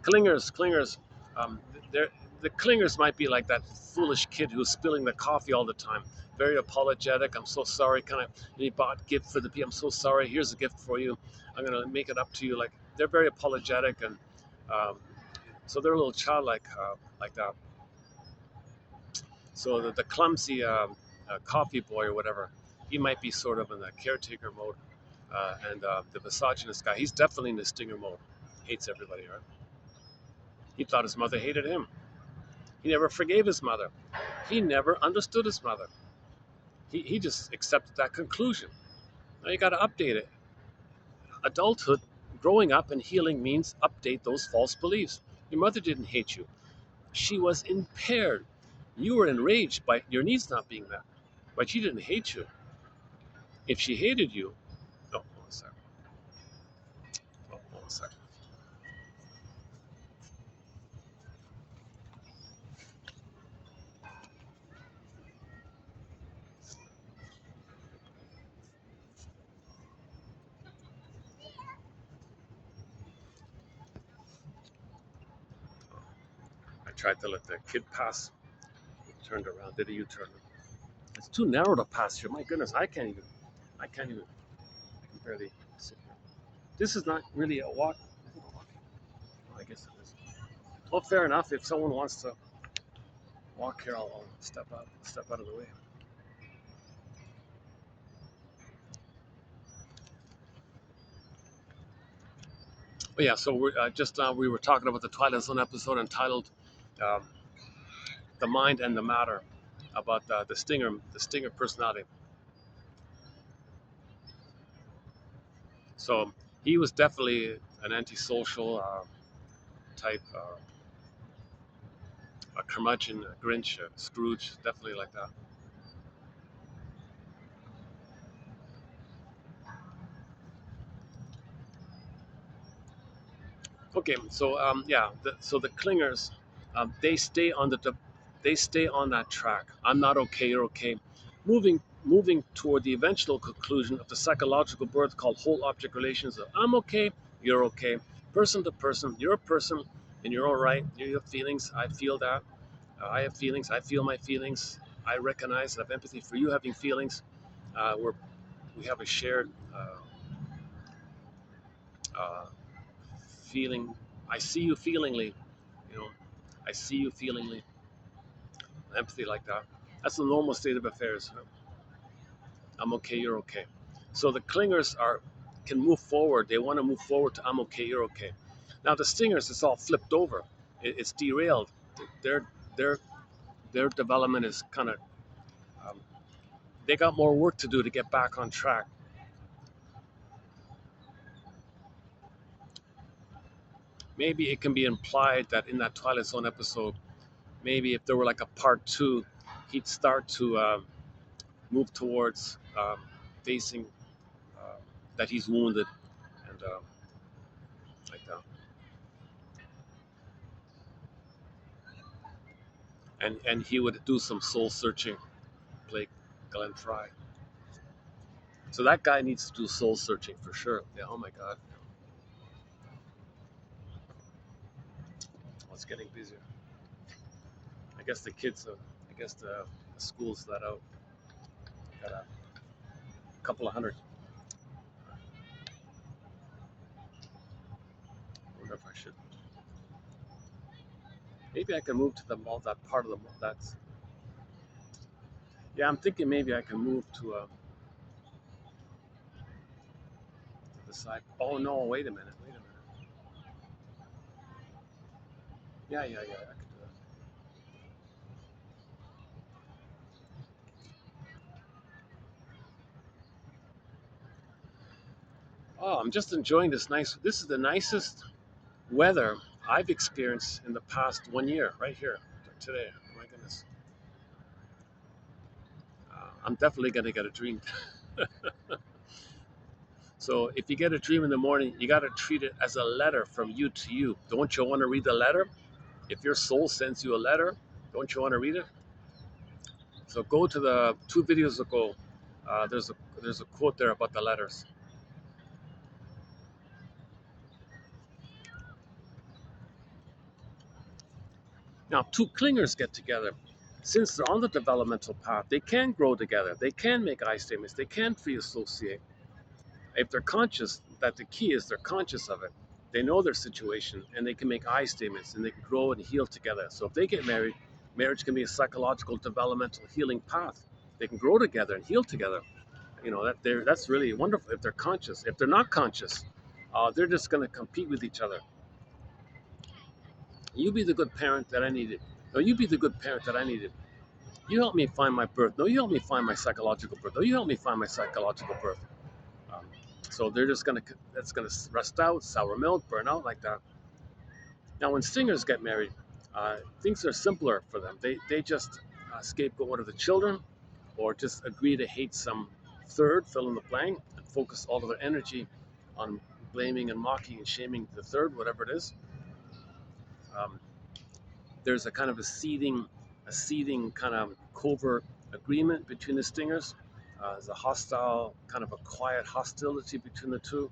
Clingers. Um, they're, the clingers might be like that foolish kid who's spilling the coffee all the time. Very apologetic. I'm so sorry. Kind of, he bought gift for the people. I'm so sorry. Here's a gift for you. I'm gonna make it up to you. Like they're very apologetic, and um, so they're a little childlike like that. So the clumsy coffee boy or whatever, he might be sort of in the caretaker mode, and the misogynist guy, he's definitely in the stinger mode. Hates everybody, right? He thought his mother hated him. He never forgave his mother. He never understood his mother. He just accepted that conclusion. Now you got to update it. Adulthood, growing up and healing means update those false beliefs. Your mother didn't hate you. She was impaired. You were enraged by your needs not being met, but she didn't hate you. If she hated you, no, sorry. second. I tried to let the kid pass. He turned around, did a U-turn. It's too narrow to pass here. My goodness, I can't even, I can barely sit here. This is not really a walk. Is it a walk? Oh, I guess it is. Well, fair enough. If someone wants to walk here, I'll step out of the way. But yeah, so we were talking about the Twilight Zone episode entitled um, "The Mind and the Matter," about the Stinger personality. So he was definitely an antisocial type, a curmudgeon, a Grinch, a Scrooge, definitely like that. Okay, so so the clingers, they stay on they stay on that track. I'm not okay, you're okay. Moving toward the eventual conclusion of the psychological birth called whole object relations of I'm okay, you're okay, person to person, you're a person, and you're all right. You have feelings, I feel that. I have feelings, I feel my feelings. I recognize, I have empathy for you having feelings. We have a shared uh, feeling. I see you feelingly, you know. I see you feelingly, empathy like that. That's the normal state of affairs. I'm okay, you're okay. So the clingers can move forward. They want to move forward to I'm okay, you're okay. Now the stingers, it's all flipped over. It's derailed. Their their their development is kind of um, they got more work to do to get back on track. Maybe it can be implied that in that Twilight Zone episode, maybe if there were like a part two, he'd start to move towards facing uh, that he's wounded and like that. And he would do some soul searching, play Glenn Fry. So that guy needs to do soul searching for sure. Yeah. Oh my God. Oh, it's getting busier. I guess the kids. I guess the schools let out. Got a couple of hundred. I wonder if I should. Maybe I can move to the mall. That part of the mall. That's. Yeah, I'm thinking maybe I can move to the side. Oh no! Wait a minute. Wait a minute. Yeah, yeah, yeah. I could do that. Oh, I'm just enjoying this nice. This is the nicest weather I've experienced in the past 1 year, right here, today. Oh my goodness. I'm definitely going to get a dream. So if you get a dream in the morning, you got to treat it as a letter from you to you. Don't you want to read the letter? If your soul sends you a letter, don't you want to read it? So go to the 2 videos ago. There's a quote there about the letters. Now, two clingers get together. Since they're on the developmental path, they can grow together. They can make I statements. They can free associate. If they're conscious, that the key is they're conscious of it. They know their situation and they can make I statements and they can grow and heal together. So if they get married, marriage can be a psychological developmental healing path. They can grow together and heal together. That's really wonderful if they're conscious. If they're not conscious, they're just going to compete with each other. You be the good parent that I needed. No, you be the good parent that I needed. You help me find my birth. No, you help me find my psychological birth. No, you help me find my psychological birth. Um, so they're just gonna that's gonna rust out, sour milk, burn out like that. Now, when singers get married, things are simpler for them. They just scapegoat one of the children, or just agree to hate some third, fill in the blank, and focus all of their energy on blaming and mocking and shaming the third, whatever it is. Um, there's a kind of a seething kind of covert agreement between the stingers. There's a hostile, kind of a quiet hostility between the two.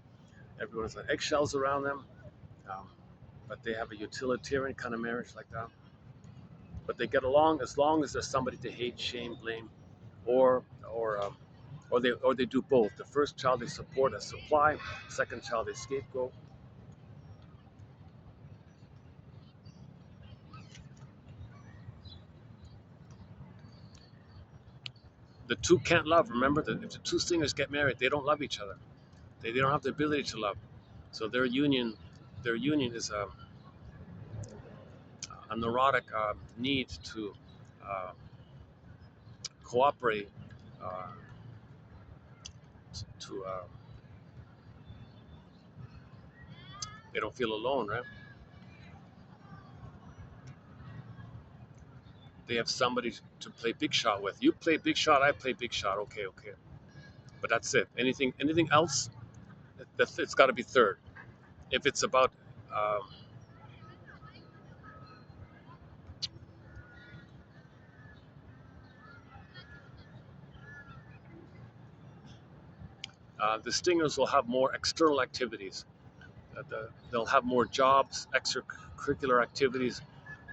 Everyone's on eggshells around them, um, but they have a utilitarian kind of marriage like that. But they get along as long as there's somebody to hate, shame, blame, or or um, or they do both. The first child they support as supply, second child they scapegoat. The two can't love. Remember that if the two singers get married, they don't love each other. They don't have the ability to love. So their union is a neurotic need to uh, cooperate, uh, to they don't feel alone, right? They have somebody to play big shot with. You play big shot, I play big shot. Okay, okay, but that's it. Anything else, it's got to be third. If it's about um, the stingers will have more external activities. They'll have more jobs, extracurricular activities.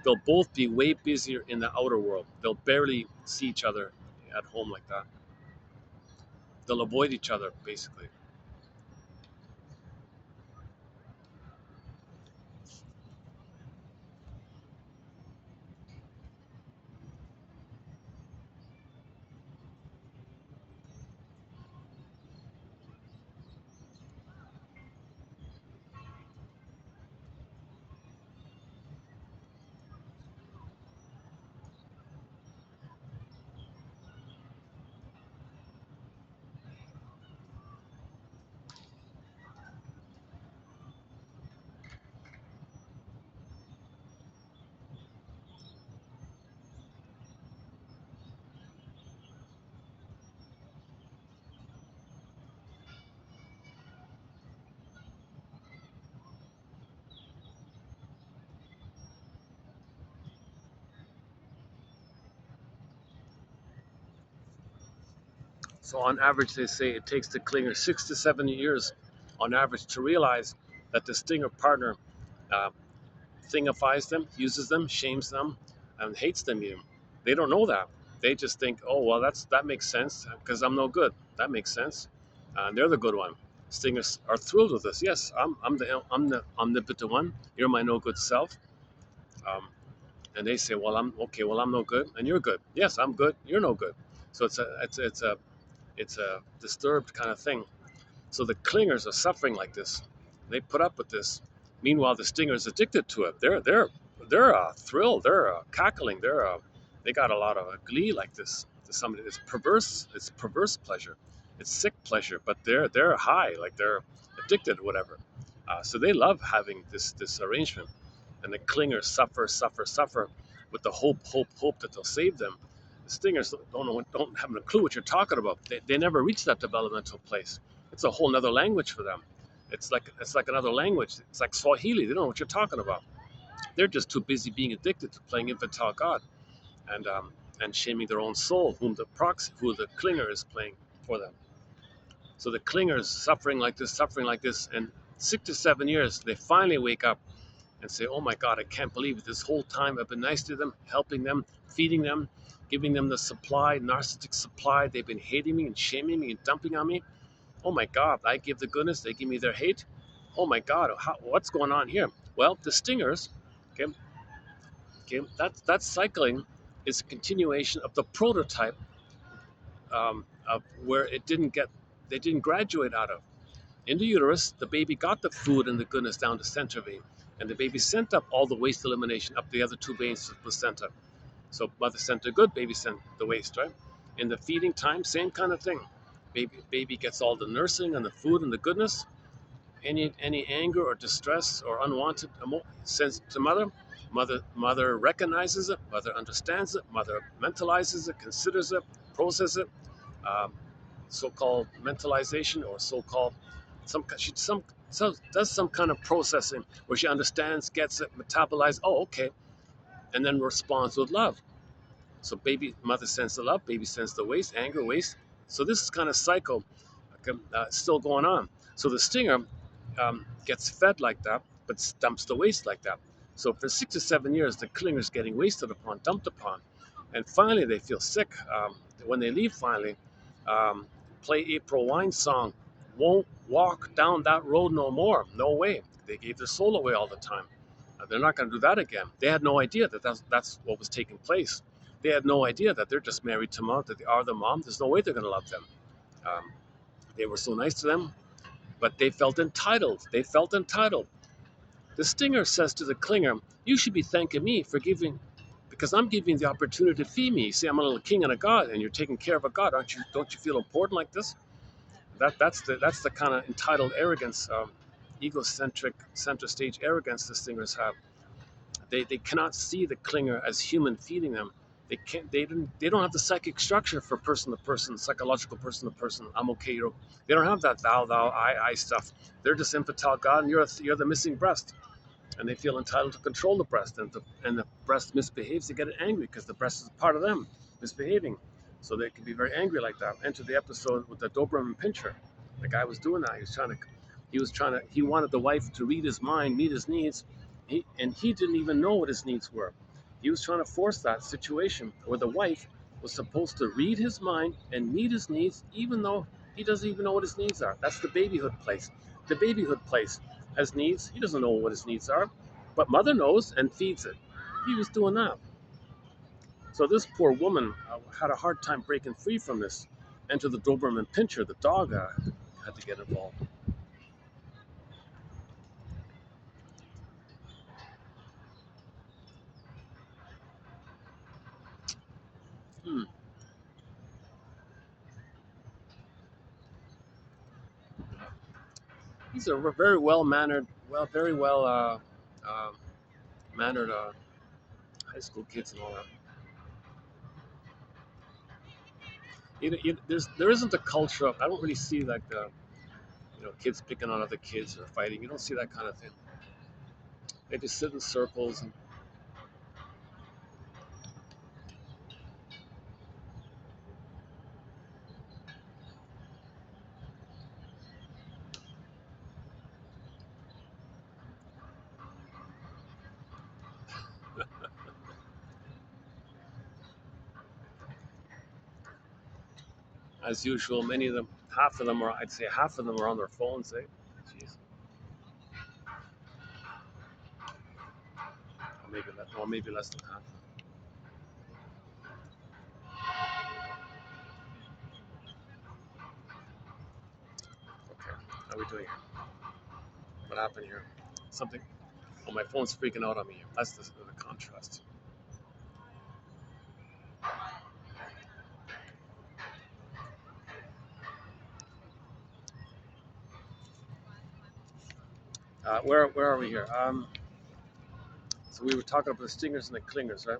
They'll both be way busier in the outer world. They'll barely see each other at home like that. They'll avoid each other, basically. So, on average, they say it takes the clinger 6 to 7 years, on average, to realize that the stinger partner uh, thingifies them, uses them, shames them, and hates them even. They don't know that. They just think, oh well, that makes sense because I'm no good. That makes sense, and they're the good one. Stingers are thrilled with this. Yes, I'm the omnipotent one. You're my no good self. Um, and they say, well, I'm okay. Well, I'm no good, and you're good. Yes, I'm good. You're no good. So it's a disturbed kind of thing. So the clingers are suffering like this. They put up with this. Meanwhile, the stinger's addicted to it. They're thrilled. They're cackling. They got a lot of glee like this. To somebody, it's perverse. It's perverse pleasure. It's sick pleasure. But they're high. Like they're addicted, whatever. So they love having this arrangement. And the clingers suffer with the hope that they'll save them. The stingers don't have a clue what you're talking about. They never reach that developmental place. It's a whole nother language for them. It's like another language. It's like Swahili. They don't know what you're talking about. They're just too busy being addicted to playing infantile God and shaming their own soul, who the clinger is playing for them. So the clingers suffering like this, and 6 to 7 years, they finally wake up and say, "Oh my God, I can't believe it. This whole time I've been nice to them, helping them, feeding them, giving them the supply, narcissistic supply. They've been hating me and shaming me and dumping on me. Oh my God, I give the goodness, they give me their hate. Oh my God, what's going on here?" Well, the stingers, okay, that cycling is a continuation of the prototype of where they didn't graduate out of. In the uterus, the baby got the food and the goodness down the center vein, and the baby sent up all the waste elimination up the other two veins to the placenta. So mother sent the good, baby sent the waste, right? In the feeding time, same kind of thing. Baby gets all the nursing and the food and the goodness. Any anger or distress or unwanted sends to mother. Mother recognizes it. Mother understands it. Mother mentalizes it, considers it, processes it. Um, so-called mentalization or so-called she does some kind of processing where she understands, gets it, metabolizes. Oh, okay, and then responds with love. So mother sends the love, baby sends the waste, anger, waste. So this is kind of cycle still going on. So the stinger gets fed like that, but dumps the waste like that. So for 6 to 7 years, the clinger is getting wasted upon, dumped upon, and finally they feel sick. When they leave, finally, um, play April Wine's song, "Won't walk down that road no more." No way. They gave their soul away all the time. They're not going to do that again. They had no idea that that's what was taking place. They had no idea that they're just married to mom, that they are the mom. There's no way they're going to love them. Um, they were so nice to them, but they felt entitled. They felt entitled. The stinger says to the clinger, "You should be thanking me for giving, because I'm giving you the opportunity to feed me. You see, I'm a little king and a god, and you're taking care of a god. Aren't you? Don't you feel important like this?" That's the kind of entitled arrogance, egocentric, center stage arrogance the stingers have. They cannot see the clinger as human feeding them. They don't have the psychic structure for person to person, psychological person to person. I'm okay. They don't have that thou I stuff. They're just infantile God, and you're the missing breast, and they feel entitled to control the breast. And the breast misbehaves. They get angry because the breast is part of them misbehaving. So they can be very angry like that. Enter the episode with the Doberman pincher. The guy was doing that. He wanted the wife to read his mind, meet his needs, and he didn't even know what his needs were. He was trying to force that situation where the wife was supposed to read his mind and meet his needs, even though he doesn't even know what his needs are. That's the babyhood place. The babyhood place has needs. He doesn't know what his needs are, but mother knows and feeds it. He was doing that. So this poor woman had a hard time breaking free from this. Enter the Doberman pincher. The dog had to get involved. Hmm. These are very well mannered, very well mannered high school kids and all that. There isn't a culture of, I don't really see like the kids picking on other kids or fighting. You don't see that kind of thing. They just sit in circles and as usual, many of them, I'd say half of them are on their phones. Eh? Jeez. Maybe less than half. Okay, how are we doing here? What happened here? Something. Oh, my phone's freaking out on me. That's the contrast. Where are we here? So we were talking about the stingers and the clingers, right?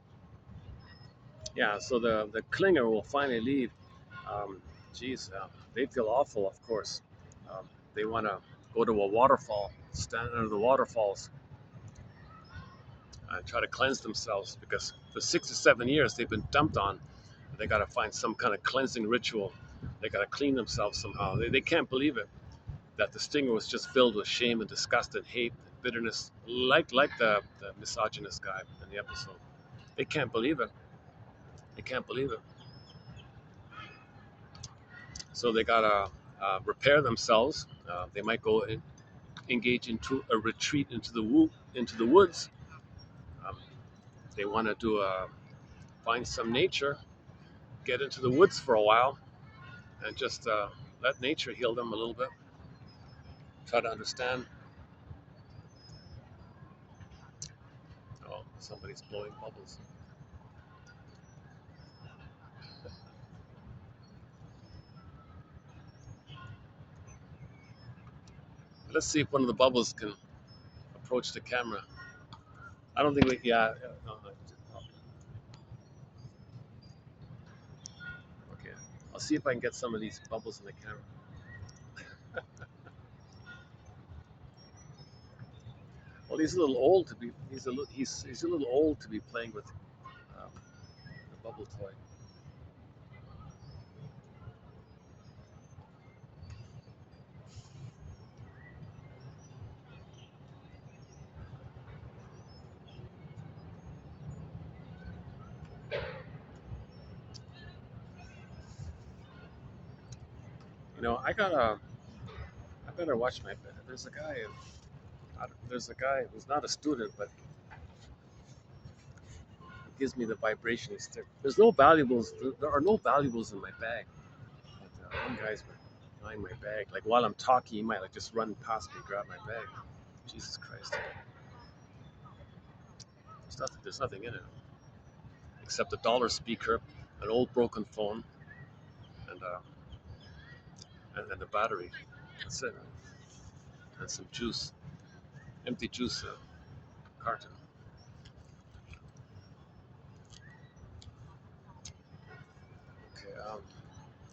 Yeah. So the clinger will finally leave. Um, Geez, they feel awful, of course. They want to go to a waterfall, stand under the waterfalls, and try to cleanse themselves because for 6 to 7 years they've been dumped on. They got to find some kind of cleansing ritual. They got to clean themselves somehow. They can't believe it that the stinger was just filled with shame and disgust and hate and bitterness, like the misogynist guy in the episode. They can't believe it. They can't believe it. So they gotta repair themselves. They might go and engage into a retreat into the woods. Um, they want to find some nature, get into the woods for a while, and just let nature heal them a little bit. Try to understand. Oh, somebody's blowing bubbles. Let's see if one of the bubbles can approach the camera. I don't think we. Yeah. Okay. I'll see if I can get some of these bubbles in the camera. Well, he's a little old to be. He's a little old to be playing with the bubble toy. You know, I better watch my. There's a guy. There's a guy who's not a student, but he gives me the vibration stick. There's no valuables. There are no valuables in my bag. But, one guy's behind my bag. Like while I'm talking, he might like just run past me, grab my bag. Jesus Christ! There's nothing in it except a dollar speaker, an old broken phone, and and the battery. That's it. And some juice, empty juice carton. Okay.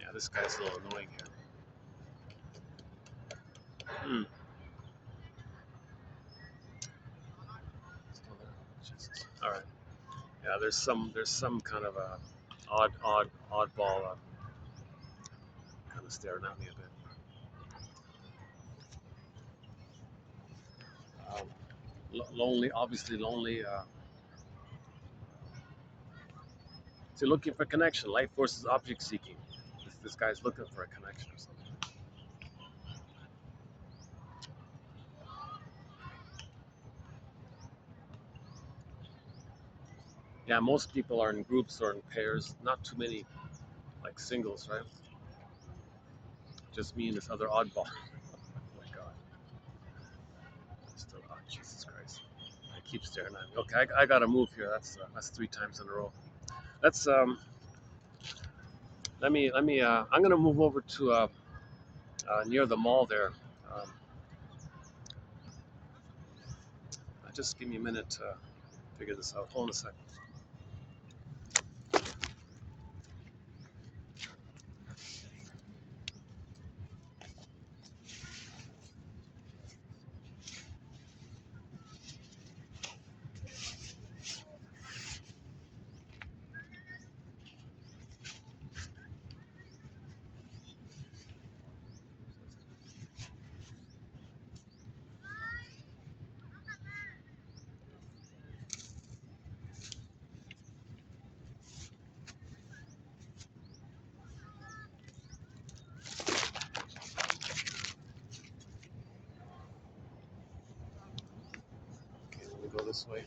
Yeah, this guy's a little annoying here. Hmm. Still there? Jesus. All right. Yeah, there's some kind of a oddball kind of staring at me a bit. Lonely, obviously lonely. So looking for connection. Life forces object seeking. This guy's looking for a connection or something. Yeah, most people are in groups or in pairs. Not too many like singles, right? Just me and this other oddball. Oh my God. Still, oh, Jesus Christ. I keep staring at me. Okay, I gotta move here. That's 3 times in a row. Let's let me. I'm gonna move over to near the mall there. Um, just give me a minute to figure this out. Hold on a second. Okay, let me go this way.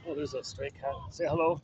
Oh, there's a stray cat. Say hello.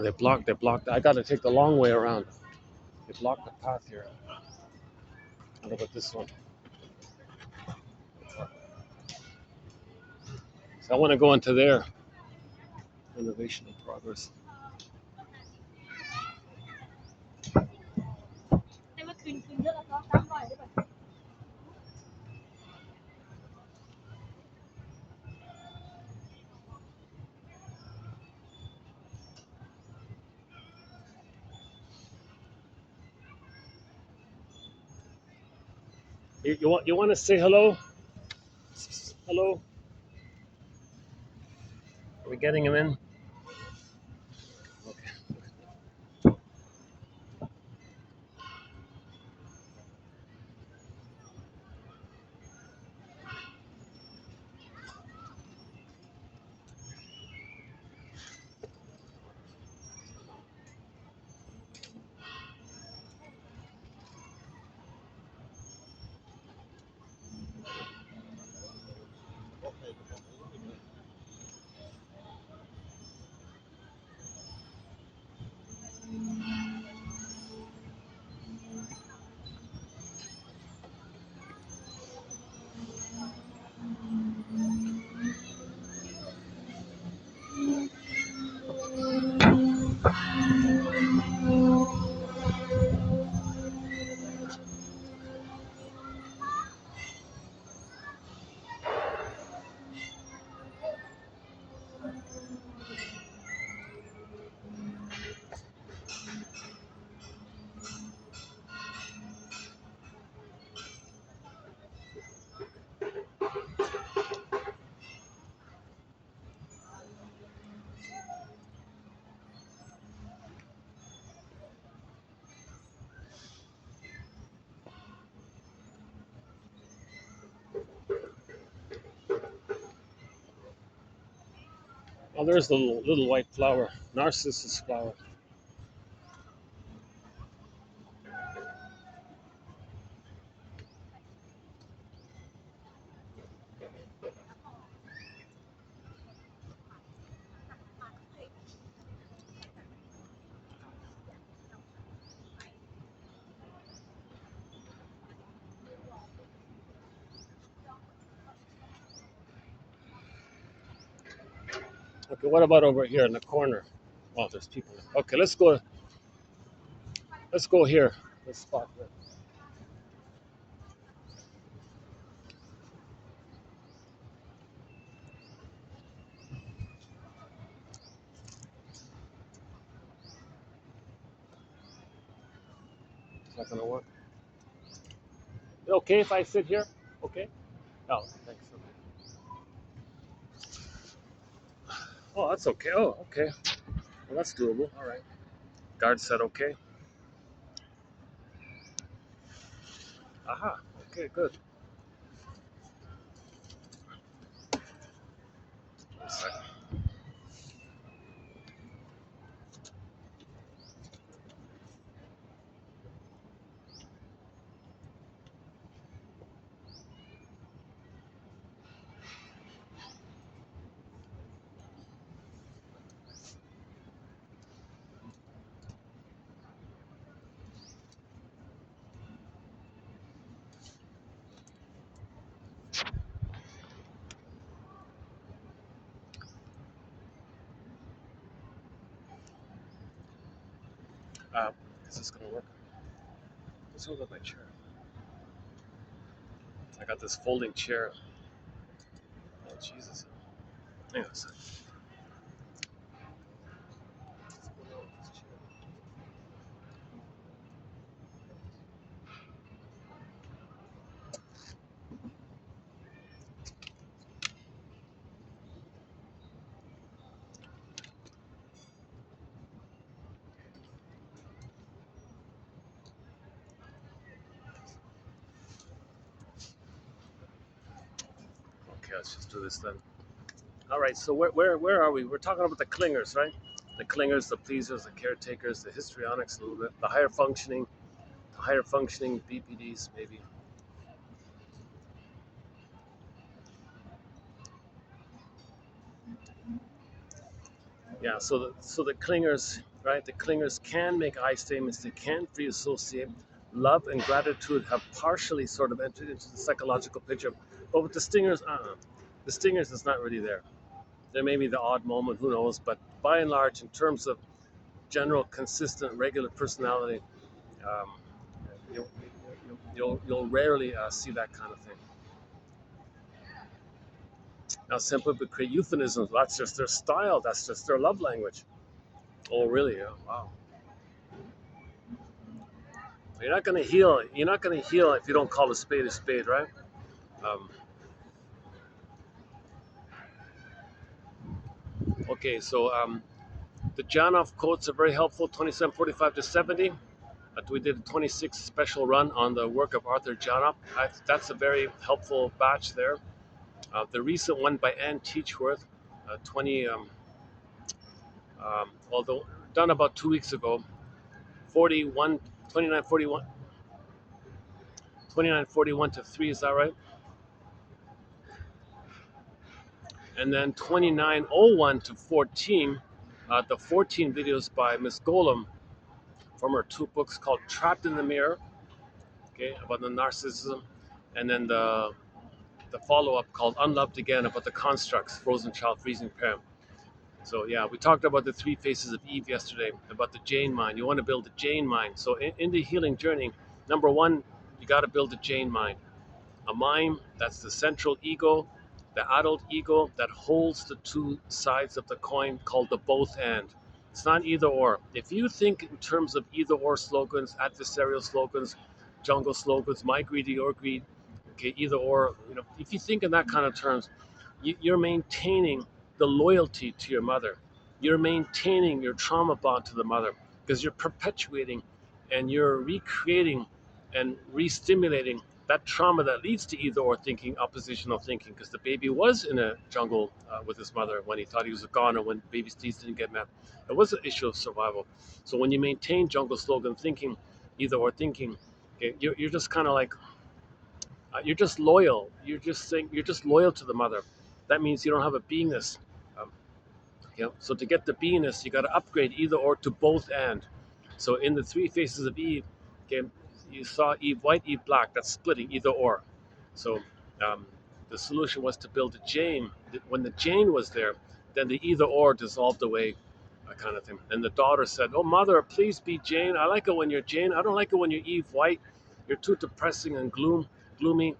They blocked. They blocked. I got to take the long way around. They blocked the path here. What about this one? I want to go into there. Renovation in progress. You want to say hello? Hello? Are we getting him in? Okay. Oh, there's the little white flower, narcissus flower. Okay, what about over here in the corner? Oh, there's people. Okay, let's go. Let's go here. This spot here. It's not gonna work. Okay, if I sit here. Okay. Oh, thanks. Oh, that's okay. Oh, okay. Well, that's doable. All right. Guard said okay. Aha. Okay, good. One second. Is this gonna work? Let's hold up my chair. I got this folding chair. Oh Jesus. Hang on a second. Okay, let's just do this then. All right. So where are we? We're talking about the clingers, right? The clingers, the pleasers, the caretakers, the histrionics a little bit, the higher functioning BPDs maybe. Yeah. So the clingers, right? The clingers can make I statements. They can free associate. Love and gratitude have partially sort of entered into the psychological picture, but with the stingers, the stingers is not really there. There may be the odd moment, who knows, but by and large, in terms of general, consistent, regular personality, um, you'll rarely see that kind of thing. Now, some people create euphemisms. That's just their style. That's just their love language. Oh, really? Yeah. Wow. You're not going to heal. You're not going to heal if you don't call a spade, right? Um, okay, so the Janov quotes are very helpful. 2745 to 70. We did a 26 special run on the work of Arthur Janov. That's a very helpful batch there. The recent one by Anne Teachworth, 20, although done about 2 weeks ago, 41, 2941, 2941 to 3, is that right? And then 2901 to 14, the 14 videos by Miss Golem from her two books called Trapped in the Mirror, okay, about the narcissism, and then the follow-up called Unloved Again about the constructs, frozen child, freezing parent. So yeah, we talked about the three faces of Eve yesterday, about the Jane mind. You want to build a Jane mind. So in the healing journey, number one, you got to build a Jane mind. A mind that's the central ego, the adult ego that holds the two sides of the coin called the both and. It's not either or. If you think in terms of either or slogans, adversarial slogans, jungle slogans, my greed, your greed, okay, either or, if you think in that kind of terms, you're maintaining the loyalty to your mother. You're maintaining your trauma bond to the mother because you're perpetuating and you're recreating and re-stimulating that trauma that leads to either or thinking, oppositional thinking, because the baby was in a jungle with his mother when he thought he was a goner, when baby's needs didn't get met. It was an issue of survival. So when you maintain jungle slogan thinking, either or thinking, okay, you're just kind of like, you're just loyal. You're just saying you're just loyal to the mother. That means you don't have a beingness. Um, so to get the beingness, you got to upgrade either or to both and. So in the three faces of Eve, okay, you saw Eve white, Eve black. That's splitting either or. So um, the solution was to build a Jane. When the Jane was there, then the either or dissolved away, kind of thing. And the daughter said, "Oh, mother, please be Jane. I like it when you're Jane. I don't like it when you're Eve white. You're too depressing and gloomy,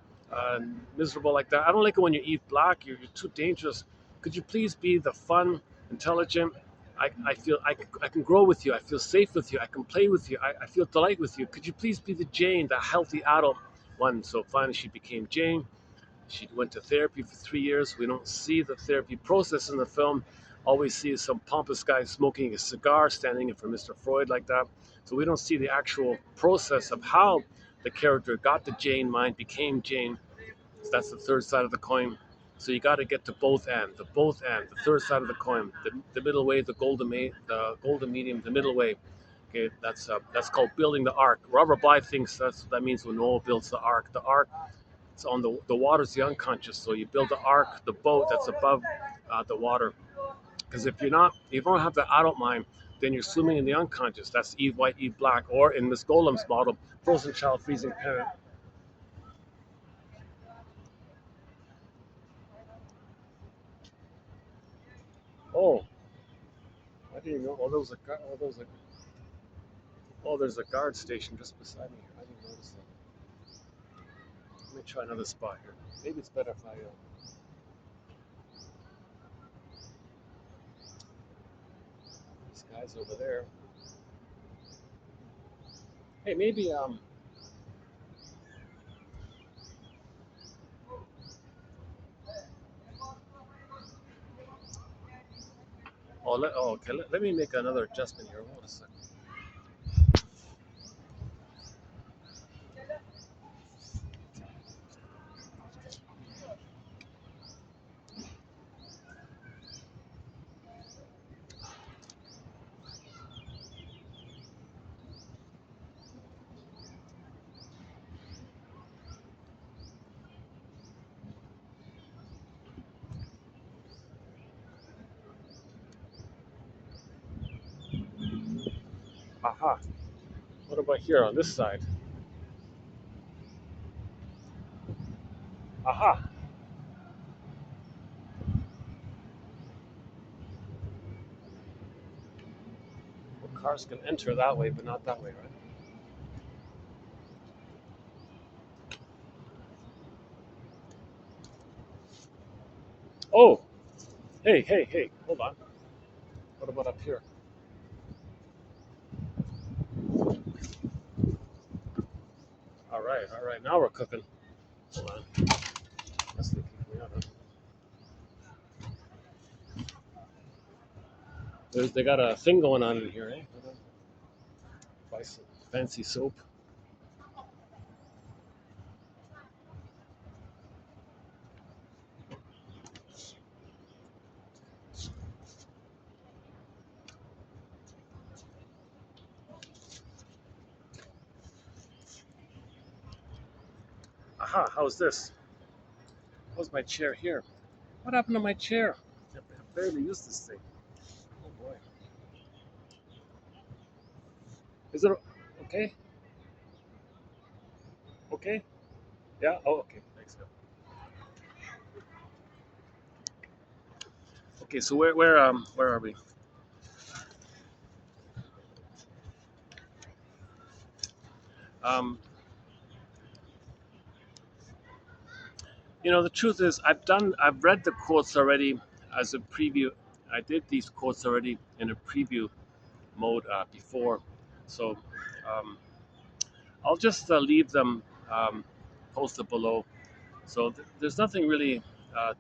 miserable like that. I don't like it when you're Eve black. You're too dangerous. Could you please be the fun, intelligent? I feel I can grow with you. I feel safe with you. I can play with you. I feel delight with you. Could you please be the Jane, the healthy adult one?" So finally she became Jane. She went to therapy for 3 years. We don't see the therapy process in the film. All we see is some pompous guy smoking a cigar, standing in for Mr. Freud like that. So we don't see the actual process of how the character got the Jane mind, became Jane. So that's the third side of the coin. So you got to get to both and the third side of the coin, the middle way, the golden medium, the middle way. Okay, that's called building the ark. Robert Bly thinks that means when Noah builds the ark. The ark, it's on the water's the unconscious. So you build the ark, the boat that's above the water. Because if you don't have the adult mind, then you're swimming in the unconscious. That's Eve white, Eve black, or in Miss Golem's model, frozen child, freezing parent. Oh, I didn't know. Oh, there's a guard station just beside me here. I didn't notice that. Let me try another spot here. Maybe it's better if I. This guy's over there. Hey, maybe. Okay. Let me make another adjustment here. Hold a second. Aha. What about here on this side? Aha. cars can enter that way, but not that way, right? Oh, hey, hold on. What about up here? All right, now we're cooking. Hold on. That's they kick me out, huh? They got a thing going on in here, eh? Buy some fancy soap. Aha, how's this? How's my chair here? What happened to my chair? I barely used this thing. Oh boy. Is it okay? Okay? Yeah? Oh, okay. Thanks. Okay, so where are we? Um, the truth is, I've read the quotes already as a preview. I did these quotes already in a preview mode before, so um, I'll just leave them posted below. So there's nothing really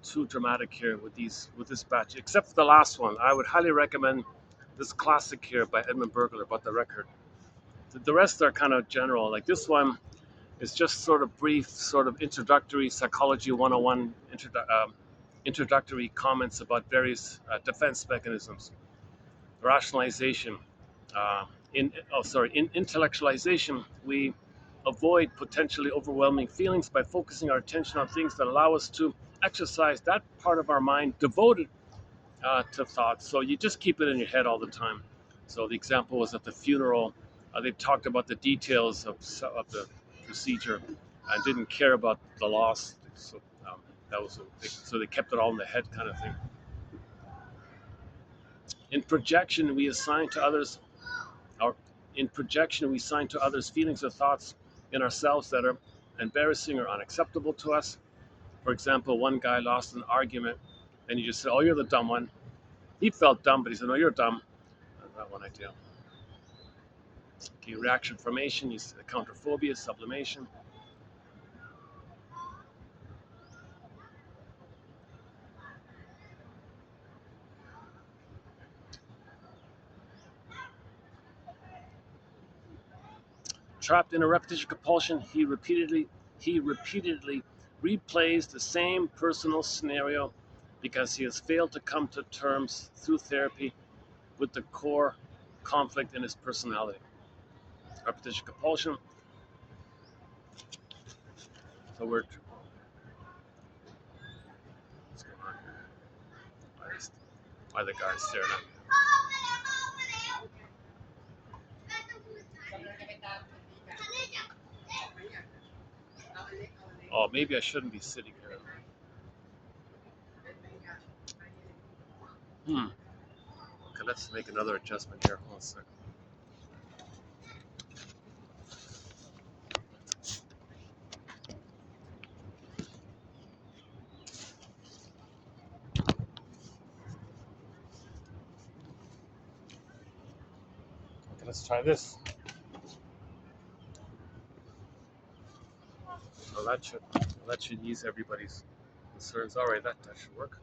too dramatic here with this batch, except for the last one. I would highly recommend this classic here by Edmund Burglar about the record. The rest are kind of general. Like this one is just sort of brief, sort of introductory psychology 101 introductory comments about various defense mechanisms, rationalization. In intellectualization, we avoid potentially overwhelming feelings by focusing our attention on things that allow us to exercise that part of our mind devoted to thoughts. So you just keep it in your head all the time. So the example was at the funeral. They talked about the details of the procedure and didn't care about the loss. So that was so they kept it all in the head, kind of thing. In projection, we assign to others our in projection we assign to others feelings or thoughts in ourselves that are embarrassing or unacceptable to us. For example, one guy lost an argument, and you just said, "Oh, you're the dumb one." He felt dumb, but he said, "No, you're dumb." That one idea. Okay, reaction formation, you see the counterphobia, sublimation. Trapped in a repetition compulsion, he repeatedly replays the same personal scenario because he has failed to come to terms through therapy with the core conflict in his personality. Repetition compulsion. So what's going on here? Why the guy's staring at me? Oh, maybe I shouldn't be sitting here. Okay, let's make another adjustment here. One second. Okay, let's try this. So that should ease everybody's concerns. All right, that should work.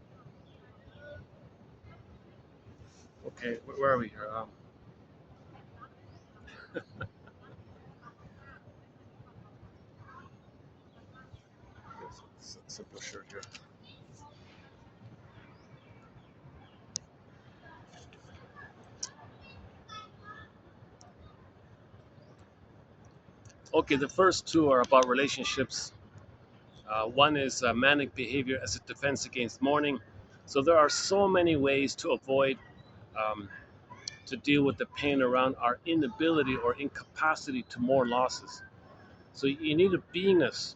Okay, where are we here? Simple shirt here. Okay, the first two are about relationships. One is manic behavior as a defense against mourning. So there are so many ways to avoid um, to deal with the pain around our inability or incapacity to mourn losses. So you need a beingness,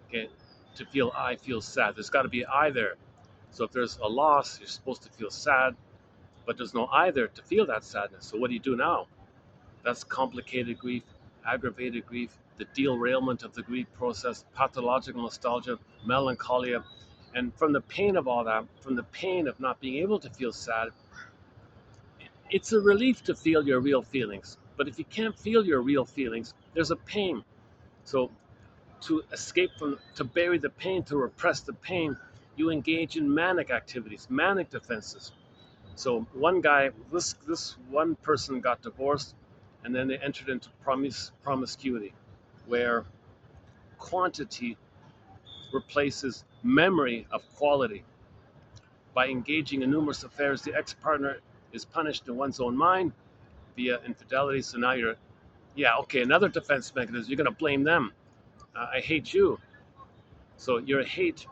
okay, to feel I feel sad. There's got to be I there. So if there's a loss, you're supposed to feel sad. but there's no either to feel that sadness. So what do you do now? That's complicated grief, aggravated grief, the derailment of the grief process, pathological nostalgia, melancholia. And from the pain of all that, from the pain of not being able to feel sad, it's a relief to feel your real feelings. But if you can't feel your real feelings, there's a pain. So to escape from, to bury the pain, to repress the pain, you engage in manic activities, manic defenses. So one guy, this one person got divorced, and then they entered into promiscuity, where quantity replaces memory of quality. By engaging in numerous affairs, the ex-partner is punished in one's own mind via infidelity. So now you're, yeah, okay, another defense mechanism. You're going to blame them. I hate you. So your hate,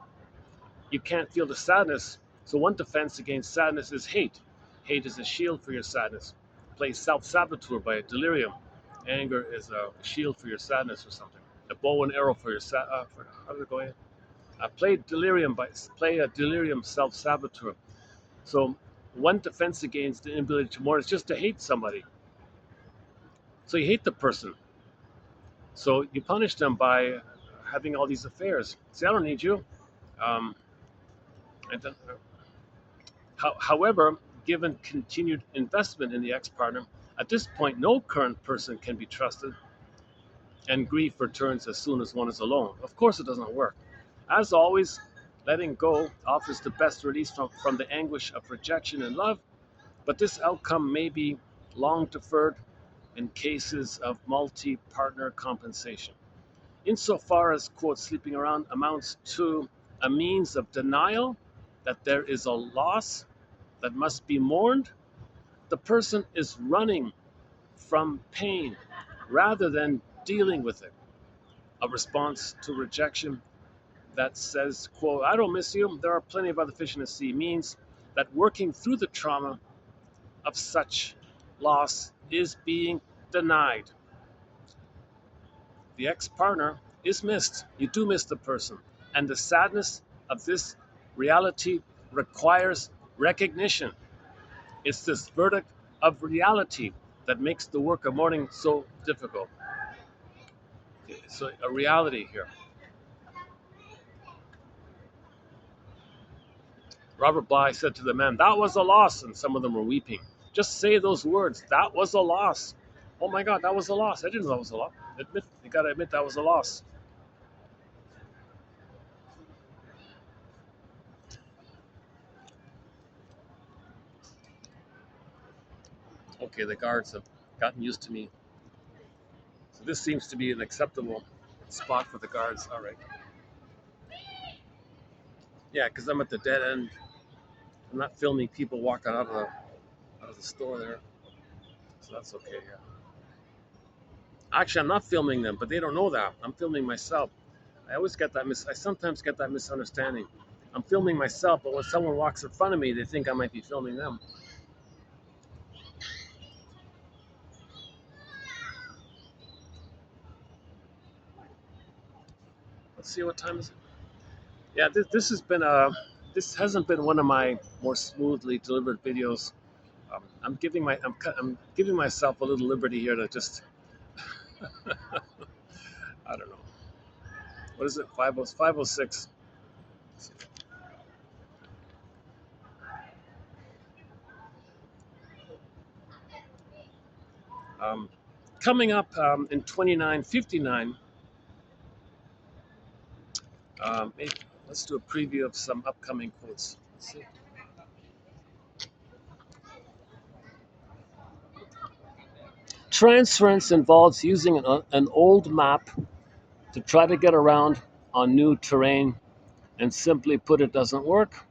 you can't feel the sadness. So one defense against sadness is hate. Hate is a shield for your sadness. Play self-saboteur by a delirium. Anger is a shield for your sadness or something. A bow and arrow for your how did it go in? Play a delirium self-saboteur. So one defense against the inability to mourn is just to hate somebody. So you hate the person. So you punish them by having all these affairs. See, I don't need you. Um, and then, however, given continued investment in the ex-partner, at this point, no current person can be trusted, and grief returns as soon as one is alone. Of course, it doesn't work. As always, letting go offers the best release from the anguish of rejection and love, but this outcome may be long deferred in cases of multi-partner compensation. Insofar as, quote, sleeping around amounts to a means of denial that there is a loss that must be mourned, the person is running from pain rather than dealing with it. A response to rejection that says, quote, I don't miss you, there are plenty of other fish in the sea, means that working through the trauma of such loss is being denied. The ex-partner is missed. You do miss the person. And the sadness of this reality requires recognition. It's this verdict of reality that makes the work of mourning so difficult. So a reality here. Robert Bly said to the men, that was a loss. And some of them were weeping. Just say those words. That was a loss. Oh my God, that was a loss. I didn't know that was a loss. You got to admit that was a loss. Okay, the guards have gotten used to me. So this seems to be an acceptable spot for the guards. All right. Yeah, because I'm at the dead end. I'm not filming people walking out of the store there. So that's okay, yeah. Actually, I'm not filming them, but they don't know that. I'm filming myself. I sometimes get that misunderstanding. I'm filming myself, but when someone walks in front of me, they think I might be filming them. Let's see what time is it. Yeah, this hasn't been one of my more smoothly delivered videos. I'm giving myself a little liberty here to just I don't know. What is it? 506. Um, Coming up in 2959, maybe, let's do a preview of some upcoming quotes. Let's see. Transference involves using an old map to try to get around on new terrain, and simply put, it doesn't work.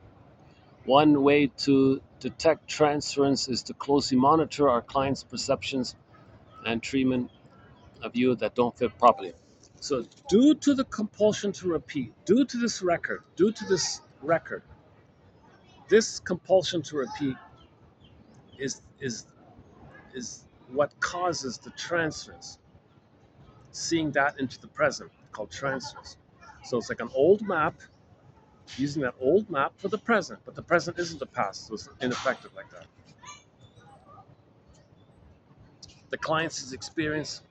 One way to detect transference is to closely monitor our clients' perceptions and treatment of you that don't fit properly. So, due to the compulsion to repeat, due to this record, this compulsion to repeat is is is what causes the transference. Seeing that into the present, called transference. So it's like an old map, using that old map for the present, but the present isn't the past, so it's ineffective like that. the client's experience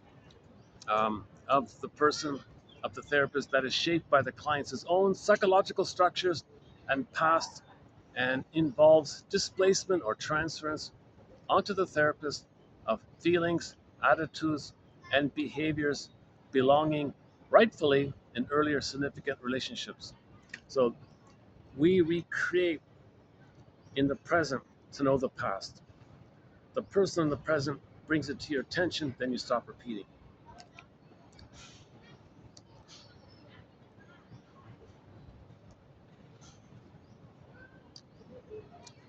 of the person, of the therapist, that is shaped by the client's own psychological structures and past, and involves displacement or transference onto the therapist of feelings, attitudes, and behaviors belonging rightfully in earlier significant relationships. So we recreate in the present to know the past. The person in the present brings it to your attention, then you stop repeating.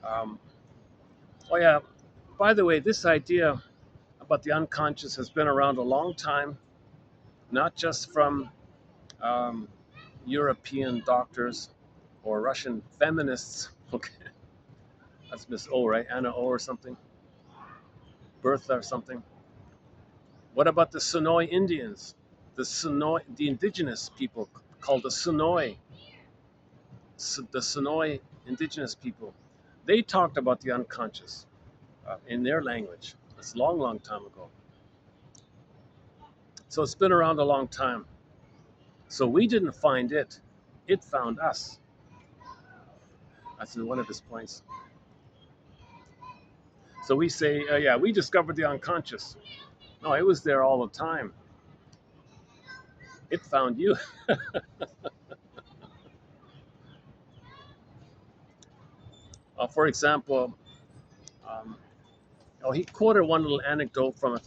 Um, oh, yeah, by the way, this idea about the unconscious has been around a long time, not just from um, European doctors or Russian feminists. Okay, that's Miss O, right? Anna O or something, Bertha or something. What about the Sonoy Indians? The indigenous people called the Sonoy, the Sonoy indigenous people. They talked about the unconscious in their language. It's a long, long time ago. So it's been around a long time. So we didn't find it; it found us. That's one of his points. So we say, yeah, we discovered the unconscious. No, it was there all the time. It found you. For example, um, he quoted one little anecdote from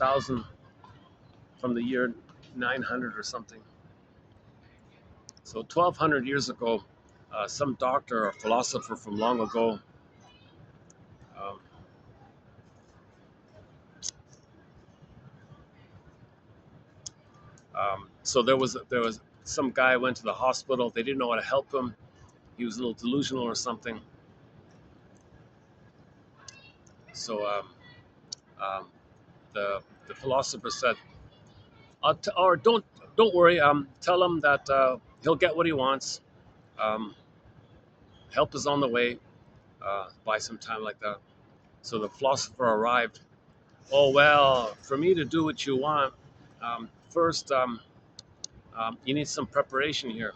from the year 900 or something. So 1200 years ago, some doctor or philosopher from long ago, um, so there was some guy went to the hospital. They didn't know how to help him. He was a little delusional or something. So um, the philosopher said, or don't worry. Tell him that he'll get what he wants. Um, Help is on the way. Buy some time like that. So the philosopher arrived. Oh well, for me to do what you want, first you need some preparation here.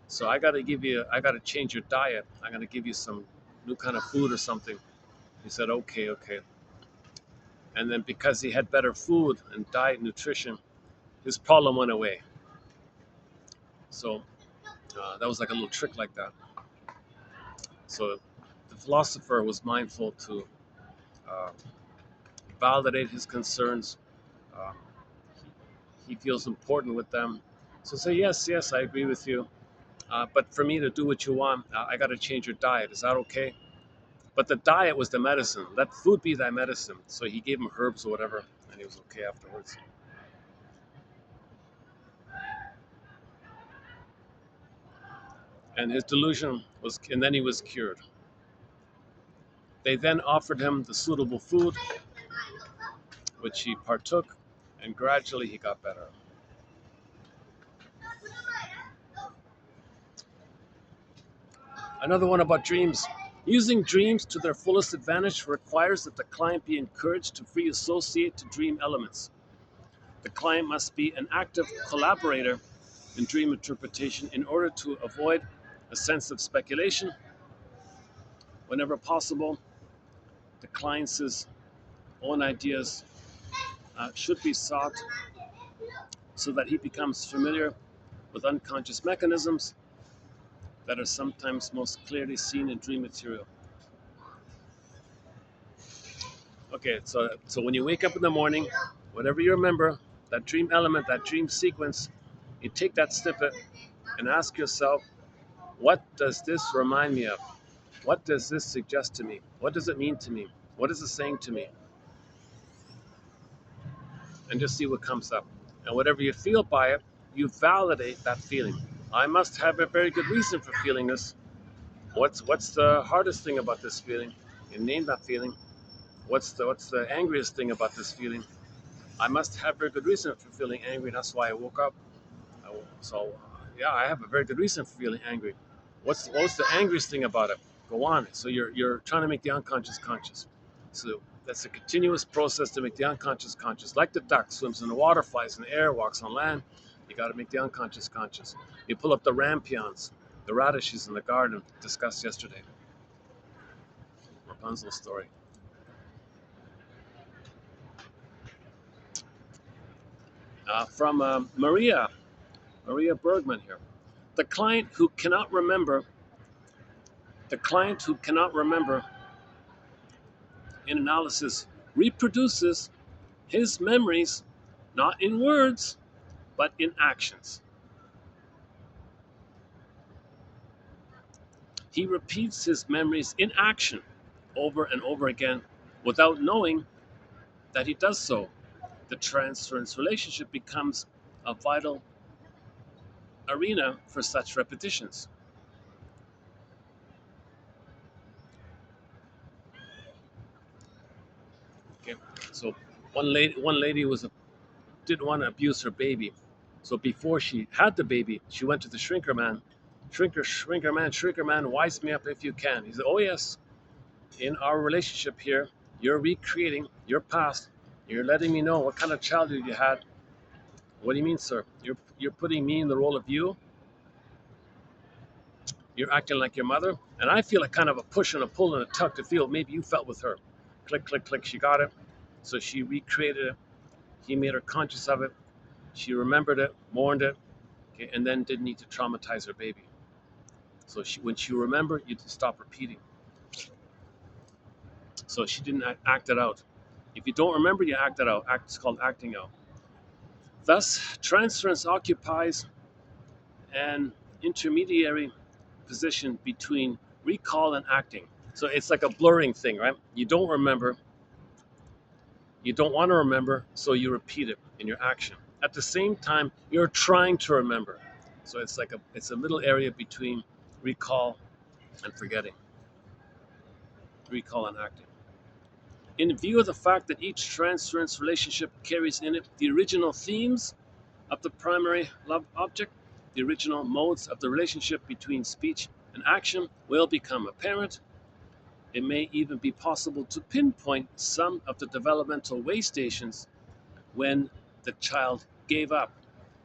So I got to change your diet. I'm going to give you some new kind of food or something. He said, okay, okay. And then because he had better food and diet, nutrition, his problem went away. So that was like a little trick like that. So the philosopher was mindful to uh, validate his concerns. Um, he feels important with them. So say, yes, yes, I agree with you. But for me to do what you want, I got to change your diet. Is that okay? But the diet was the medicine. Let food be thy medicine. So he gave him herbs or whatever, and he was okay afterwards. And his delusion was, and then he was cured. They then offered him the suitable food, which he partook, and gradually he got better. Another one about dreams. Using dreams to their fullest advantage requires that the client be encouraged to free associate to dream elements. The client must be an active collaborator in dream interpretation in order to avoid a sense of speculation. Whenever possible, the client's own ideas should be sought so that he becomes familiar with unconscious mechanisms that are sometimes most clearly seen in dream material. Okay, so when you wake up in the morning, whatever you remember, that dream element, that dream sequence, you take that snippet and ask yourself, what does this remind me of? What does this suggest to me? What does it mean to me? What is it saying to me? And just see what comes up. And whatever you feel by it, you validate that feeling. I must have a very good reason for feeling this. What's the hardest thing about this feeling? You name that feeling. What's the angriest thing about this feeling? I must have a very good reason for feeling angry. That's why I woke up. So yeah, I have a very good reason for feeling angry. What's the angriest thing about it? Go on. So you're trying to make the unconscious conscious. So That's a continuous process to make the unconscious conscious. Like the duck swims in the water, flies in the air, walks on land, you got to make the unconscious conscious. You pull up the rampions, the radishes in the garden discussed yesterday. Rapunzel's story. From Maria Bergman here. The client who cannot remember, the client who cannot remember in analysis reproduces his memories not in words but in actions. He repeats his memories in action over and over again without knowing that he does so. The transference relationship becomes a vital arena for such repetitions. Okay, so one lady didn't want to abuse her baby, so before she had the baby, she went to the shrinker man. Shrinker man, wise me up if you can. He said, "Oh yes, in our relationship here, you're recreating your past. You're letting me know what kind of childhood you had." "What do you mean, sir? You're putting me in the role of you. You're acting like your mother, and I feel a kind of a push and a pull and a tug to feel maybe you felt with her." Click, click, click. She got it. So she recreated it. He made her conscious of it. She remembered it, mourned it, okay, and then didn't need to traumatize her baby. So when she remembered, you stop repeating. So she didn't act it out. If you don't remember, you act it out. It's called acting out. Thus, transference occupies an intermediary position between recall and acting. So it's like a blurring thing, right? You don't remember, you don't want to remember, so you repeat it in your action. At the same time, you're trying to remember. So it's a middle area between recall and forgetting, recall and acting. In view of the fact that each transference relationship carries in it the original themes of the primary love object, the original modes of the relationship between speech and action will become apparent. It may even be possible to pinpoint some of the developmental way stations when the child gave up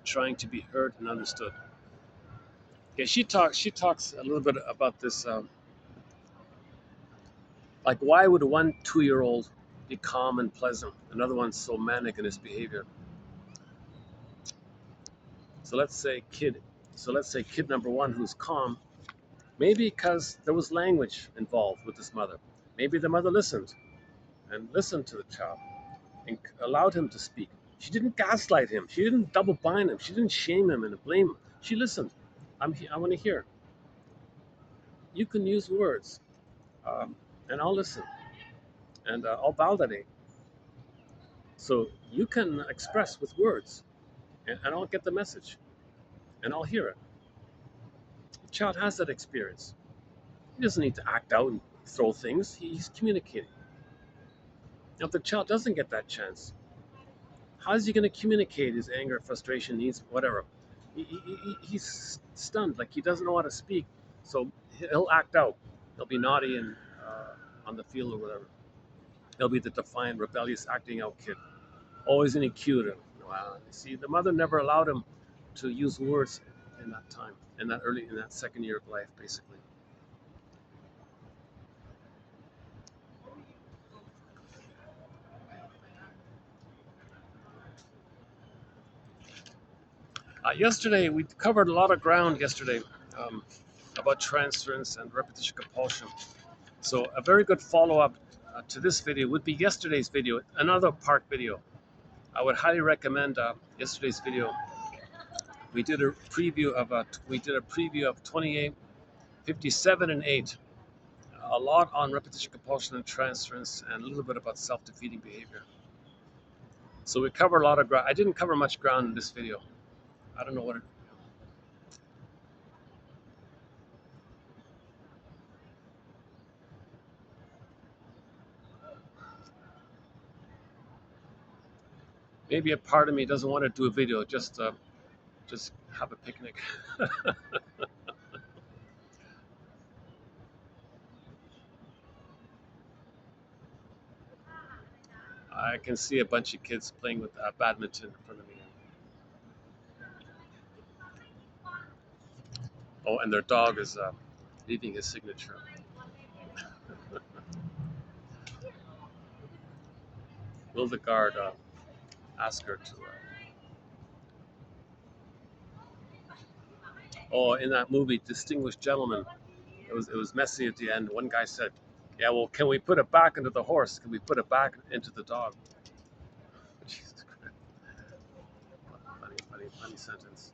trying to be heard and understood. Okay, she talks a little bit about this, like why would one 2-year old be calm and pleasant, another one's so manic in his behavior. So let's say kid number one who's calm, maybe because there was language involved with this mother. Maybe the mother listened to the child and allowed him to speak. She didn't gaslight him. She didn't double bind him. She didn't shame him and blame him. She listened. I want to hear. You can use words, and I'll listen, and I'll validate. So you can express with words, and I'll get the message, and I'll hear it. The child has that experience. He doesn't need to act out and throw things. He's communicating. Now, if the child doesn't get that chance, how is he going to communicate his anger, frustration, needs, whatever? He's stunned, like he doesn't know how to speak. So he'll act out. He'll be naughty and on the field or whatever. He'll be the defiant, rebellious, acting out kid. Always in a cute. Wow. See, the mother never allowed him to use words in that time, in that second year of life, basically. Yesterday, we covered a lot of ground yesterday um, about transference and repetition compulsion. So a very good follow-up to this video would be yesterday's video, another part video. I would highly recommend yesterday's video. We did a preview of 28, 57, and 8. A lot on repetition compulsion and transference, and a little bit about self-defeating behavior. So we cover a lot of ground. I didn't cover much ground in this video. I don't know what it. Maybe a part of me doesn't want to do a video. Just have a picnic. I can see a bunch of kids playing with badminton in front of me. Oh, and their dog is leaving his signature. Will the guard ask her to? Oh, in that movie, Distinguished Gentleman, it was messy at the end. One guy said, "Yeah, well, can we put it back into the horse? Can we put it back into the dog?" Jesus Christ. Funny sentence.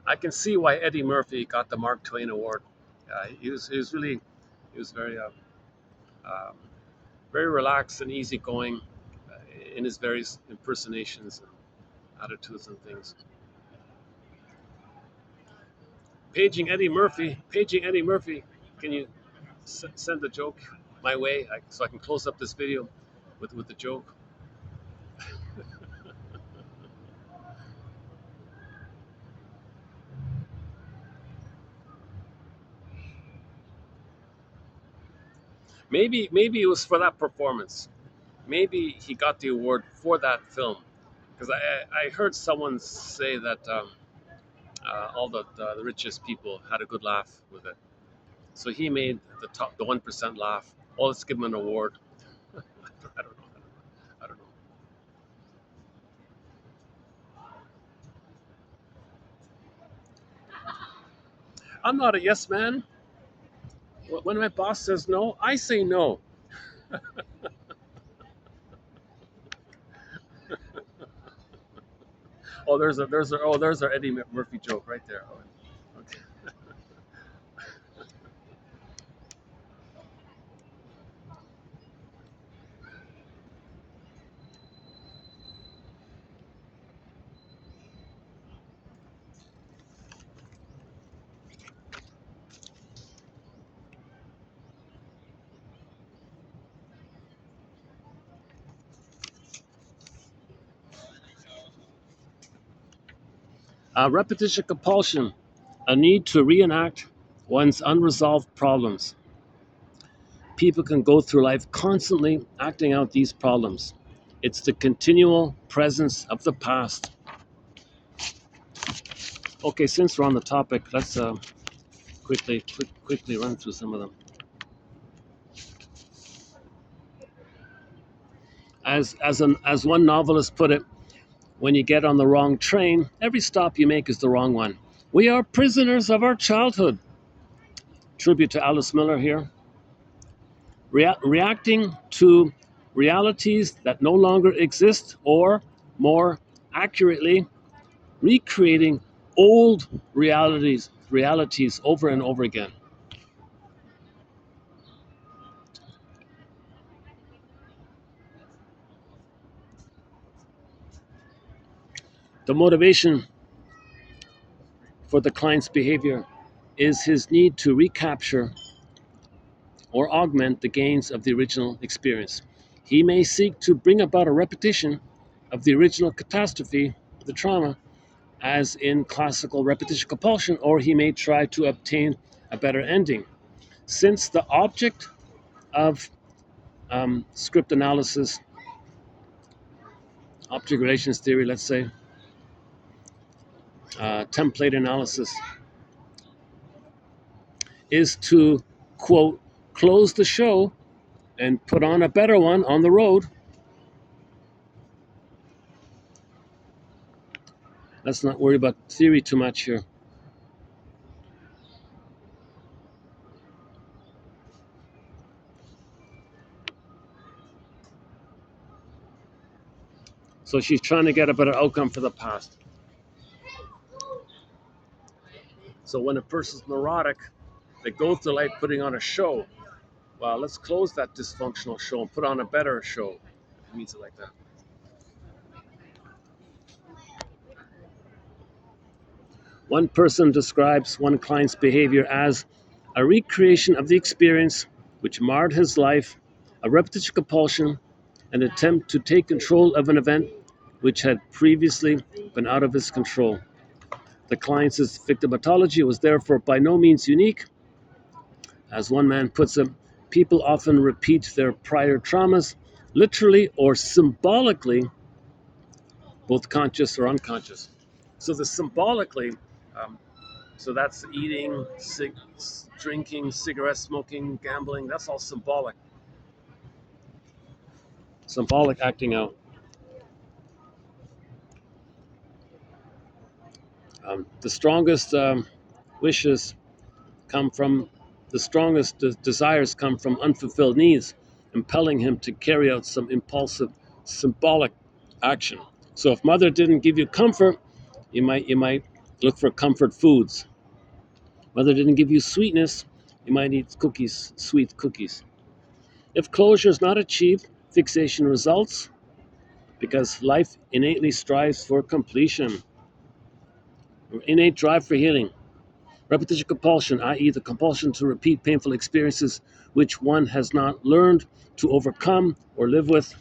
I can see why Eddie Murphy got the Mark Twain Award. He was um, very relaxed and easygoing in his various impersonations and attitudes and things. Paging Eddie Murphy. Can you send the joke my way so I can close up this video with the joke? Maybe it was for that performance. Maybe he got the award for that film because I heard someone say that all the richest people had a good laugh with it. So he made the 1% laugh. Oh, let's give him an award. I don't know. I don't know. I'm not a yes man. When my boss says no, I say no. Oh, there's our Eddie Murphy joke right there. Oh, okay. Repetition compulsion, a need to reenact one's unresolved problems. People can go through life constantly acting out these problems. It's the continual presence of the past. Okay, since we're on the topic, let's quickly run through some of them. As one novelist put it, when you get on the wrong train, every stop you make is the wrong one. We are prisoners of our childhood. Tribute to Alice Miller here. Reacting to realities that no longer exist, or more accurately, recreating old realities over and over again. The motivation for the client's behavior is his need to recapture or augment the gains of the original experience. He may seek to bring about a repetition of the original catastrophe, the trauma, as in classical repetition compulsion, or he may try to obtain a better ending. Since the object of script analysis, object relations theory, let's say, template analysis, is to, quote, close the show and put on a better one on the road. Let's not worry about theory too much here. So she's trying to get a better outcome for the past. So when a person's neurotic, they go through life putting on a show. Well, let's close that dysfunctional show and put on a better show. It means it like that. One person describes one client's behavior as a recreation of the experience which marred his life, a repetition compulsion, an attempt to take control of an event which had previously been out of his control. The client's victimatology was therefore by no means unique. As one man puts it, people often repeat their prior traumas, literally or symbolically, both conscious or unconscious. So the symbolically, um, so that's eating, drinking, cigarette smoking, gambling. That's all symbolic. Symbolic acting out. The strongest wishes come from the strongest desires come from unfulfilled needs, impelling him to carry out some impulsive, symbolic action. So if mother didn't give you comfort, you might look for comfort foods. Mother didn't give you sweetness, you might eat cookies, sweet cookies. If closure is not achieved, fixation results because life innately strives for completion, or innate drive for healing. Repetition compulsion, i.e., the compulsion to repeat painful experiences which one has not learned to overcome or live with.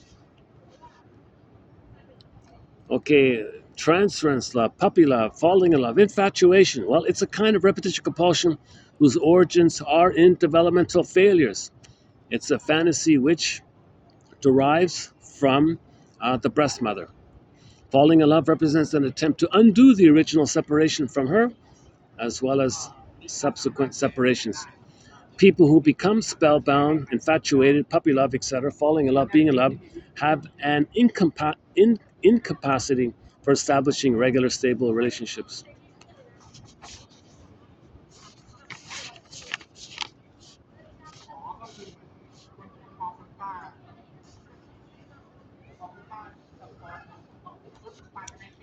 Okay, transference love, puppy love, falling in love, infatuation. Well, it's a kind of repetition compulsion whose origins are in developmental failures. It's a fantasy which derives from the breast mother. Falling in love represents an attempt to undo the original separation from her, as well as subsequent separations. People who become spellbound, infatuated, puppy love, etc., falling in love, being in love, have an incapacity for establishing regular, stable relationships.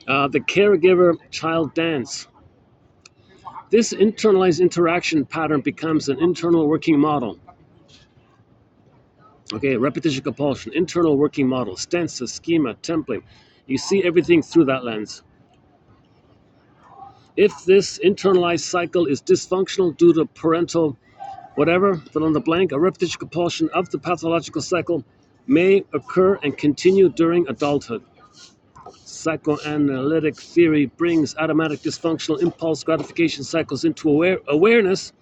The caregiver child dance. This internalized interaction pattern becomes an internal working model. Okay, repetition compulsion, internal working model, stanza, schema, template. You see everything through that lens. If this internalized cycle is dysfunctional due to parental whatever, fill in the blank, a repetition compulsion of the pathological cycle may occur and continue during adulthood. Psychoanalytic theory brings automatic dysfunctional impulse gratification cycles into awareness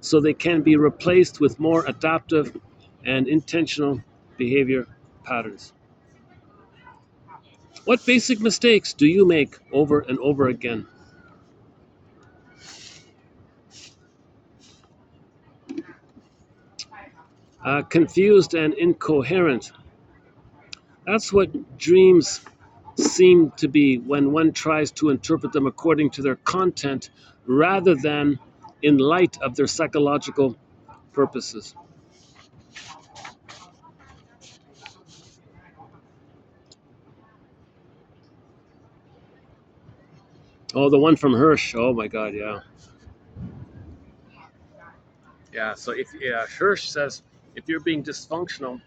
so they can be replaced with more adaptive and intentional behavior patterns. What basic mistakes do you make over and over again? Confused and incoherent. That's what dreams seem to be when one tries to interpret them according to their content rather than in light of their psychological purposes. Oh, the one from Hirsch. Oh my God, yeah. Yeah, so if Hirsch says if you're being dysfunctional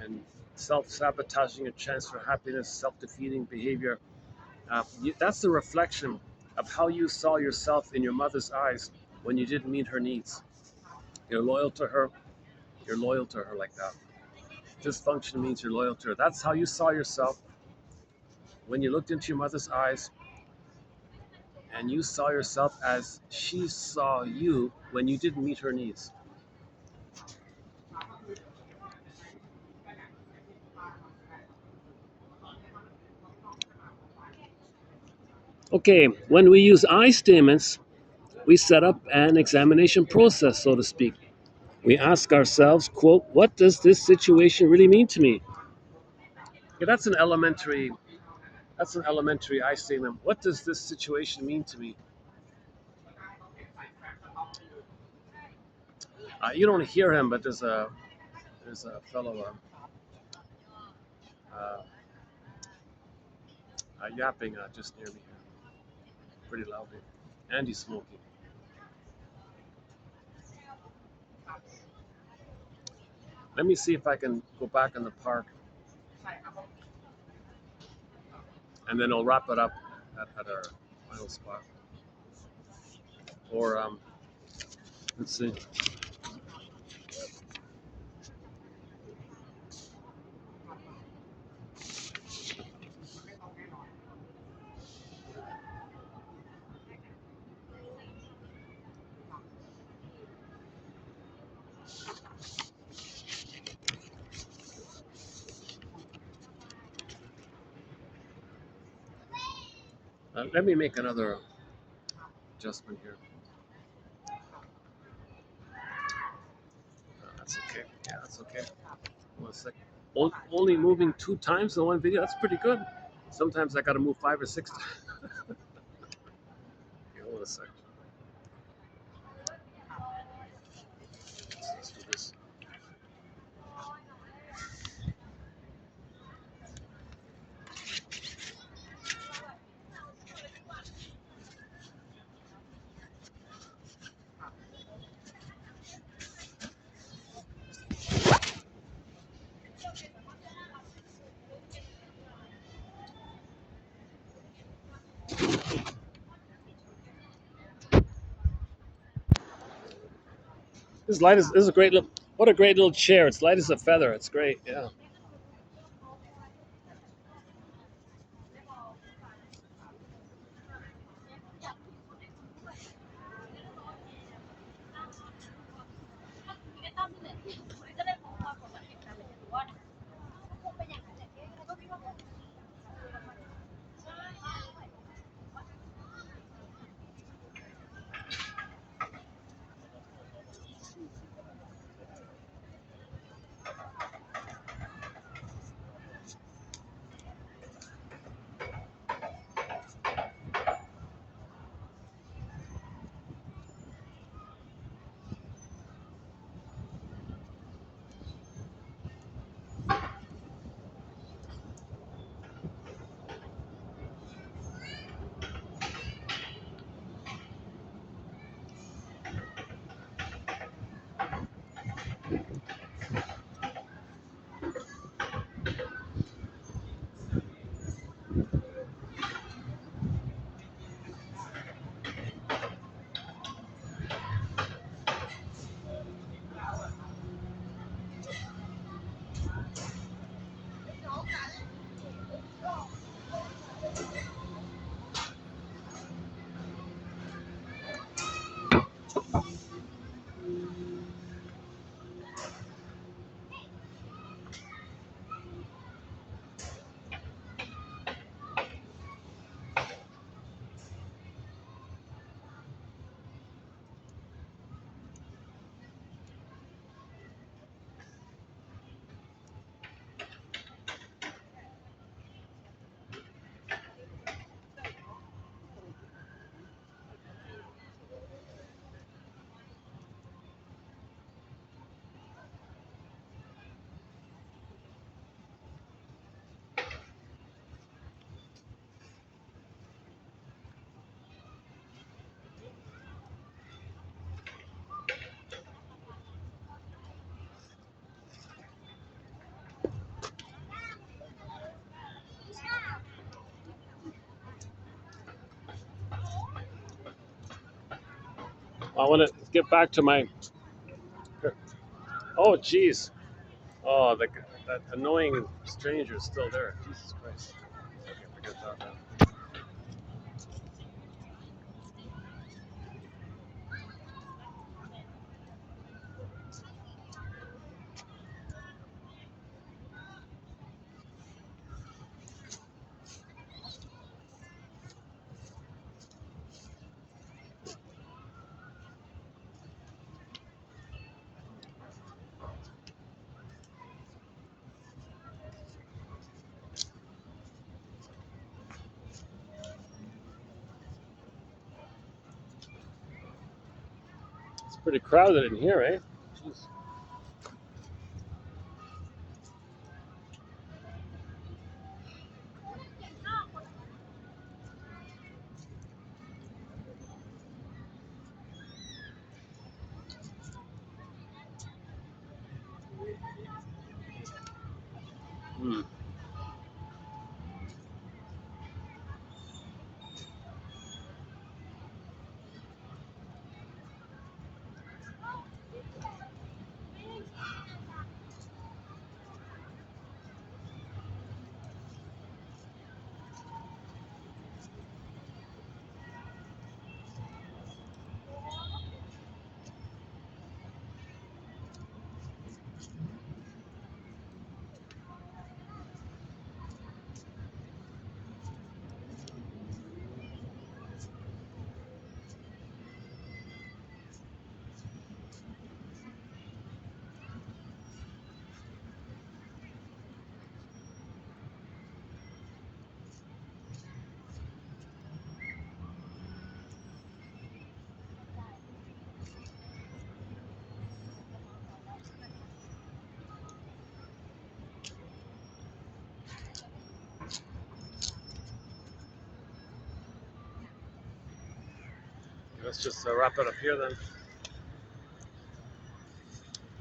and self-sabotaging your chance for happiness, self-defeating behavior, that's the reflection of how you saw yourself in your mother's eyes when you didn't meet her needs. You're loyal to her. You're loyal to her like that. Dysfunction means you're loyal to her. That's how you saw yourself when you looked into your mother's eyes and you saw yourself as she saw you when you didn't meet her needs. Okay, when we use I statements, we set up an examination process, so to speak. We ask ourselves, quote, what does this situation really mean to me? Okay, that's an elementary I statement. What does this situation mean to me? You don't hear him, but there's a fellow uh, yapping just near me here, pretty loudly, and he's smoking. Let me see if I can go back in the park, and then I'll wrap it up at our final spot. Or let's see. Let me make another adjustment here. That's okay. Yeah, that's okay. One second. Only moving 2 times in one video. That's pretty good. Sometimes I got to move 5 or 6 times. Okay, hold on a second. Let's do this. This is a great little. What a great little chair. It's light as a feather. It's great. Yeah. I want to get back to my. Oh, jeez. Oh, that annoying stranger is still there. Jesus Christ. Okay, forget that now. It's pretty crowded in here, eh? Jeez. Hmm. let's just wrap it up here then.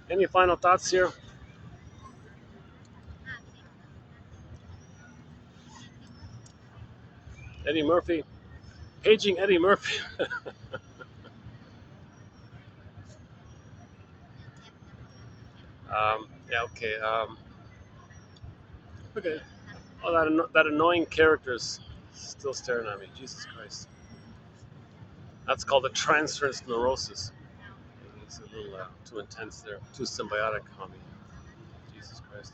Any final thoughts here? Eddie Murphy, paging Eddie Murphy. Yeah, okay. Okay. Oh, that annoying character's still staring at me. Jesus Christ. That's called a transference neurosis. It's a little too intense there, too symbiotic on me. Jesus Christ.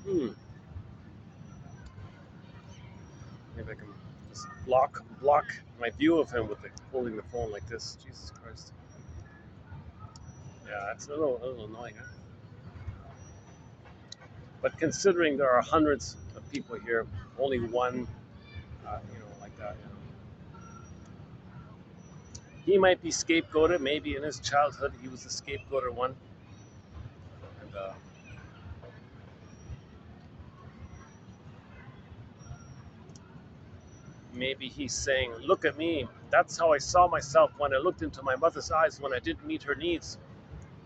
Hmm. Maybe I can just block my view of him with holding the phone like this. Jesus Christ. Yeah, it's a little annoying. Huh? But considering there are hundreds of people here, only one, like that. He might be scapegoated. Maybe in his childhood he was the scapegoated one, and maybe he's saying, "Look at me. That's how I saw myself when I looked into my mother's eyes when I didn't meet her needs.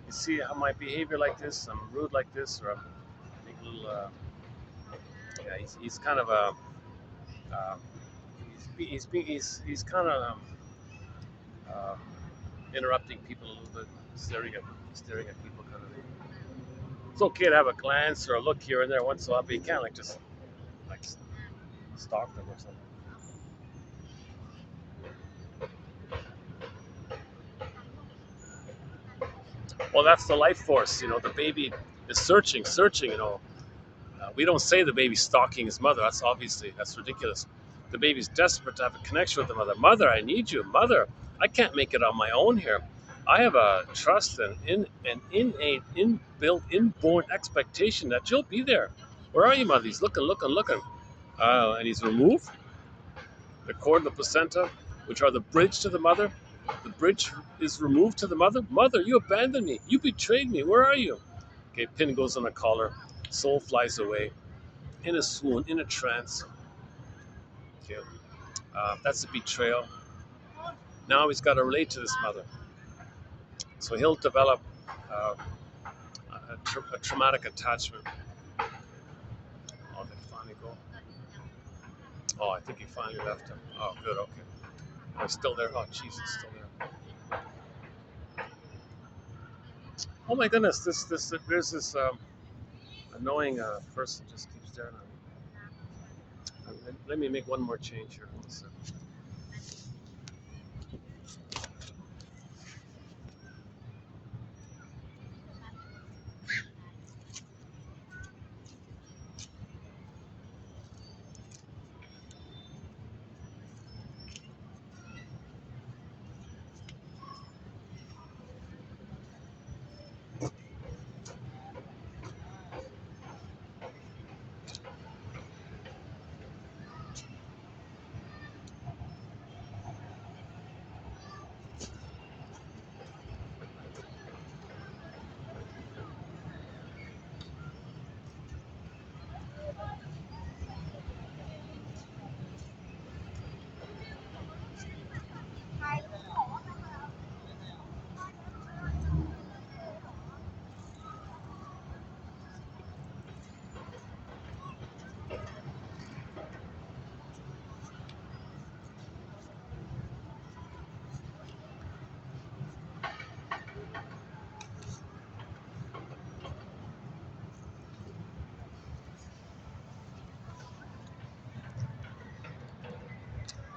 You see how my behavior like this? I'm rude like this, or I'm being a little." Yeah, he's kind of a. Um, he's kind of uh, interrupting people a little bit, staring at people kind of. It's okay to have a glance or a look here and there once in a while, but you can't like just like stalk them or something. Well, that's the life force. The baby is searching. We don't say the baby's stalking his mother. That's ridiculous. The baby's desperate to have a connection with the mother. Mother, I need you. Mother, I can't make it on my own here. I have a trust and an innate, inbuilt, inborn expectation that you'll be there. Where are you, mother? He's looking. And he's removed the cord, the placenta, which are the bridge to the mother. The bridge is removed to the mother. Mother, you abandoned me. You betrayed me. Where are you? Okay, pin goes on the collar. Soul flies away in a swoon, in a trance. Okay, that's a betrayal. Now he's got to relate to this mother. So he'll develop uh, a traumatic attachment. Oh, did he finally go? Oh, I think he finally left him. Oh, good, okay. Oh, he's still there. Oh, Jesus, still there. Oh my goodness, there's this annoying person just keeps staring at me. Let me make one more change here.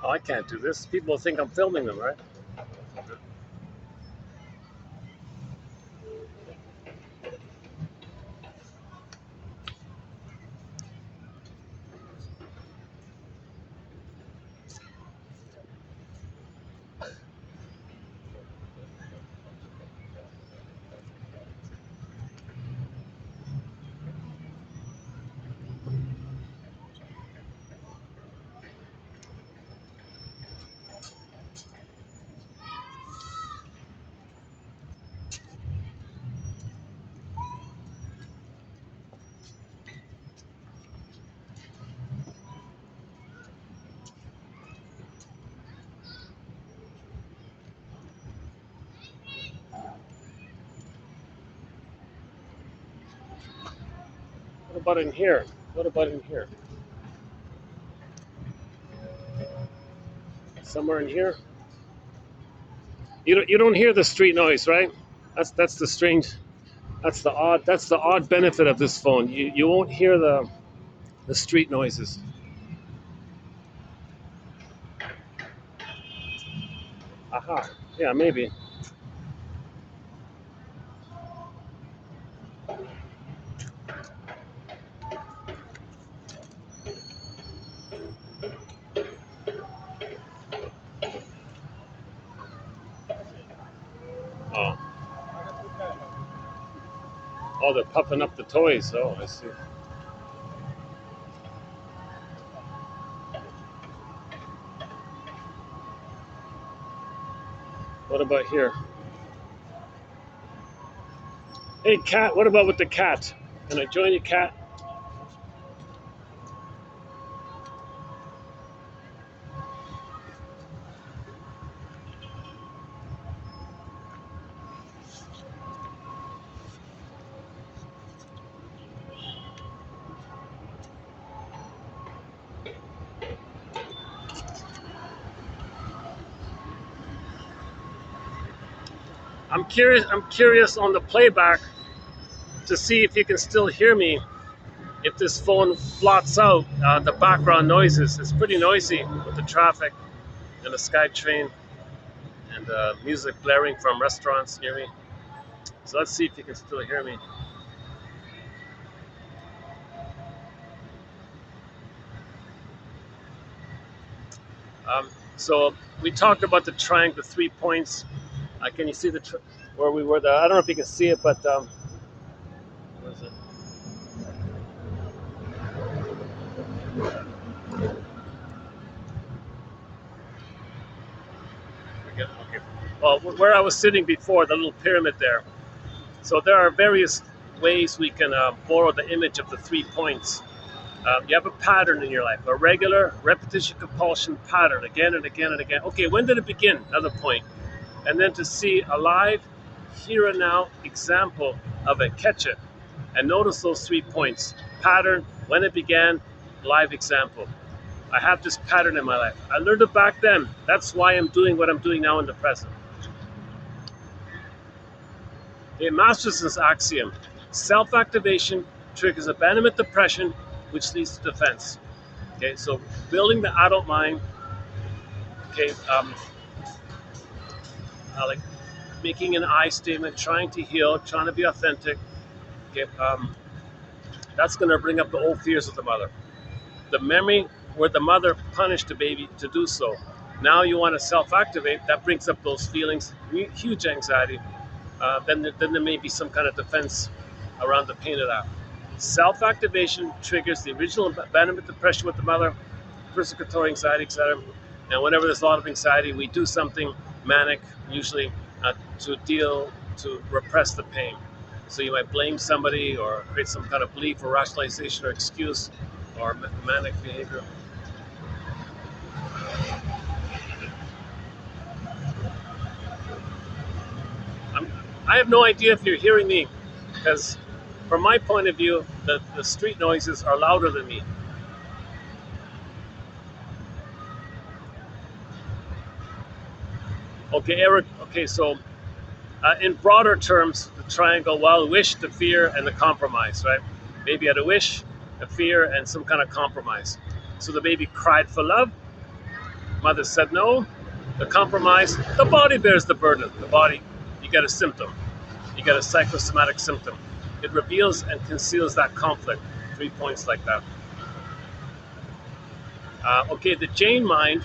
Oh, I can't do this. People think I'm filming them, right? about in here? What about in here? Somewhere in here? You don't hear the street noise, right? That's the strange. That's the odd benefit of this phone. You won't hear the street noises. Aha. Yeah, maybe. Oh. Oh, they're puffing up the toys. Oh, I see. What about here? Hey, cat. What about with the cat? Can I join you, cat? I'm curious. I'm curious on the playback to see if you can still hear me. If this phone blots out the background noises, it's pretty noisy with the traffic and the SkyTrain and music blaring from restaurants near me. So let's see if you can still hear me. So we talked about the triangle, the 3 points. Can you see where we were? I don't know if you can see it, but what is it? Okay. Well, where I was sitting before, the little pyramid there. So there are various ways we can borrow the image of the 3 points. You have a pattern in your life, a regular repetition compulsion pattern, again and again and again. Okay, when did it begin? Another point. And then to see a live, here and now example of it, catch it. And notice those 3 points. Pattern, when it began, live example. I have this pattern in my life. I learned it back then. That's why I'm doing what I'm doing now in the present. The Masterson's axiom: self-activation triggers abandonment depression, which leads to defense. Okay, so building the adult mind. Okay, like making an I statement, trying to heal, trying to be authentic. Okay, that's going to bring up the old fears of the mother. The memory where the mother punished the baby to do so. Now you want to self-activate. That brings up those feelings, huge anxiety. Then there may be some kind of defense around the pain of that. Self-activation triggers the original abandonment depression with the mother, persecutory anxiety, etc. And whenever there's a lot of anxiety, we do something manic, usually to repress the pain. So you might blame somebody or create some kind of belief or rationalization or excuse or manic behavior. I have no idea if you're hearing me, because from my point of view, the street noises are louder than me. Okay, Eric. Okay, so in broader terms, the triangle: well, wish, the fear, and the compromise, right? Baby had a wish, a fear, and some kind of compromise. So the baby cried for love. Mother said no. The compromise: the body bears the burden. The body, you get a symptom. You get a psychosomatic symptom. It reveals and conceals that conflict. 3 points like that. Okay, the Jane mind,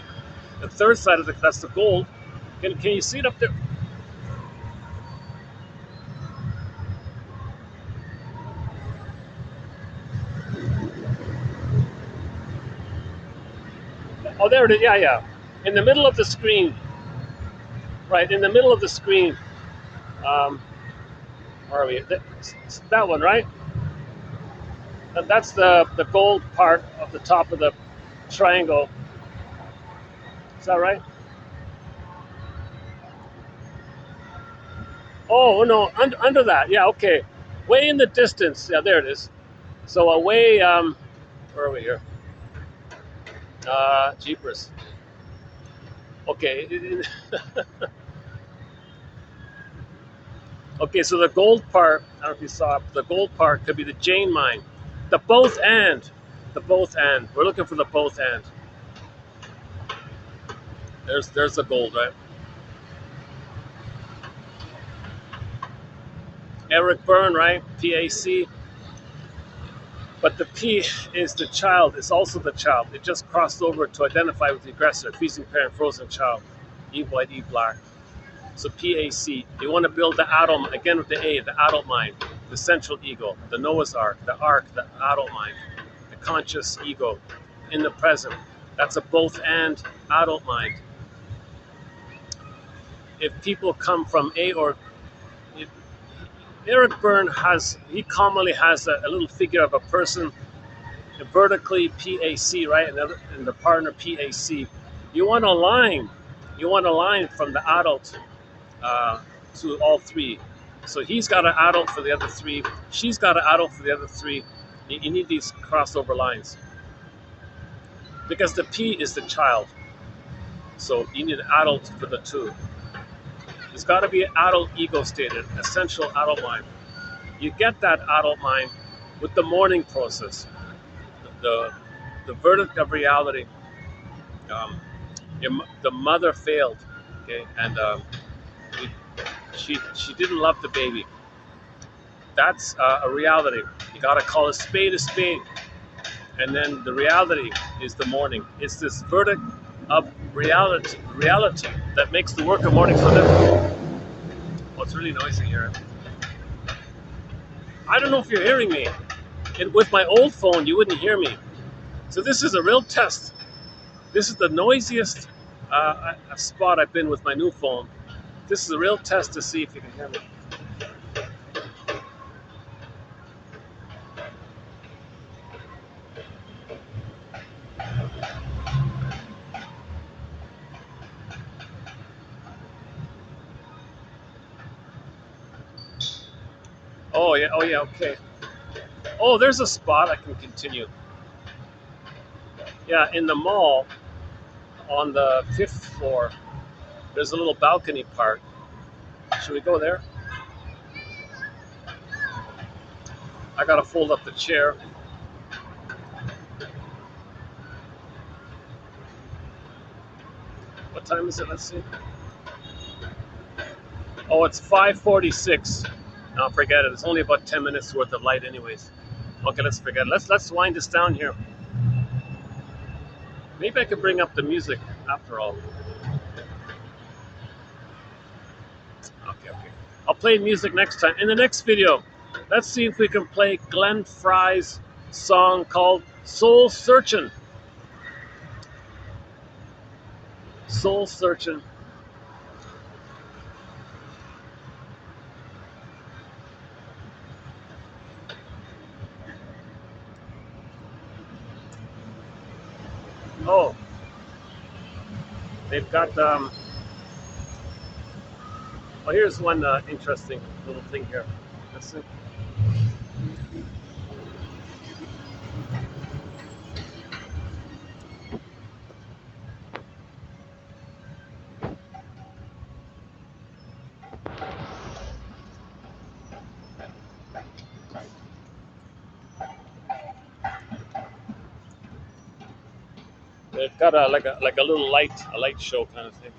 the third side of that's the gold. Can you see it up there? Oh, there it is. Yeah, yeah. In the middle of the screen, right? In the middle of the screen. Um, where are we? That one, right? That's the gold part of the top of the triangle. Is that right? Oh no, under that. Yeah, okay. Way in the distance. Yeah, there it is. So away, where are we here? Jeepers. Okay. Okay, so the gold part, I don't know if you saw it, the gold part could be the Jane mine. The both and. The both and. We're looking for the both and. There's the gold, right? Eric Byrne, right? PAC. But the P is the child, it's also the child. It just crossed over to identify with the aggressor, freezing parent, frozen child, E white, E black. So PAC, you want to build the adult, again with the A, the adult mind, the central ego, the Noah's Ark, the adult mind, the conscious ego in the present. That's a both and adult mind. If people come from A or if Eric Byrne commonly has a little figure of a person vertically PAC, right? And the partner PAC. You want to align. You want to align from the adult uh, to all three. So he's got an adult for the other three. She's got an adult for the other three. You need these crossover lines because the P is the child. So you need an adult for the two. There's got to be an adult ego stated, essential adult mind. You get that adult mind with the mourning process, the, the verdict of reality. Um, the mother failed, okay, and it, she didn't love the baby. That's a reality. You got to call a spade, and then the reality is the mourning. It's this verdict of reality that makes the work of mourning so difficult. Oh, it's really noisy here. I don't know if you're hearing me. With my old phone, you wouldn't hear me. So this is a real test. This is the noisiest spot I've been with my new phone. This is a real test to see if you can hear me. Oh yeah, okay. Oh, there's a spot I can continue. Yeah, in the mall on the fifth floor, there's a little balcony part. Should we go there? I gotta fold up the chair. What time is it? Let's see. Oh, it's 5:46. No, forget it. It's only about 10 minutes worth of light, anyways. Okay, let's forget it. Let's wind this down here. Maybe I could bring up the music after all. Okay. I'll play music next time. In the next video, let's see if we can play Glenn Fry's song called Soul Searchin'. Soul Searchin'. Oh, they've got, well, here's one interesting little thing here. Let's see. They've got like a little a light show kind of thing.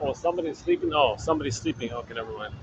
Oh, somebody's sleeping. Oh, somebody's sleeping. Okay, never mind.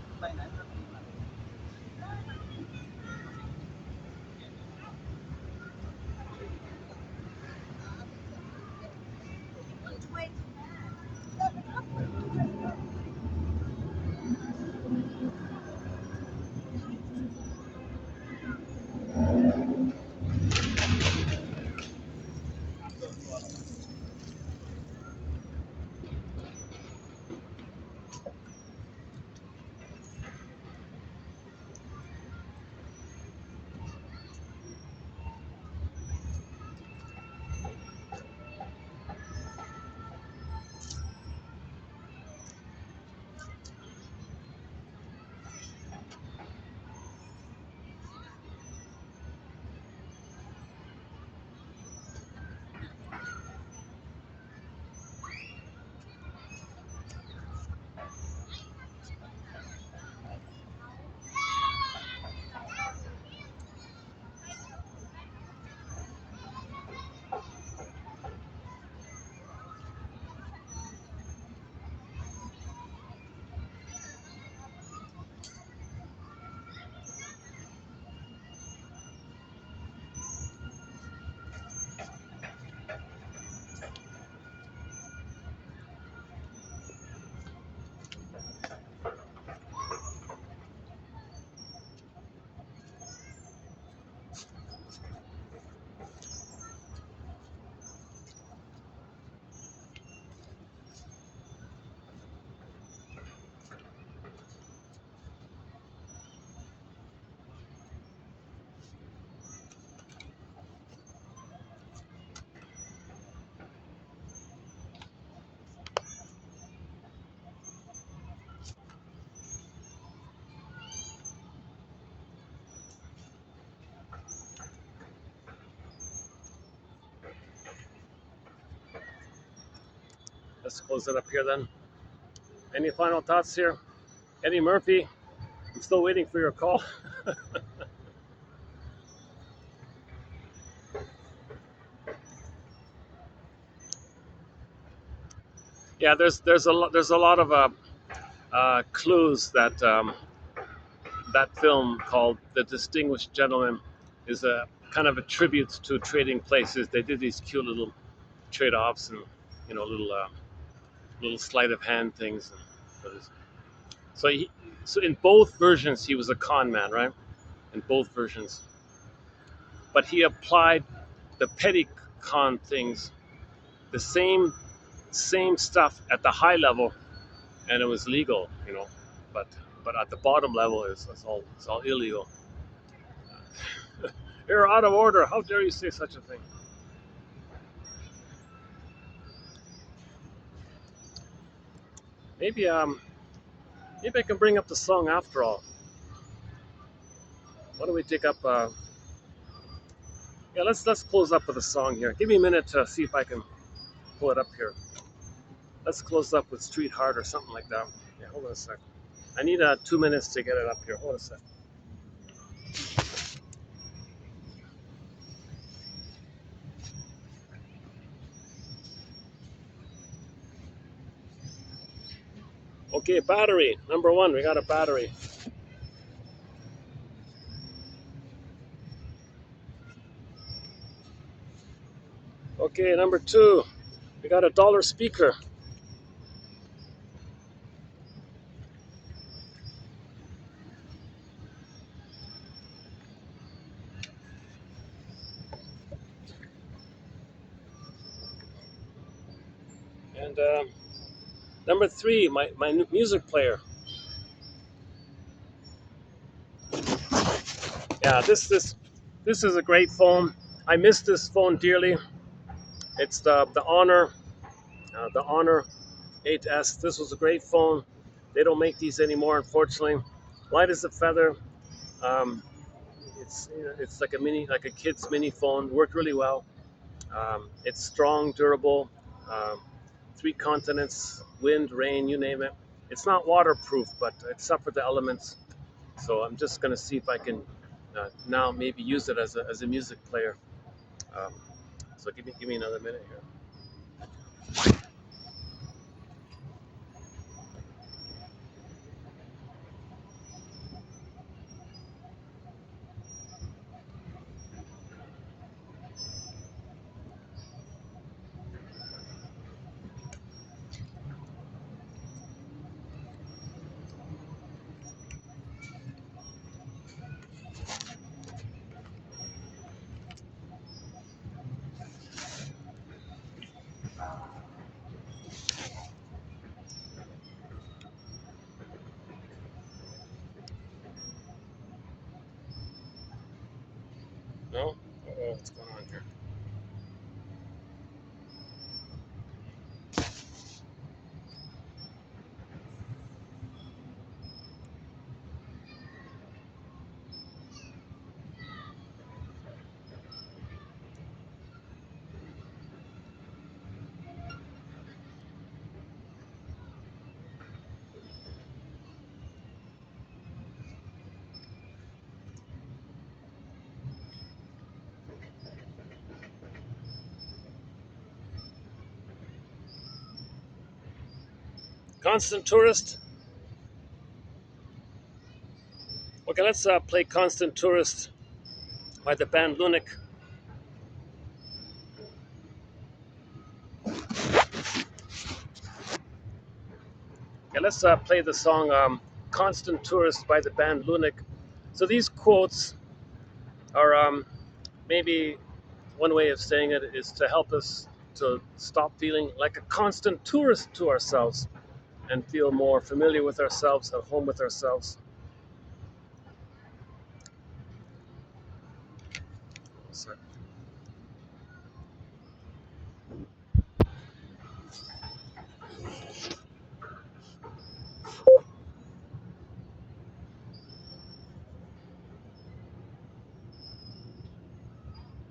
let's close it up here then. Any final thoughts here? Eddie Murphy, I'm still waiting for your call. Yeah, there's a lot of clues that that film called The Distinguished Gentleman is a kind of a tribute to Trading Places. They did these cute little trade-offs and little sleight of hand things. So he, so in both versions he was a con man, right? In both versions, but he applied the petty con things, the same stuff at the high level, and it was legal, But at the bottom level, it's all illegal. You're out of order. How dare you say such a thing? Maybe maybe I can bring up the song after all. Why don't we take up? Yeah, let's close up with a song here. Give me a minute to see if I can pull it up here. Let's close up with Street Heart or something like that. Yeah, hold on a sec. I need 2 minutes to get it up here. Hold on a sec. Okay, battery. Number one, we got a battery. Okay, number two, we got a dollar speaker. And number three, my new music player. Yeah, this is a great phone. I miss this phone dearly. It's the Honor 8S. This was a great phone. They don't make these anymore, unfortunately. Light as a feather. Um, it's like like a kid's mini phone. Worked really well. It's strong, durable. Um, three continents, wind, rain, you name it. It's not waterproof, but it suffered the elements. So I'm just gonna see if I can now maybe use it as a music player. Um, so give me another minute here. No? Uh-oh, what's going on here? Constant Tourist. Okay, let's play Constant Tourist by the band Lunik. Okay, let's play the song Constant Tourist by the band Lunik. So these quotes are maybe one way of saying it is to help us to stop feeling like a constant tourist to ourselves and feel more familiar with ourselves, at home with ourselves. Sorry.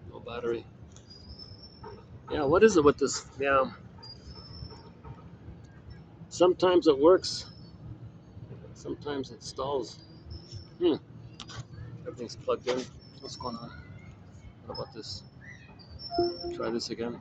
No battery. Yeah, what is it with this? Yeah, Sometimes it works, sometimes it stalls. Hmm. Everything's plugged in. What's going on? What about this? Try this again.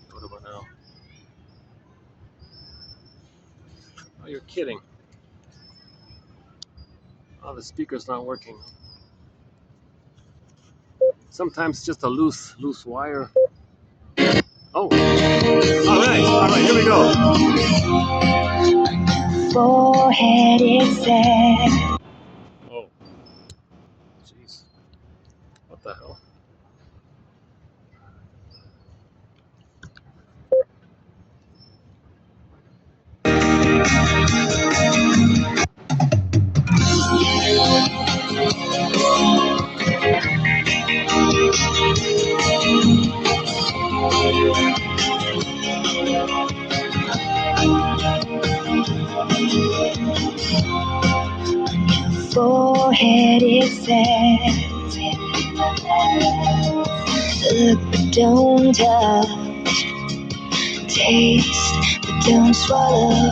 What about now? Oh, you're kidding. Oh, the speaker's not working. Sometimes just a loose wire. Oh, all right, here we go. Forehead is sad. Oh, jeez. What the hell? Forehead is sad. Look but don't touch. Taste but don't swallow.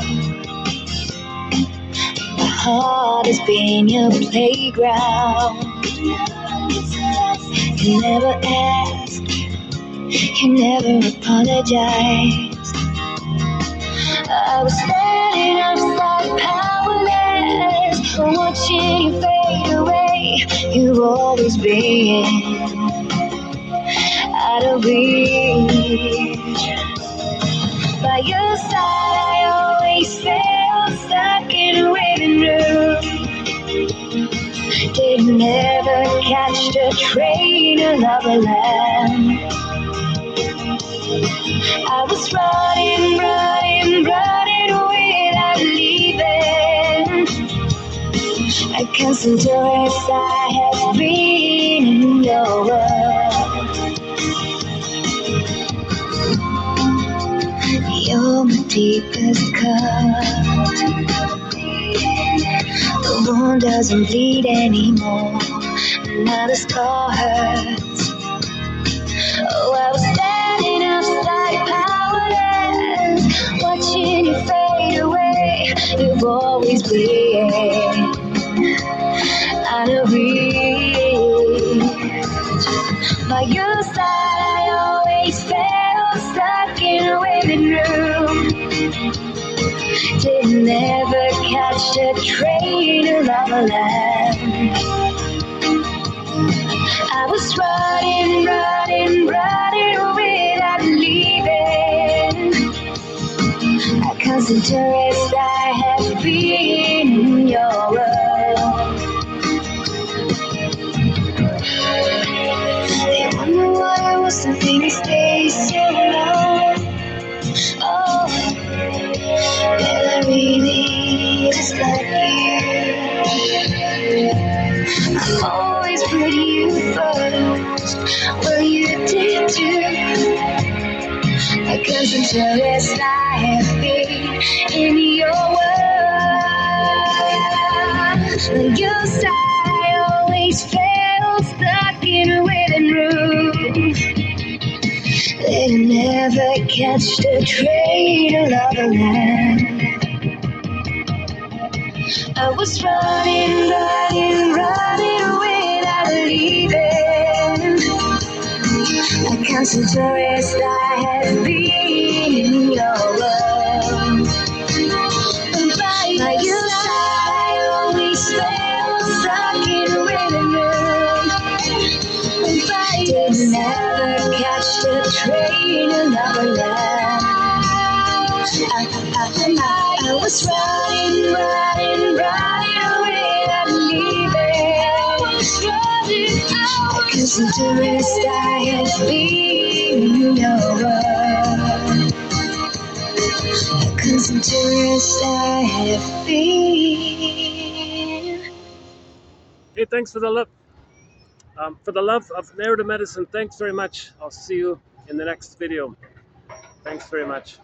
My heart has been your playground. You never ask, you never apologize. I was standing outside powerless, watching you fade away. You've always been out of reach. By your side, I always felt stuck in a waiting room. Didn't ever catch the train of love land. I was running without leaving. I canceled your rest, I have been in your world. You're my deepest cut. The wound doesn't bleed anymore. Now the scar hurts. Oh, I was standing outside powerless, watching you fade away. You've always been out of reach. By your side, I always felt stuck in a waiting room. Didn't ever catch the train of love land. I was running without leaving. I constant tourist, I have been in your world. They wonder why I wasn't thinking stay so long. Oh, well, I really just like you. I'm always put you first. Well, you did too. Because I'm tourist, I have been in your world. On your side, I always felt stuck in a waiting room. They'll never catch the train of love land. I was running without leaving. A constant tourist, I have been in your world. By your side, I always felt stuck in a waiting room. Did never catch the train of love land. I was running without leaving. Because the tourist, I have been in your world. Because the tourist, I have been. Hey, thanks for the love. For the love of narrative medicine, thanks very much. I'll see you in the next video. Thanks very much.